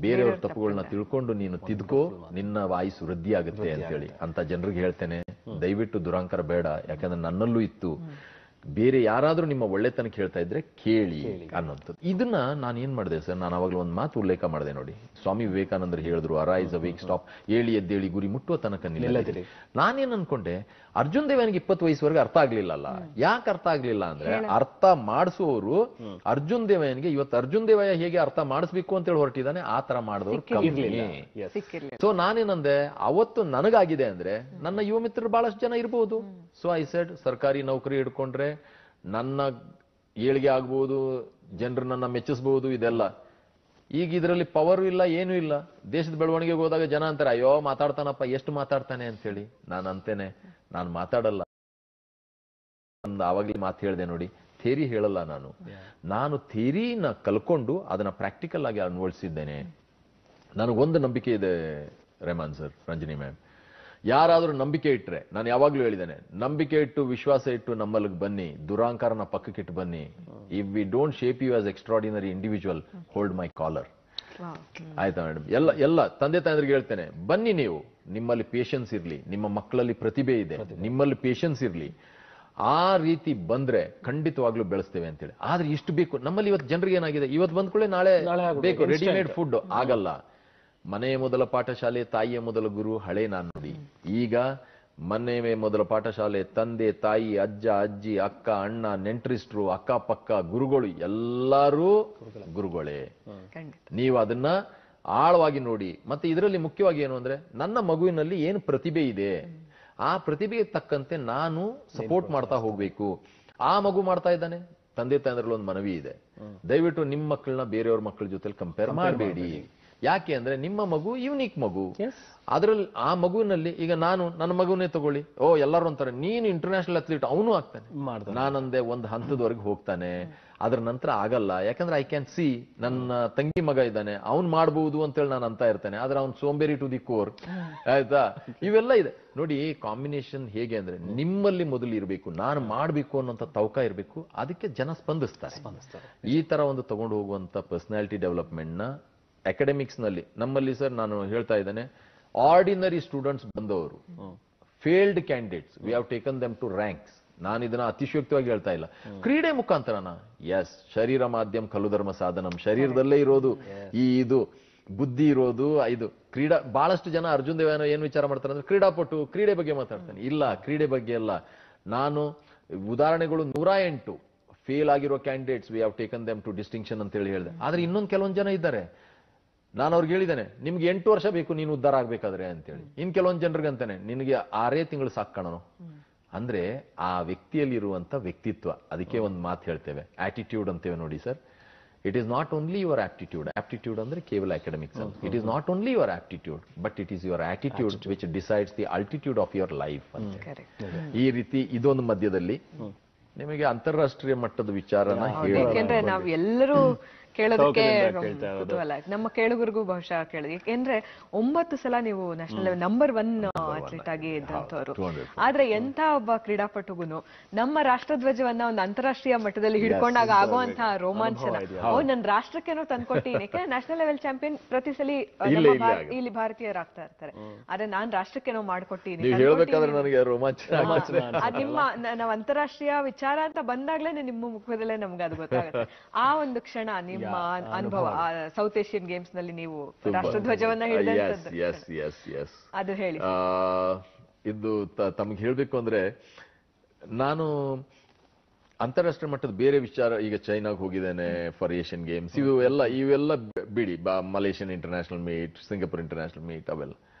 ಬೇರೆಯವ್ರ ತಪ್ಪುಗಳನ್ನ ತಿಳ್ಕೊಂಡು ನೀನು ತಿದ್ಕೋ, ನಿನ್ನ ಆಯುಸ್ ವೃದ್ಧಿ ಆಗುತ್ತೆ ಅಂತೇಳಿ. ಅಂತ ಜನರಿಗೆ ಹೇಳ್ತೇನೆ, ದಯವಿಟ್ಟು ದುರಾಂಕಾರ ಬೇಡ. ಯಾಕಂದ್ರೆ ನನ್ನಲ್ಲೂ ಇತ್ತು, ಬೇರೆ ಯಾರಾದ್ರೂ ನಿಮ್ಮ ಒಳ್ಳೆತನಕ್ಕೆ ಹೇಳ್ತಾ ಇದ್ರೆ ಕೇಳಿ ಅನ್ನೋಂಥದ್ದು. ಇದನ್ನ ನಾನು ಏನ್ ಮಾಡಿದೆ ಸರ್, ನಾನು ಅವಾಗಲೂ ಒಂದು ಮಾತು ಉಲ್ಲೇಖ ಮಾಡಿದೆ ನೋಡಿ. ಸ್ವಾಮಿ ವಿವೇಕಾನಂದರು ಹೇಳಿದ್ರು, ಅರೈಸ್ ಅವೇಕ್ ಸ್ಟಾಪ್, ಏಳಿ ಎದ್ದೇಳಿ ಗುರಿ ಮುಟ್ಟುವ ತನಕ ನಿಲ್ಲದಿರಿ. ನಾನೇನ್ ಅನ್ಕೊಂಡೆ, ಅರ್ಜುನ್ ದೇವನಿಗೆ 20 ವಯಸ್ಸುವರೆಗೆ ಅರ್ಥ ಆಗ್ಲಿಲ್ಲಲ್ಲ. ಯಾಕೆ ಅರ್ಥ ಆಗ್ಲಿಲ್ಲ ಅಂದ್ರೆ, ಅರ್ಥ ಮಾಡಿಸುವವರು ಅರ್ಜುನ್ ದೇವಯ್ಯನಿಗೆ ಇವತ್ತು ಅರ್ಜುನ್ ದೇವಯ್ಯ ಹೇಗೆ ಅರ್ಥ ಮಾಡಿಸ್ಬೇಕು ಅಂತ ಹೇಳಿ ಹೊರಟಿದ್ದಾನೆ, ಆ ತರ ಮಾಡಿದವರು ಕಮ್ಮಿ. ಸೊ ನಾನೇನಂದೆ, ಅವತ್ತು ನನಗಾಗಿದೆ ಅಂದ್ರೆ ನನ್ನ ಯುವ ಮಿತ್ರರು ಬಹಳಷ್ಟು ಜನ ಇರಬಹುದು. ಸೊ ಐ ಸೆಡ್, ಸರ್ಕಾರಿ ನೌಕರಿ ಹಿಡ್ಕೊಂಡ್ರೆ ನನ್ನ ಏಳಿಗೆ ಆಗ್ಬಹುದು, ಜನರು ನನ್ನ ಮೆಚ್ಚಿಸಬಹುದು, ಇದೆಲ್ಲ. ಈಗ ಇದರಲ್ಲಿ ಪವರ್ ಇಲ್ಲ, ಏನೂ ಇಲ್ಲ. ದೇಶದ ಬೆಳವಣಿಗೆಗೆ ಹೋದಾಗ ಜನ ಅಂತಾರೆ, ಅಯ್ಯೋ ಮಾತಾಡ್ತಾನಪ್ಪ, ಎಷ್ಟು ಮಾತಾಡ್ತಾನೆ ಅಂತೇಳಿ. ನಾನು ಅಂತೇನೆ, ನಾನು ಮಾತಾಡಲ್ಲ. ಆವಾಗಲೇ ಮಾತು ಹೇಳಿದೆ ನೋಡಿ, ಥೇರಿ ಹೇಳಲ್ಲ ನಾನು ಥೇರಿನ ಕಲ್ಕೊಂಡು ಅದನ್ನ ಪ್ರಾಕ್ಟಿಕಲ್ ಆಗಿ ಅನ್ವಯಿಸಿದ್ದೇನೆ. ನನಗೊಂದು ನಂಬಿಕೆ ಇದೆ ರೆಹಮಾನ್ ಸರ್, ರಂಜನಿ ಮ್ಯಾಮ್, ಯಾರಾದ್ರೂ ನಂಬಿಕೆ ಇಟ್ರೆ, ನಾನು ಯಾವಾಗ್ಲೂ ಹೇಳಿದ್ದೇನೆ, ನಂಬಿಕೆ ಇಟ್ಟು ವಿಶ್ವಾಸ ಇಟ್ಟು ನಮ್ಮಲ್ಲಿಗೆ ಬನ್ನಿ, ದುರಾಂಕಾರನ ಪಕ್ಕಕ್ಕಿಟ್ಟು ಬನ್ನಿ. If we don't shape you as extraordinary individual, hold my collar. ಆಯ್ತಾ ಮೇಡಮ್? ಎಲ್ಲ ತಂದೆ ತಾಯಂದ್ರಿಗೆ ಹೇಳ್ತೇನೆ, ಬನ್ನಿ ನೀವು, ನಿಮ್ಮಲ್ಲಿ ಪೇಷನ್ಸ್ ಇರ್ಲಿ, ನಿಮ್ಮ ಮಕ್ಕಳಲ್ಲಿ ಪ್ರತಿಭೆ ಇದೆ, ನಿಮ್ಮಲ್ಲಿ ಪೇಷನ್ಸ್ ಇರ್ಲಿ. ಆ ರೀತಿ ಬಂದ್ರೆ ಖಂಡಿತವಾಗ್ಲೂ ಬೆಳೆಸ್ತೇವೆ ಅಂತೇಳಿ. ಆದ್ರೆ ಇಷ್ಟು ಬೇಕು ನಮ್ಮಲ್ಲಿ. ಇವತ್ತು ಜನರಿಗೆ ಏನಾಗಿದೆ, ಇವತ್ತು ಬಂದ್ಕೊಳ್ಳೆ ನಾಳೆ ಬೇಕು ರೆಡಿಮೇಡ್ ಫುಡ್. ಆಗಲ್ಲ. ಮನೆಯ ಮೊದಲ ಪಾಠಶಾಲೆ ತಾಯಿಯ ಮೊದಲ ಗುರು, ಹಳೆ ನಾನು ನೋಡಿ. ಈಗ ಮನೆಯ ಮೊದಲ ಪಾಠಶಾಲೆ ತಂದೆ ತಾಯಿ, ಅಜ್ಜ ಅಜ್ಜಿ, ಅಕ್ಕ ಅಣ್ಣ, ನೆಂಟರಿಸ್ಟ್ರು, ಅಕ್ಕಪಕ್ಕ ಗುರುಗಳು, ಎಲ್ಲರೂ ಗುರುಗಳೇ. ನೀವು ಅದನ್ನ ಆಳವಾಗಿ ನೋಡಿ. ಮತ್ತೆ ಇದರಲ್ಲಿ ಮುಖ್ಯವಾಗಿ ಏನು ಅಂದ್ರೆ, ನನ್ನ ಮಗುವಿನಲ್ಲಿ ಏನು ಪ್ರತಿಭೆ ಇದೆ, ಆ ಪ್ರತಿಭೆಗೆ ತಕ್ಕಂತೆ ನಾನು ಸಪೋರ್ಟ್ ಮಾಡ್ತಾ ಹೋಗ್ಬೇಕು. ಆ ಮಗು ಮಾಡ್ತಾ ಇದ್ದಾನೆ, ತಂದೆ ತಾಯಂದ್ರಲ್ಲಿ ಒಂದು ಮನವಿ ಇದೆ, ದಯವಿಟ್ಟು ನಿಮ್ಮ ಮಕ್ಕಳನ್ನ ಬೇರೆಯವ್ರ ಮಕ್ಕಳ ಜೊತೆ ಕಂಪೇರ್ ಮಾಡಬೇಡಿ. ಯಾಕೆ ಅಂದ್ರೆ ನಿಮ್ಮ ಮಗು ಯುನಿಕ್ ಮಗು. ಅದ್ರಲ್ಲಿ ಆ ಮಗುವಿನಲ್ಲಿ, ಈಗ ನಾನು ನನ್ನ ಮಗುವನ್ನೇ ತಗೊಳ್ಳಿ, ಎಲ್ಲರೂ ಅಂತಾರೆ ನೀನು ಇಂಟರ್ನ್ಯಾಷನಲ್ ಅಥ್ಲೀಟ್, ಅವನು ಆಗ್ತಾನೆ. ನಾನಂದೆ ಒಂದು ಹಂತದವರೆಗೆ ಹೋಗ್ತಾನೆ, ಅದ್ರ ನಂತರ ಆಗಲ್ಲ. ಯಾಕಂದ್ರೆ ಐ ಕ್ಯಾನ್ ಸಿ, ನನ್ನ ತಂಗಿ ಮಗ ಇದ್ದಾನೆ, ಅವ್ನು ಮಾಡಬಹುದು ಅಂತೇಳಿ ನಾನು ಅಂತ ಇರ್ತೇನೆ. ಆದ್ರೆ ಅವ್ನು ಸೋಂಬೇರಿ ಟು ದಿ ಕೋರ್. ಆಯ್ತಾ? ಇವೆಲ್ಲ ಇದೆ ನೋಡಿ. ಕಾಂಬಿನೇಷನ್ ಹೇಗೆ ಅಂದ್ರೆ, ನಿಮ್ಮಲ್ಲಿ ಮೊದಲು ಇರಬೇಕು, ನಾನು ಮಾಡಬೇಕು ಅನ್ನೋಂಥ ತವಕ ಇರಬೇಕು. ಅದಕ್ಕೆ ಜನ ಸ್ಪಂದಿಸ್ತಾರೆ. ಈ ತರ ಒಂದು ತಗೊಂಡು ಹೋಗುವಂತ ಪರ್ಸನಾಲಿಟಿ ಡೆವಲಪ್ಮೆಂಟ್ ನ ಅಕಾಡೆಮಿಕ್ಸ್ ನಲ್ಲಿ ನಮ್ಮಲ್ಲಿ ಸರ್, ನಾನು ಹೇಳ್ತಾ ಇದ್ದೇನೆ, ಆರ್ಡಿನರಿ ಸ್ಟೂಡೆಂಟ್ಸ್ ಬಂದವರು, failed candidates, we have taken them to ranks. ನಾನು ಇದನ್ನ ಅತಿಶಯೋಕ್ತವಾಗಿ ಹೇಳ್ತಾ ಇಲ್ಲ. ಕ್ರೀಡೆ ಮುಖಾಂತರನ, ಎಸ್, ಶರೀರ ಮಾಧ್ಯಮ ಖಲು ಧರ್ಮ ಸಾಧನಂ, ಶರೀರದಲ್ಲೇ ಇರೋದು ಇದು ಬುದ್ಧಿ ಇರೋದು ಇದು ಕ್ರೀಡಾ. ಬಹಳಷ್ಟು ಜನ ಅರ್ಜುನ್ ದೇವಯ್ಯ ಏನು ವಿಚಾರ ಮಾಡ್ತಾರೆ ಅಂದ್ರೆ, ಕ್ರೀಡಾಪಟು, ಕ್ರೀಡೆ ಬಗ್ಗೆ ಮಾತಾಡ್ತಾನೆ. ಇಲ್ಲ, ಕ್ರೀಡೆ ಬಗ್ಗೆ ಅಲ್ಲ. ನಾನು ಉದಾಹರಣೆಗಳು 108 ಫೇಲ್ ಆಗಿರೋ candidates, we have taken them to distinction ಅಂತ ಹೇಳಿ ಹೇಳಿದೆ. ಆದ್ರೆ ಇನ್ನೊಂದು ಕೆಲವೊಂದು ಜನ ಇದ್ದಾರೆ, ನಾನು ಅವ್ರಿಗೆ ಹೇಳಿದ್ದೇನೆ, ನಿಮ್ಗೆ 8 ವರ್ಷ ಬೇಕು ನೀನು ಉದ್ಧಾರ ಆಗ್ಬೇಕಾದ್ರೆ ಅಂತೇಳಿ. ಇನ್ ಕೆಲವೊಂದು ಜನರಿಗೆ ಅಂತಾನೆ, ನಿನಗೆ 6 ತಿಂಗಳು ಸಾಕಣನು. ಅಂದ್ರೆ ಆ ವ್ಯಕ್ತಿಯಲ್ಲಿರುವಂತ ವ್ಯಕ್ತಿತ್ವ. ಅದಕ್ಕೆ ಒಂದು ಮಾತು ಹೇಳ್ತೇವೆ, ಆಟಿಟ್ಯೂಡ್ ಅಂತೇವೆ ನೋಡಿ sir. It is not only your aptitude. Aptitude ಅಂದ್ರೆ ಕೇವಲ academics. It is not only your aptitude, but it is your attitude which decides the altitude of your life ಅಂತ. ಈ ರೀತಿ ಇದೊಂದು ಮಧ್ಯದಲ್ಲಿ ನಿಮಗೆ ಅಂತಾರಾಷ್ಟ್ರೀಯ ಮಟ್ಟದ ವಿಚಾರನ ಹೇಳಿ, ಯಾಕೆಂದ್ರೆ ನಾವು ಎಲ್ಲರೂ ಕೇಳೋದಕ್ಕೆ ಕುತೂಹಲ. ನಮ್ಮ ಕೇಳುಗರಿಗೂ ಬಹುಶಃ ಕೇಳಿದ್ವಿ. ಯಾಕೆಂದ್ರೆ 9 ಸಲ ನೀವು ನ್ಯಾಷನಲ್ ಲೆವೆಲ್ ನಂಬರ್ 1 ಅಥ್ಲೀಟ್ ಆಗಿ ಇದ್ದಂಥವ್ರು. ಆದ್ರೆ ಎಂತ ಒಬ್ಬ ಕ್ರೀಡಾಪಟುಗುನು ನಮ್ಮ ರಾಷ್ಟ್ರಧ್ವಜವನ್ನ ಒಂದು ಅಂತಾರಾಷ್ಟ್ರೀಯ ಮಟ್ಟದಲ್ಲಿ ಹಿಡ್ಕೊಂಡಾಗ ಆಗುವಂತಹ ರೋಮಾಂಚನ, ನನ್ನ ರಾಷ್ಟ್ರಕ್ಕೇನೋ ತಂದ್ಕೊಟ್ಟಿನಿ. ಯಾಕಂದ್ರೆ ನ್ಯಾಷನಲ್ ಲೆವೆಲ್ ಚಾಂಪಿಯನ್ ಪ್ರತಿ ಸಲ ಇಲ್ಲಿ ಭಾರತೀಯರಾಗ್ತಾ ಇರ್ತಾರೆ. ಆದ್ರೆ ನಾನ್ ರಾಷ್ಟ್ರಕ್ಕೇನೋ ಮಾಡ್ಕೊಟ್ಟಿನಿ. ನಿಮ್ಮ ನಾವು ಅಂತಾರಾಷ್ಟ್ರೀಯ ವಿಚಾರ ಅಂತ ಬಂದಾಗ್ಲೇ ನಿಮ್ಮ ಮುಖದಲ್ಲೇ ನಮ್ಗೆ ಅದು ಗೊತ್ತಾಗುತ್ತೆ. ಆ ಒಂದು ಕ್ಷಣ, ನಿಮ್ಮ ಅನುಭವ ಸೌತ್ ಏಷ್ಯನ್ ಗೇಮ್ಸ್ ನಲ್ಲಿ ನೀವು ರಾಷ್ಟ್ರಧ್ವಜವನ್ನ ಹಿಡಿದಂತದ್ದು, ಅದು ಹೇಳಿ. ಇದು ತಮಗೆ ಹೇಳ್ಬೇಕು ಅಂದ್ರೆ, ನಾನು ಅಂತಾರಾಷ್ಟ್ರೀಯ ಮಟ್ಟದ ಬೇರೆ ವಿಚಾರ, ಈಗ ಚೈನಾಗ್ ಹೋಗಿದ್ದೇನೆ ಫಾರ್ ಏಷ್ಯನ್ ಗೇಮ್ಸ್, ಇವೆಲ್ಲ ಬಿಡಿ, Malaysian international meet, Singapore international meet, ಅವೆಲ್ಲ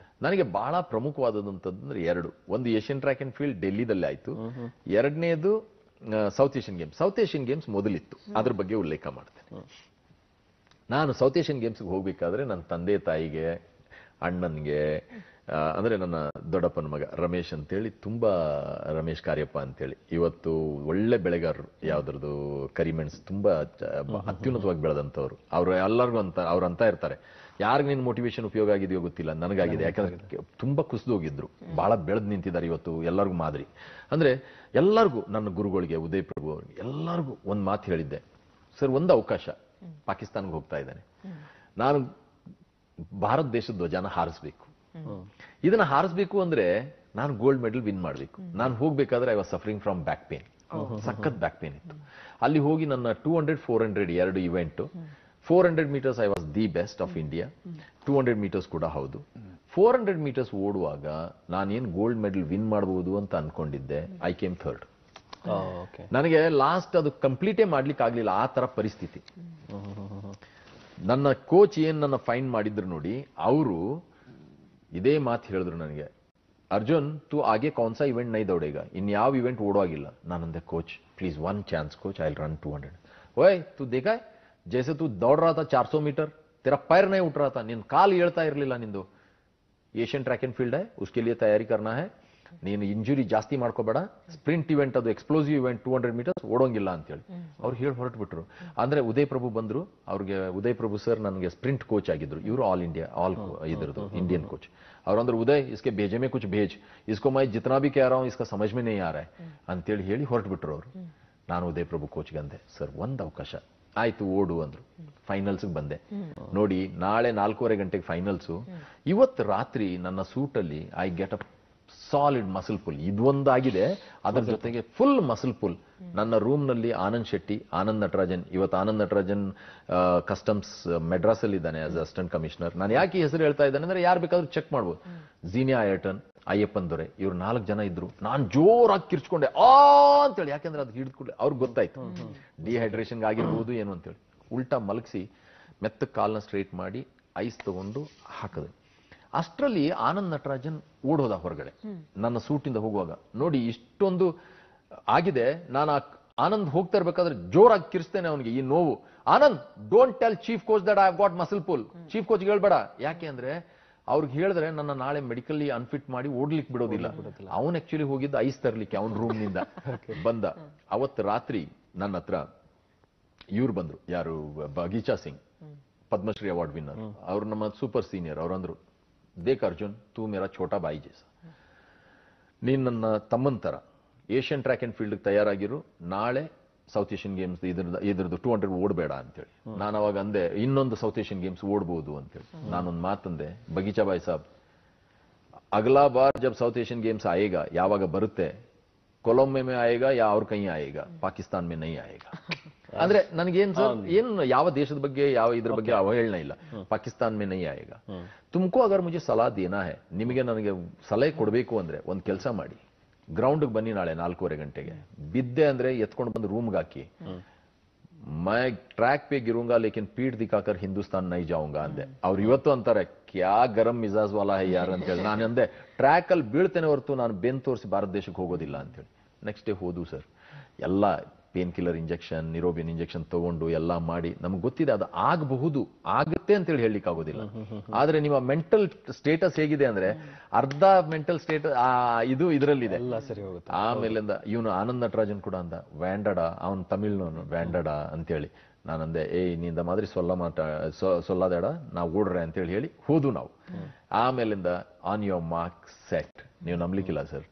ನನಗೆ ಬಹಳ ಪ್ರಮುಖವಾದದಂತಂದ್ರೆ 2. ಒಂದು ಏಷ್ಯನ್ ಟ್ರ್ಯಾಕ್ ಅಂಡ್ ಫೀಲ್ಡ್ ಡೆಲ್ಲಿದಲ್ಲಿ ಆಯ್ತು. ಎರಡನೇದು South Asian Games. South Asian Games ಮೊದಲಿತ್ತು, ಅದ್ರ ಬಗ್ಗೆ ಉಲ್ಲೇಖ ಮಾಡ್ತೇನೆ. ನಾನು ಸೌತ್ ಏಷ್ಯನ್ ಗೇಮ್ಸ್ಗೆ ಹೋಗ್ಬೇಕಾದ್ರೆ ನನ್ನ ತಂದೆ ತಾಯಿಗೆ, ಅಣ್ಣನ್ಗೆ, ಅಂದ್ರೆ ನನ್ನ ದೊಡ್ಡಪ್ಪನ ಮಗ ರಮೇಶ್ ಅಂತೇಳಿ, ತುಂಬಾ ರಮೇಶ್ ಕಾರ್ಯಪ್ಪ ಅಂತೇಳಿ, ಇವತ್ತು ಒಳ್ಳೆ ಬೆಳೆಗಾರರು, ಯಾವ್ದ್ರದ್ದು ಕರಿಮೆಣಸು ತುಂಬಾ ಅತ್ಯುನ್ನತವಾಗಿ ಬೆಳೆದಂತವ್ರು. ಅವ್ರು ಎಲ್ಲರಿಗೂ ಅವ್ರು ಅಂತ ಇರ್ತಾರೆ, ಯಾರಿಗೆ ನಿನ್ ಮೋಟಿವೇಶನ್ ಉಪಯೋಗ ಆಗಿದೆಯೋ ಗೊತ್ತಿಲ್ಲ, ನನಗಾಗಿದೆ. ಯಾಕಂದ್ರೆ ತುಂಬಾ ಕುಸಿದೋಗಿದ್ರು, ಬಹಳ ಬೆಳೆದ್ ನಿಂತಿದ್ದಾರೆ ಇವತ್ತು, ಎಲ್ಲರಿಗೂ ಮಾದರಿ. ಅಂದ್ರೆ ಎಲ್ಲರಿಗೂ, ನನ್ನ ಗುರುಗಳಿಗೆ, ಉದಯ್ ಪ್ರಭು ಅವ್ರಿಗೆ ಎಲ್ಲರಿಗೂ ಒಂದು ಮಾತು ಹೇಳಿದ್ದೆ, ಸರ್ ಒಂದು ಅವಕಾಶ, ಪಾಕಿಸ್ತಾನ್ಗೆ ಹೋಗ್ತಾ ಇದ್ದಾನೆ, ನಾನು ಭಾರತ ದೇಶದ ಧ್ವಜನ ಹಾರಿಸ್ಬೇಕು. ಇದನ್ನ ಹಾರಿಸ್ಬೇಕು ಅಂದ್ರೆ ನಾನು ಗೋಲ್ಡ್ ಮೆಡಲ್ ವಿನ್ ಮಾಡ್ಬೇಕು. ನಾನು ಹೋಗ್ಬೇಕಾದ್ರೆ I was suffering from back pain. ಸಖತ್ ಬ್ಯಾಕ್ ಪೇನ್ ಇತ್ತು. ಅಲ್ಲಿ ಹೋಗಿ ನನ್ನ 200, 400 ಎರಡು event. 400 meters I was the best of India. 200 meters ಕೂಡ ಹೌದು. 400 ಮೀಟರ್ಸ್ ಓಡುವಾಗ ನಾನೇನ್ ಗೋಲ್ಡ್ ಮೆಡಲ್ ವಿನ್ ಮಾಡಬಹುದು ಅಂತ ಅನ್ಕೊಂಡಿದ್ದೆ. I came third. ನನಗೆ ಲಾಸ್ಟ್ ಅದು ಕಂಪ್ಲೀಟೇ ಮಾಡ್ಲಿಕ್ಕೆ ಆಗ್ಲಿಲ್ಲ, ಆ ತರ ಪರಿಸ್ಥಿತಿ. ನನ್ನ ಕೋಚ್ ಏನ್ ನನ್ನ ಫೈನ್ ಮಾಡಿದ್ರು ನೋಡಿ, ಅವರು ಇದೇ ಮಾತು ಹೇಳಿದ್ರು ನನಗೆ, ಅರ್ಜುನ್ ತೂ ಆಗೆ ಕೌನ್ ಸಾ ಇವೆಂಟ್ ನೈ ದೌಡೇಗ, ಇನ್ಯಾವ ಇವೆಂಟ್ ಓಡುವಾಗಿಲ್ಲ. ನಾನಂದೆ coach please one chance coach, I will run 200. ಓಯ್ ತೂ ದೇಖಾ ಜೈಸೆ ತೂ ದೌಡ್ ರहा था 400 मीटर, तेरा पैर नहीं उठ रहा था, ನಿನ್ ಕಾಲು ಹೇಳ್ತಾ ಇರಲಿಲ್ಲ, ನಿಂದು ಏಷ್ಯನ್ ಟ್ರ್ಯಾಕ್ ಅಂಡ್ ಫೀಲ್ಡ್ ಹೈ, ಉಸ್ಕೆ ಲಿಯೆ ತಯಾರಿ ಕರ್ನಾ ಹೈ, ನೀನು ಇಂಜುರಿ ಜಾಸ್ತಿ ಮಾಡ್ಕೋಬೇಡ, ಸ್ಪ್ರಿಂಟ್ ಇವೆಂಟ್ ಅದು ಎಕ್ಸ್ಪ್ಲೋಸಿವ್ ಇವೆಂಟ್ 200 ಮೀಟರ್ಸ್ ಓಡೋಂಗಿಲ್ಲ ಅಂತೇಳಿ ಅವ್ರು ಹೇಳಿ ಹೊರಟ್ಬಿಟ್ರು. ಅಂದ್ರೆ ಉದಯ್ ಪ್ರಭು ಬಂದ್ರು, ಅವ್ರಿಗೆ ಉದಯ್ ಪ್ರಭು ಸರ್ ನನಗೆ ಸ್ಪ್ರಿಂಟ್ ಕೋಚ್ ಆಗಿದ್ರು, ಇವರು ಆಲ್ ಇಂಡಿಯಾ ಇದ್ರದ್ದು ಇಂಡಿಯನ್ ಕೋಚ್. ಅವ್ರು ಅಂದ್ರೆ ಉದಯ್ ಇಸ್ಕೆ ಭೇಜೆ ಮೇ ಕುಚ್ ಭೇಜ್, ಇಸ್ಕೋ ಮೈ ಜಿतना भी कह रहा हूं इसका समझ में नहीं आ रहा है ಅಂತೇಳಿ ಹೇಳಿ ಹೊರಟ್ಬಿಟ್ರು ಅವರು. ನಾನು ಉದಯ್ ಪ್ರಭು ಕೋಚ್ಗೆ ಅಂದೆ, ಸರ್ ಒಂದ್ ಅವಕಾಶ ಆಯ್ತು ಓಡು ಅಂದ್ರು. ಫೈನಲ್ಸ್ ಬಂದೆ ನೋಡಿ. ನಾಳೆ 4:15 ಗಂಟೆಗೆ ಫೈನಲ್ಸು. ಇವತ್ತು ರಾತ್ರಿ ನನ್ನ ಸೂಟಲ್ಲಿ I get a solid muscle pull. ಇದೊಂದಾಗಿದೆ, ಅದರ ಜೊತೆಗೆ ಫುಲ್ ಮಸಲ್ ಪುಲ್. ನನ್ನ ರೂಮ್ ನಲ್ಲಿ ಆನಂದ್ ಶೆಟ್ಟಿ, ಆನಂದ್ ನಟರಾಜನ್, ಇವತ್ತು ಆನಂದ್ ನಟರಾಜನ್ ಕಸ್ಟಮ್ಸ್ ಮೆಡ್ರಾಸ್ ಅಲ್ಲಿ ಇದ್ದಾನೆ ಆಸ್ ಅಸಿಸ್ಟೆಂಟ್ ಕಮಿಷನರ್. ನಾನು ಯಾಕೆ ಹೆಸರು ಹೇಳ್ತಾ ಇದ್ದಾನೆ ಅಂದ್ರೆ ಯಾರು ಬೇಕಾದ್ರೂ ಚೆಕ್ ಮಾಡ್ಬೋದು. ಝೀನಿಯಾ ಐರ್ಟನ್, ಅಯ್ಯಪ್ಪನ್ ದೊರೆ, ಇವ್ರು 4 ಜನ ಇದ್ರು. ನಾನು ಜೋರಾಗಿ ಕಿರ್ಚ್ಕೊಂಡೆ ಅಂತೇಳಿ, ಯಾಕೆಂದ್ರೆ ಅದು ಹಿಡಿದ್ಕೊಳ್ಳಿ ಅವ್ರಿಗೆ ಗೊತ್ತಾಯ್ತು ಡಿಹೈಡ್ರೇಷನ್ ಆಗಿರ್ಬೋದು ಏನು ಅಂತೇಳಿ. ಉಲ್ಟಾ ಮಲಗಿಸಿ ಮೆತ್ತ ಕಾಲ್ನ ಸ್ಟ್ರೈಟ್ ಮಾಡಿ ಐಸ್ ತಗೊಂಡು ಹಾಕದೆ. ಅಷ್ಟರಲ್ಲಿ ಆನಂದ್ ನಟರಾಜನ್ ಓಡೋದ ಹೊರಗಡೆ ನನ್ನ ಸೂಟಿಂದ ಹೋಗುವಾಗ. ನೋಡಿ ಇಷ್ಟೊಂದು ಆಗಿದೆ. ನಾನು ಆನಂದ್ ಹೋಗ್ತಾ ಇರ್ಬೇಕಾದ್ರೆ ಜೋರಾಗಿ ಕಿರ್ಸ್ತೇನೆ ಅವನಿಗೆ ಈ ನೋವು. Anand don't tell chief coach that I have got muscle pull. Chief coach ಹೇಳ್ಬೇಡ, ಯಾಕೆ ಅಂದ್ರೆ ಅವ್ರಿಗೆ ಹೇಳಿದ್ರೆ ನನ್ನ ನಾಳೆ ಮೆಡಿಕಲಿ ಅನ್ಫಿಟ್ ಮಾಡಿ ಓಡ್ಲಿಕ್ಕೆ ಬಿಡೋದಿಲ್ಲ. ಅವನ್ ಆಕ್ಚುಲಿ ಹೋಗಿದ್ದ ಐಸ್ ತರ್ಲಿಕ್ಕೆ ಅವನ್ ರೂಮ್ ನಿಂದ ಬಂದ. ಅವತ್ತು ರಾತ್ರಿ ನನ್ನ ಹತ್ರ ಇವ್ರು ಬಂದ್ರು, ಯಾರು ಬಗೀಚಾ ಸಿಂಗ್, ಪದ್ಮಶ್ರೀ ಅವಾರ್ಡ್ ವಿನ್ನರ್, ಅವ್ರು ನಮ್ಮ ಸೂಪರ್ ಸೀನಿಯರ್. ಅವ್ರಂದ್ರು, ದೇಖ್ ಅರ್ಜುನ್ ತೂ ಮೇರಾ ಛೋಟಾ ಬಾಯಿ ಜೈಸ, ನೀನ್ ನನ್ನ ತಮ್ಮನ್ ತರ ಏಷ್ಯನ್ ಟ್ರ್ಯಾಕ್ ಅಂಡ್ ಫೀಲ್ಡ್ ತಯಾರಾಗಿರು, ನಾಳೆ ಸೌತ್ ಏಷ್ಯನ್ ಗೇಮ್ಸ್ ಇದ್ರದ್ದು 200 ಓಡಬೇಡ ಅಂತೇಳಿ. ನಾನು ಅವಾಗ ಅಂದೆ ಇನ್ನೊಂದು ಸೌತ್ ಏಷ್ಯನ್ ಗೇಮ್ಸ್ ಓಡ್ಬೋದು ಅಂತೇಳಿ. ನಾನೊಂದು ಮಾತಂದೆ, ಬಗೀಚಾ ಬಾಯ್ ಸಾಬ್ ಅಗಲಾ ಬಾರ್ ಜಬ್ ಸೌತ್ ಏಷ್ಯನ್ ಗೇಮ್ಸ್ ಆಯೇಗಾ, ಯಾವಾಗ ಬರುತ್ತೆ, ಕೊಲಂಬೆ ಮೇ ಆಯೇಗಾ ಯಾ ಅವ್ರ ಕೈ ಆಯೇಗಾ, ಪಾಕಿಸ್ತಾನ್ ಮೇ ನೈ ಆಯೇಗಾ. ಅಂದ್ರೆ ನನಗೇನ್ ಸರ್ ಏನು ಯಾವ ದೇಶದ ಬಗ್ಗೆ ಯಾವ ಇದ್ರ ಬಗ್ಗೆ ಅವಹೇಳನ ಇಲ್ಲ. ಪಾಕಿಸ್ತಾನ್ ಮೇ ನೈ ಆಯೇಗಾ. ತುಮಕೋ ಅಗರ್ ಮುಜೆ ಸಲಾ ದೇನಾ ಹೈ, ನಿಮಗೆ ನನಗೆ ಸಲಹೆ ಕೊಡಬೇಕು ಅಂದ್ರೆ ಒಂದ್ ಕೆಲಸ ಮಾಡಿ, ಗ್ರೌಂಡ್ ಬನ್ನಿ ನಾಳೆ 4:15 ಗಂಟೆಗೆ. ಬಿದ್ದೆ ಅಂದ್ರೆ ಎತ್ಕೊಂಡು ಬಂದು ರೂಮ್ಗೆ ಹಾಕಿ, ಮೈ ಟ್ರ್ಯಾಕ್ ಪೇ ಗಿರುಂಗಾ ಲೇಕಿನ್ ಪೀಠ್ ದಿಕ್ಕಾಕರ್ ಹಿಂದೂಸ್ತಾನ್ ನೈ ಜಾऊंगा ಅಂದೆ. ಅವ್ರು ಇವತ್ತು ಅಂತಾರೆ ಕ್ಯಾ ಗರಂ ಮಿಜಾಜ್ ವಾಲಾ ಹೈ ಯಾರ್ ಅಂತ ಹೇಳಿ. ನಾನು ಅಂದೆ ಟ್ರ್ಯಾಕ್ ಅಲ್ಲಿ ಬೀಳ್ತೇನೆ ಹೊರತು ನಾನು ಬೆನ್ ತೋರಿಸಿ ಭಾರತ ದೇಶಕ್ಕೆ ಹೋಗೋದಿಲ್ಲ ಅಂತೇಳಿ. ನೆಕ್ಸ್ಟ್ ಡೇ ಹೋದು ಸರ್. ಎಲ್ಲ ಪೇನ್ ಕಿಲ್ಲರ್ ಇಂಜೆಕ್ಷನ್, ನಿರೋಬಿನ್ ಇಂಜೆಕ್ಷನ್ ತಗೊಂಡು ಎಲ್ಲ ಮಾಡಿ, ನಮ್ಗೆ ಗೊತ್ತಿದೆ ಅದು ಆಗಬಹುದು, ಆಗುತ್ತೆ ಅಂತೇಳಿ ಹೇಳಲಿಕ್ಕೆ ಆಗೋದಿಲ್ಲ. ಆದ್ರೆ ನಿಮ್ಮ ಮೆಂಟಲ್ ಸ್ಟೇಟಸ್ ಹೇಗಿದೆ ಅಂದ್ರೆ ಅರ್ಧ ಮೆಂಟಲ್ ಸ್ಟೇಟಸ್ ಇದು ಇದರಲ್ಲಿದೆ. ಆಮೇಲಿಂದ ಇವನು ಆನಂದ್ ನಟರಾಜನ್ ಕೂಡ ಅಂದ, ವ್ಯಾಂಡಡ, ಅವನ್ ತಮಿಳ್ನವನು ವ್ಯಾಂಡಡ ಅಂತೇಳಿ. ನಾನಂದೆ ನೀಂದ ಮಾದ್ರಿ ಸೊಲ್ಲಾದೇಡ ನಾವು ಓಡ್ರೆ ಅಂತೇಳಿ ಹೇಳಿ ಹೋದು ನಾವು. ಆಮೇಲಿಂದ ಆನ್ ಯೋರ್ ಮಾರ್ಕ್ ಸೆಟ್, ನೀವು ನಂಬಲಿಕ್ಕಿಲ್ಲ ಸರ್,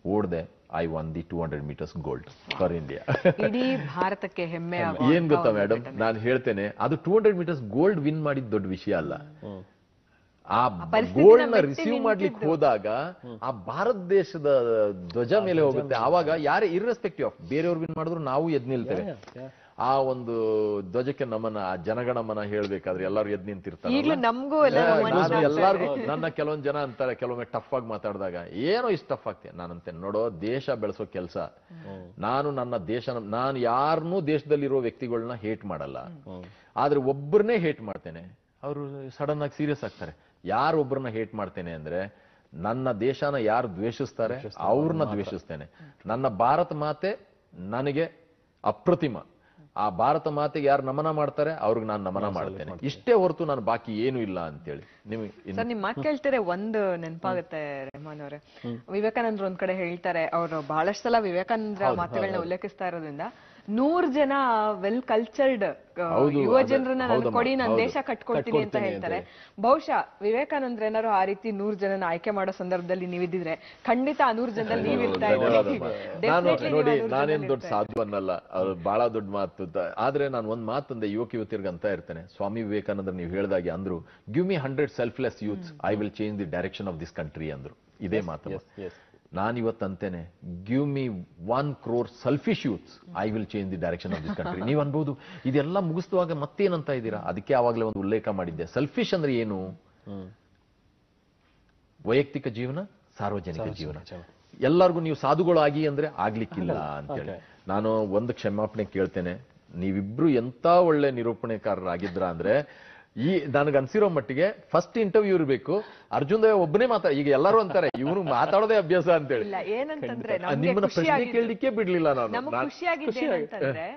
ಓಡ್ದೆ. I won the 200 metres gold for India. ಇಡೀ ಭಾರತಕ್ಕೆ ಹೆಮ್ಮೆ. ಏನ್ ಗೊತ್ತಾ ಮೇಡಮ್, ನಾನು ಹೇಳ್ತೇನೆ, ಅದು 200 ಮೀಟರ್ಸ್ ಗೋಲ್ಡ್ ವಿನ್ ಮಾಡಿದ ದೊಡ್ಡ ವಿಷಯ ಅಲ್ಲ. ಆ ಗೋಲ್ಡ್ ನ ರಿಸೀವ್ ಮಾಡ್ಲಿಕ್ಕೆ ಹೋದಾಗ ಆ ಭಾರತ ದೇಶದ ಧ್ವಜ ಮೇಲೆ ಹೋಗುತ್ತೆ. ಆವಾಗ ಯಾರೇ ಇರ್ರೆಸ್ಪೆಕ್ಟಿವ್ ಆಫ್ ಬೇರೆಯವ್ರು ವಿನ್ ಮಾಡಿದ್ರು ನಾವು ಎದ್ ನಿಲ್ತೇವೆ. ಆ ಒಂದು ಧ್ವಜಕ್ಕೆ ನಮನ, ಆ ಜನಗಣಮನ ಹೇಳ್ಬೇಕಾದ್ರೆ ಎಲ್ಲರೂ ಎದ್ ನಿಂತಿರ್ತಾರೆ. ಎಲ್ಲಾರ್ಗು ನನ್ನ ಕೆಲವೊಂದ್ ಜನ ಅಂತಾರೆ, ಕೆಲವೊಮ್ಮೆ ಟಫ್ ಆಗಿ ಮಾತಾಡಿದಾಗ, ಏನೋ ಇಷ್ಟು ಟಫ್ ಆಗ್ತೇನೆ ನಾನಂತೆ. ನೋಡೋ, ದೇಶ ಬೆಳೆಸೋ ಕೆಲಸ ನಾನು, ನನ್ನ ದೇಶ, ನಾನು ಯಾರನ್ನೂ ದೇಶದಲ್ಲಿರೋ ವ್ಯಕ್ತಿಗಳನ್ನ ಹೇಟ್ ಮಾಡಲ್ಲ. ಆದ್ರೆ ಒಬ್ಬರನ್ನೇ ಹೇಟ್ ಮಾಡ್ತೇನೆ, ಅವರು ಸಡನ್ ಆಗಿ ಸೀರಿಯಸ್ ಆಗ್ತಾರೆ. ಯಾರು ಒಬ್ಬರನ್ನ ಹೇಟ್ ಮಾಡ್ತೇನೆ ಅಂದ್ರೆ, ನನ್ನ ದೇಶನ ಯಾರು ದ್ವೇಷಿಸ್ತಾರೆ ಅವ್ರನ್ನ ದ್ವೇಷಿಸ್ತೇನೆ. ನನ್ನ ಭಾರತ ಮಾತೆ ನನಗೆ ಅಪ್ರತಿಮ. ಆ ಭಾರತ ಮಾತೆಗೆ ಯಾರು ನಮನ ಮಾಡ್ತಾರೆ ಅವ್ರಿಗೆ ನಾನು ನಮನ ಮಾಡ್ತೇನೆ, ಇಷ್ಟೇ ಹೊರತು ನಾನು ಬಾಕಿ ಏನು ಇಲ್ಲ ಅಂತೇಳಿ. ಸರ್ ನಿಮ್ ಮಾತು ಕೇಳ್ತಾರೆ ಒಂದು ನೆನಪಾಗುತ್ತೆ ರೆಹಮಾನ್ ಅವರೇ. ವಿವೇಕಾನಂದ್ರ ಒಂದ್ ಕಡೆ ಹೇಳ್ತಾರೆ, ಅವರು ಬಹಳಷ್ಟು ಸಲ ವಿವೇಕಾನಂದ್ರ ಮಾತುಗಳನ್ನ ಉಲ್ಲೇಖಿಸ್ತಾ ಇರೋದ್ರಿಂದ 100 ಜನ ವೆಲ್ ಕಲ್ಚರ್ಡ್ ಯುವ ಜನರನ್ನ ನಾನು ಕೊಡಿ, ನಾನು ದೇಶ ಕಟ್ಕೊಳ್ತೀನಿ ಅಂತ ಹೇಳ್ತಾರೆ. ಬಹುಶಃ ವಿವೇಕಾನಂದ್ರ ಏನಾದ್ರು ಆ ರೀತಿ 100 ಜನನ ಆಯ್ಕೆ ಮಾಡೋ ಸಂದರ್ಭದಲ್ಲಿ ನೀವಿದ್ದಿದ್ರೆ ಖಂಡಿತ ಆ 100 ಜನದಲ್ಲಿ ನೀವಿರ್ತಾ ಇದ್ದೀರಿ. ನೋಡಿ, ನಾನೇನ್ ದೊಡ್ಡ ಸಾಧು ಅನ್ನಲ್ಲ, ಅವ್ರು ಬಹಳ ದೊಡ್ಡ ಮಾತು. ಆದ್ರೆ ನಾನು ಒಂದ್ ಮಾತಂದೆ ಯುವಕ ಯುವತಿಯರ್ಗೆ ಅಂತ ಇರ್ತೇನೆ. ಸ್ವಾಮಿ ವಿವೇಕಾನಂದ್ರ ನೀವು ಹೇಳ್ದಾಗೆ ಅಂದ್ರು, give me 100 selfless youths, I will change the direction of this country ಅಂದ್ರು. ಇದೇ ಮಾತು. ನಾನು ಇವತ್ತು ಅಂತೇನೆ, give me 1 crore selfish youths, I will change the direction of this country. ನೀವು ಅನ್ಬೋದು ಇದೆಲ್ಲ ಮುಗಿಸುವಾಗ ಮತ್ತೇನಂತ ಇದ್ದೀರಾ? ಅದಕ್ಕೆ ಆವಾಗಲೇ ಒಂದು ಉಲ್ಲೇಖ ಮಾಡಿದ್ದೆ. ಸೆಲ್ಫಿಶ್ ಅಂದ್ರೆ ಏನು? ವೈಯಕ್ತಿಕ ಜೀವನ, ಸಾರ್ವಜನಿಕ ಜೀವನ. ಎಲ್ಲರಿಗೂ ನೀವು ಸಾಧುಗಳಾಗಿ ಅಂದ್ರೆ ಆಗ್ಲಿಕ್ಕಿಲ್ಲ ಅಂತೇಳಿ ನಾನು ಒಂದು ಕ್ಷಮಾಪಣೆ ಕೇಳ್ತೇನೆ. ನೀವಿಬ್ರು ಎಂತ ಒಳ್ಳೆ ನಿರೂಪಣೆಕಾರರಾಗಿದ್ರ ಅಂದ್ರೆ, ಈ ನನಗೆ ಅನ್ಸಿರೋ ಮಟ್ಟಿಗೆ ಫಸ್ಟ್ ಇಂಟರ್ವ್ಯೂ ಇರಬೇಕು, ಅರ್ಜುನ್ ದೇವ್ ಒಬ್ಬನೇ ಈಗ ಎಲ್ಲರೂ ಅಂತಾರೆ ಇವ್ರು ಮಾತಾಡೋದೇ ಅಭ್ಯಾಸ ಅಂತೇಳಿ. ಇಲ್ಲ, ಏನಂತಂದ್ರೆ ನಿಮ್ಮನ್ನ ಪ್ರಶ್ನೆ ಕೇಳಲಿಕ್ಕೆ ಬಿಡ್ಲಿಲ್ಲ ನಾನು. ನಮ್ಗೆ ಖುಷಿಯಾಗಿದ್ದೆ ಏನಂತಂದ್ರೆ,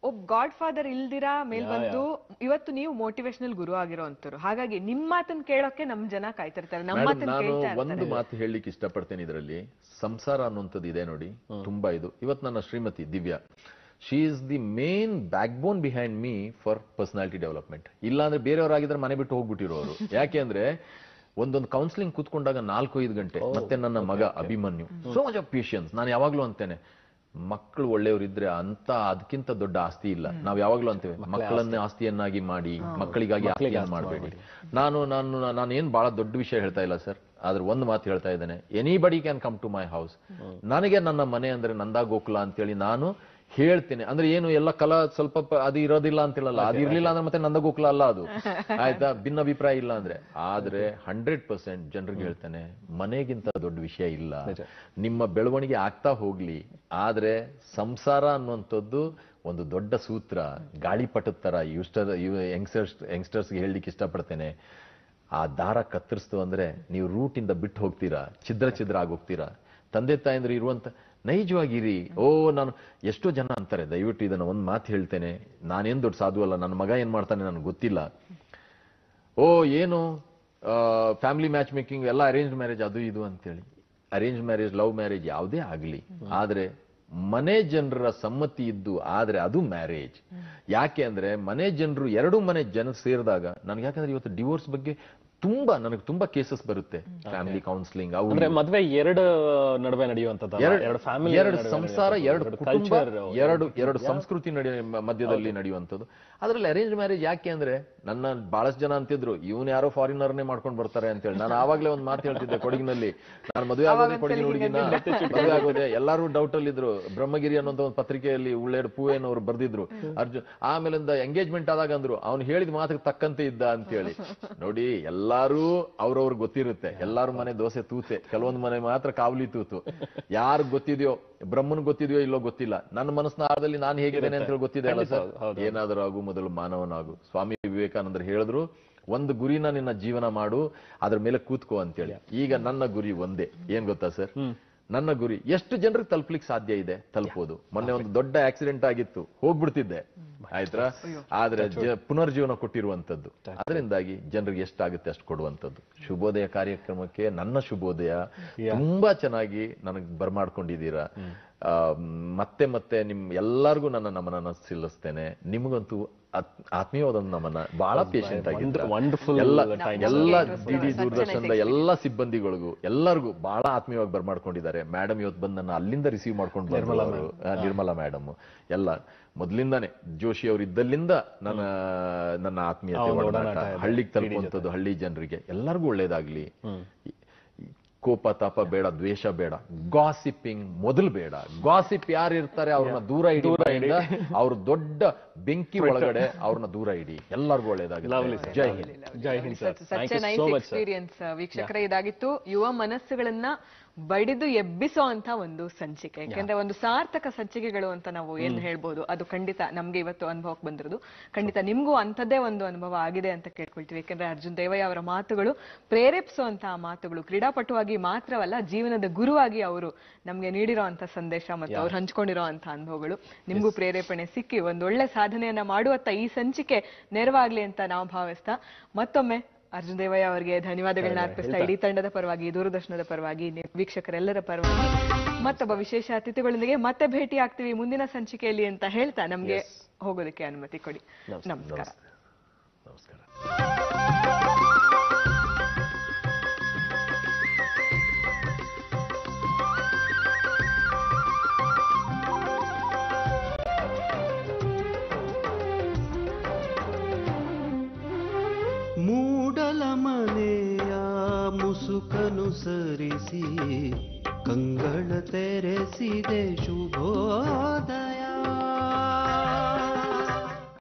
ಒಬ್ಬ ಗಾಡ್ ಫಾದರ್ ಇಲ್ದಿರಾ ಮೇಲ್ ಬಂದು ಇವತ್ತು ನೀವು ಮೋಟಿವೇಶನಲ್ ಗುರು ಆಗಿರೋ ಅಂತವ್ರು. ಹಾಗಾಗಿ ನಿಮ್ ಮಾತನ್ನ ಕೇಳೋಕೆ ನಮ್ ಜನ ಕಾಯ್ತಿರ್ತಾರೆ, ನಮ್ಮ ಮಾತನ್ನ ನಾನು ಕೇಳ್ತಾ ಒಂದು ಇರ್ತಾರೆ. ಮಾತು ಹೇಳಲಿಕ್ಕೆ ಇಷ್ಟಪಡ್ತೇನೆ. ಇದರಲ್ಲಿ ಸಂಸಾರ ಅನ್ನುವಂಥದ್ದು ಇದೆ ನೋಡಿ, ತುಂಬಾ ಇದು. ಇವತ್ತು ನನ್ನ Shrimati Divya, she is the main back bone behind me for personality development. ಇಲ್ಲ ಅಂದ್ರೆ ಬೇರೆಯವರಾಗಿದ್ರೆ ಮನೆ ಬಿಟ್ಟು ಹೋಗ್ಬಿಟ್ಟಿರೋರು. ಯಾಕೆ ಅಂದ್ರೆ ಒಂದೊಂದು ಕೌನ್ಸಿಲಿಂಗ್ ಕೂತ್ಕೊಂಡಾಗ 4-5 ಗಂಟೆ. ಮತ್ತೆ ನನ್ನ ಮಗ Abhimanyu, so much of patience. ನಾನು ಯಾವಾಗ್ಲೂ ಅಂತೇನೆ, ಮಕ್ಕಳು ಒಳ್ಳೆಯವರಿದ್ರೆ ಅಂತ ಅದಕ್ಕಿಂತ ದೊಡ್ಡ ಆಸ್ತಿ ಇಲ್ಲ. ನಾವು ಯಾವಾಗ್ಲೂ ಅಂತೇವೆ, ಮಕ್ಕಳನ್ನೇ ಆಸ್ತಿಯನ್ನಾಗಿ ಮಾಡಿ, ಮಕ್ಕಳಿಗಾಗಿ ಆಸ್ತಿಯನ್ನು ಮಾಡಬೇಡಿ. ನಾನು ಏನ್ ಬಹಳ ದೊಡ್ಡ ವಿಷಯ ಹೇಳ್ತಾ ಇಲ್ಲ ಸರ್, ಆದ್ರೆ ಒಂದು ಮಾತು ಹೇಳ್ತಾ ಇದ್ದೇನೆ, anybody can come to my house. ನನಗೆ ನನ್ನ ಮನೆ ಅಂದ್ರೆ ನಂದಾ ಗೋಕುಲ ಅಂತೇಳಿ ನಾನು ಹೇಳ್ತೇನೆ. ಅಂದ್ರೆ ಏನು ಎಲ್ಲ ಕಲಾ ಸ್ವಲ್ಪ ಅದು ಇರೋದಿಲ್ಲ ಅಂತಿಲ್ಲಲ್ಲ, ಅದು ಇರ್ಲಿಲ್ಲ ಅಂದ್ರೆ ಮತ್ತೆ ನಂದ ಗೋಕುಲ ಅಲ್ಲ ಅದು, ಆಯ್ತಾ? ಭಿನ್ನಾಭಿಪ್ರಾಯ ಇಲ್ಲ ಅಂದ್ರೆ. ಆದ್ರೆ 100% ಜನರಿಗೆ ಹೇಳ್ತೇನೆ, ಮನೆಗಿಂತ ದೊಡ್ಡ ವಿಷಯ ಇಲ್ಲ. ನಿಮ್ಮ ಬೆಳವಣಿಗೆ ಆಗ್ತಾ ಹೋಗ್ಲಿ, ಆದ್ರೆ ಸಂಸಾರ ಅನ್ನುವಂಥದ್ದು ಒಂದು ದೊಡ್ಡ ಸೂತ್ರ, ಗಾಳಿಪಟದ ತರ. ಯಂಗ್ಸ್ಟರ್ಸ್ಗೆ ಹೇಳಲಿಕ್ಕೆ ಇಷ್ಟಪಡ್ತೇನೆ, ಆ ದಾರ ಕತ್ತರಿಸ್ತು ಅಂದ್ರೆ ನೀವು ರೂಟ್ ಇಂದ ಬಿಟ್ಟು ಹೋಗ್ತೀರಾ, ಛಿದ್ರ ಆಗೋಗ್ತೀರಾ. ತಂದೆ ತಾಯಂದ್ರೆ ಇರುವಂತ ನೈಜವಾಗಿರಿ. ನಾನು ಎಷ್ಟೋ ಜನ ಅಂತಾರೆ, ದಯವಿಟ್ಟು ಇದನ್ನ ಒಂದು ಮಾತು ಹೇಳ್ತೇನೆ, ನಾನೇನ್ ದೊಡ್ಡ ಸಾಧು ಅಲ್ಲ, ನನ್ನ ಮಗ ಏನ್ ಮಾಡ್ತಾನೆ ನನಗೆ ಗೊತ್ತಿಲ್ಲ. ಏನು ಫ್ಯಾಮಿಲಿ ಮ್ಯಾಚ್ ಮೇಕಿಂಗ್ ಎಲ್ಲ ಅರೇಂಜ್ ಮ್ಯಾರೇಜ್ ಅದು ಇದು ಅಂತೇಳಿ. ಅರೇಂಜ್ ಮ್ಯಾರೇಜ್, ಲವ್ ಮ್ಯಾರೇಜ್ ಯಾವುದೇ ಆಗಲಿ, ಆದ್ರೆ ಮನೆ ಜನರ ಸಮ್ಮತಿ ಇದ್ದು ಆದ್ರೆ ಅದು ಮ್ಯಾರೇಜ್. ಯಾಕೆ ಅಂದ್ರೆ ಮನೆ ಜನರು, ಎರಡು ಮನೆ ಜನ ಸೇರಿದಾಗ, ನನಗೆ ಯಾಕಂದ್ರೆ ಇವತ್ತು ಡಿವೋರ್ಸ್ ಬಗ್ಗೆ ನನಗೆ ತುಂಬಾ ಕೇಸಸ್ ಬರುತ್ತೆ. ಫ್ಯಾಮಿಲಿ ಕೌನ್ಸಿಲಿಂಗ್, ಮದ್ವೆ ಎರಡು ನಡುವೆ ನಡೆಯುವಂತದ್ದು, ಎರಡು ಸಂಸಾರ, ಎರಡು ಕುಟುಂಬ, ಎರಡು ಸಂಸ್ಕೃತಿ ಮಧ್ಯದಲ್ಲಿ ನಡೆಯುವಂಥದ್ದು. ಅದರಲ್ಲಿ ಅರೇಂಜ್ ಮ್ಯಾರೇಜ್ ಯಾಕೆ ಅಂದ್ರೆ, ನನ್ನ ಬಹಳಷ್ಟು ಜನ ಅಂತಿದ್ರು ಇವನು ಯಾರೋ ಫಾರಿನರ್ನೇ ಮಾಡ್ಕೊಂಡು ಬರ್ತಾರೆ ಅಂತ ಹೇಳಿ. ನಾನು ಆವಾಗಲೇ ಒಂದು ಮಾತು ಹೇಳ್ತಿದ್ದೆ, ಕೊಡಗಿನಲ್ಲಿ ನಾನು ಮದುವೆ ಆಗೋದೇ ಕೊಡಗಿನ ಹುಡುಗಿನ ಮದುವೆ ಆಗೋದೆ. ಎಲ್ಲರೂ ಡೌಟ್ ಅಲ್ಲಿ ಇದ್ರು. ಬ್ರಹ್ಮಗಿರಿ ಅನ್ನೋ ಒಂದು ಪತ್ರಿಕೆಯಲ್ಲಿ ಉಳ್ಳೇಡು ಪೂವೇನ್ ಅವರು ಬರ್ದಿದ್ರು. ಅರ್ಜುನ್ ಆಮೇಲಿಂದ ಎಂಗೇಜ್ಮೆಂಟ್ ಆದಾಗ ಅಂದ್ರು ಅವ್ನು ಹೇಳಿದ ಮಾತಿಗೆ ತಕ್ಕಂತೆ ಇದ್ದ ಅಂತ ಹೇಳಿ. ನೋಡಿ, ಎಲ್ಲಾರು ಅವ್ರವ್ರಿಗೆ ಗೊತ್ತಿರುತ್ತೆ. ಎಲ್ಲಾರು ಮನೆ ದೋಸೆ ತೂತೆ, ಕೆಲವೊಂದು ಮನೆ ಮಾತ್ರ ಕಾವಲಿ ತೂತು. ಯಾರು ಗೊತ್ತಿದೆಯೋ, ಬ್ರಹ್ಮನ್ ಗೊತ್ತಿದೆಯೋ ಇಲ್ಲೋ ಗೊತ್ತಿಲ್ಲ, ನನ್ನ ಮನಸ್ಸಿನ ಆಳದಲ್ಲಿ ನಾನು ಹೇಗಿದ್ದೇನೆ ಅಂತ ಹೇಳಿ ಗೊತ್ತಿದೆ ಅಲ್ಲ ಸರ್. ಏನಾದರೂ ಆಗು, ಮೊದಲು ಮಾನವನಾಗು. ಸ್ವಾಮಿ ವಿವೇಕಾನಂದರು ಹೇಳಿದ್ರು, ಒಂದು ಗುರಿನ ನಿನ್ನ ಜೀವನ ಮಾಡು, ಅದ್ರ ಮೇಲೆ ಕೂತ್ಕೋ ಅಂತೇಳಿ. ಈಗ ನನ್ನ ಗುರಿ ಒಂದೇ, ಏನ್ ಗೊತ್ತಾ ಸರ್? ನನ್ನ ಗುರಿ ಎಷ್ಟು ಜನರಿಗೆ ತಲುಪಲಿಕ್ಕೆ ಸಾಧ್ಯ ಇದೆ ತಲುಪೋದು. ಮೊನ್ನೆ ಒಂದು ದೊಡ್ಡ ಆಕ್ಸಿಡೆಂಟ್ ಆಗಿತ್ತು, ಹೋಗ್ಬಿಡ್ತಿದ್ದೆ, ಆಯ್ತಾ? ಆದ್ರೆ ಪುನರ್ಜೀವನ ಕೊಟ್ಟಿರುವಂತದ್ದು. ಅದರಿಂದಾಗಿ ಜನರಿಗೆ ಎಷ್ಟಾಗುತ್ತೆ ಅಷ್ಟು ಕೊಡುವಂತದ್ದು. ಶುಭೋದಯ ಕಾರ್ಯಕ್ರಮಕ್ಕೆ ನನ್ನ ಶುಭೋದಯ ತುಂಬಾ ಚೆನ್ನಾಗಿ ನನಗೆ ಬರ್ಮಾಡ್ಕೊಂಡಿದ್ದೀರಾ. ಮತ್ತೆ ಮತ್ತೆ ನಿಮ್ ಎಲ್ಲರಿಗೂ ನನ್ನ ನಮನ ಸಲ್ಲಿಸ್ತೇನೆ. ನಿಮಗಂತೂ ಆತ್ಮೀಯವಾದ ನಮನ. ಬಹಳ ಪೇಷಂಟ್ ಆಗಿದ್ರು. ಎಲ್ಲ ಡಿಡಿ ದೂರದರ್ಶನದ ಎಲ್ಲ ಸಿಬ್ಬಂದಿಗಳಿಗೂ ಎಲ್ಲರಿಗೂ ಬಹಳ ಆತ್ಮೀಯವಾಗಿ ಬರ್ಮಾಡ್ಕೊಂಡಿದ್ದಾರೆ. ಮೇಡಮ್ ಇವತ್ತು ಬಂದು ನನ್ನ ಅಲ್ಲಿಂದ ರಿಸೀವ್ ಮಾಡ್ಕೊಂಡು ಬಂದ್ರು, ನಿರ್ಮಲಾ ಮೇಡಮ್. ಎಲ್ಲ ಮೊದ್ಲಿಂದಾನೆ ಜೋಶಿ ಅವರು ಇದ್ದಲ್ಲಿಂದ ನನ್ನ ಆತ್ಮೀಯತೆ ಒಡನಾಟ ಹಳ್ಳಿಗೆ ತಲುಪುವಂಥದ್ದು. ಹಳ್ಳಿ ಜನರಿಗೆ ಎಲ್ಲರಿಗೂ ಒಳ್ಳೇದಾಗ್ಲಿ. ಕೋಪ ತಾಪ ಬೇಡ, ದ್ವೇಷ ಬೇಡ, ಗಾಸಿಪಿಂಗ್ ಮೊದಲು ಬೇಡ. ಗಾಸಿಪ್ ಯಾರು ಇರ್ತಾರೆ ಅವ್ರನ್ನ ದೂರ ಇಡಿ, ಅವ್ರ ದೊಡ್ಡ ಬೆಂಕಿ ಒಳಗಡೆ ಅವ್ರನ್ನ ದೂರ ಇಡಿ. ಎಲ್ಲರಿಗೂ ಒಳ್ಳೇದಾಗಿದೆ. ಜೈ ಹಿಂದ್. ಜೈ ಹಿಂದ್ sir. Such a nice experience. ವೀಕ್ಷಕರೇ, ಇದಾಗಿತ್ತು ಯುವ ಮನಸ್ಸುಗಳನ್ನ ಬಡಿದು ಎಬ್ಬಿಸೋ ಅಂತ ಒಂದು ಸಂಚಿಕೆ. ಯಾಕೆಂದ್ರೆ ಒಂದು ಸಾರ್ಥಕ ಸಂಚಿಕೆಗಳು ಅಂತ ನಾವು ಏನ್ ಹೇಳ್ಬೋದು, ಅದು ಖಂಡಿತ ನಮ್ಗೆ ಇವತ್ತು ಅನುಭವಕ್ಕೆ ಬಂದಿರೋದು. ಖಂಡಿತ ನಿಮ್ಗೂ ಅಂಥದ್ದೇ ಒಂದು ಅನುಭವ ಆಗಿದೆ ಅಂತ ಕೇಳ್ಕೊಳ್ತೀವಿ. ಯಾಕೆಂದ್ರೆ ಅರ್ಜುನ್ ದೇವಯ್ಯ ಅವರ ಮಾತುಗಳು ಪ್ರೇರೇಪಿಸುವಂತಹ ಮಾತುಗಳು. ಕ್ರೀಡಾಪಟುವಾಗಿ ಮಾತ್ರವಲ್ಲ, ಜೀವನದ ಗುರುವಾಗಿ ಅವರು ನಮ್ಗೆ ನೀಡಿರೋ ಅಂತ ಸಂದೇಶ ಮತ್ತು ಅವ್ರು ಹಂಚ್ಕೊಂಡಿರೋ ಅಂತ ಅನುಭವಗಳು ನಿಮ್ಗೂ ಪ್ರೇರೇಪಣೆ ಸಿಕ್ಕಿ ಒಂದೊಳ್ಳೆ ಸಾಧನೆಯನ್ನ ಮಾಡುವತ್ತ ಈ ಸಂಚಿಕೆ ನೆರವಾಗ್ಲಿ ಅಂತ ನಾವು ಭಾವಿಸ್ತಾ ಮತ್ತೊಮ್ಮೆ ಅರ್ಜುನ್ ದೇವಯ್ಯ ಅವರಿಗೆ ಧನ್ಯವಾದಗಳನ್ನ ಅರ್ಪಿಸ್ತಾ, ಇಡೀ ತಂಡದ ಪರವಾಗಿ, ದೂರದರ್ಶನದ ಪರವಾಗಿ, ವೀಕ್ಷಕರೆಲ್ಲರ ಪರವಾಗಿ ಮತ್ತೊಬ್ಬ ವಿಶೇಷ ಅತಿಥಿಗಳೊಂದಿಗೆ ಮತ್ತೆ ಭೇಟಿ ಆಗ್ತೀವಿ ಮುಂದಿನ ಸಂಚಿಕೆಯಲ್ಲಿ ಅಂತ ಹೇಳ್ತಾ ನಮ್ಗೆ ಹೋಗೋದಕ್ಕೆ ಅನುಮತಿ ಕೊಡಿ. ನಮಸ್ಕಾರ. ನಮಸ್ಕಾರ. ಮೂಡಲ ಮನೆಯ ಮುಸುಕನು ಸರಿಸಿ ಕಂಗಳ ತೆರೆಸಿದೆ ಶುಭೋದಯ.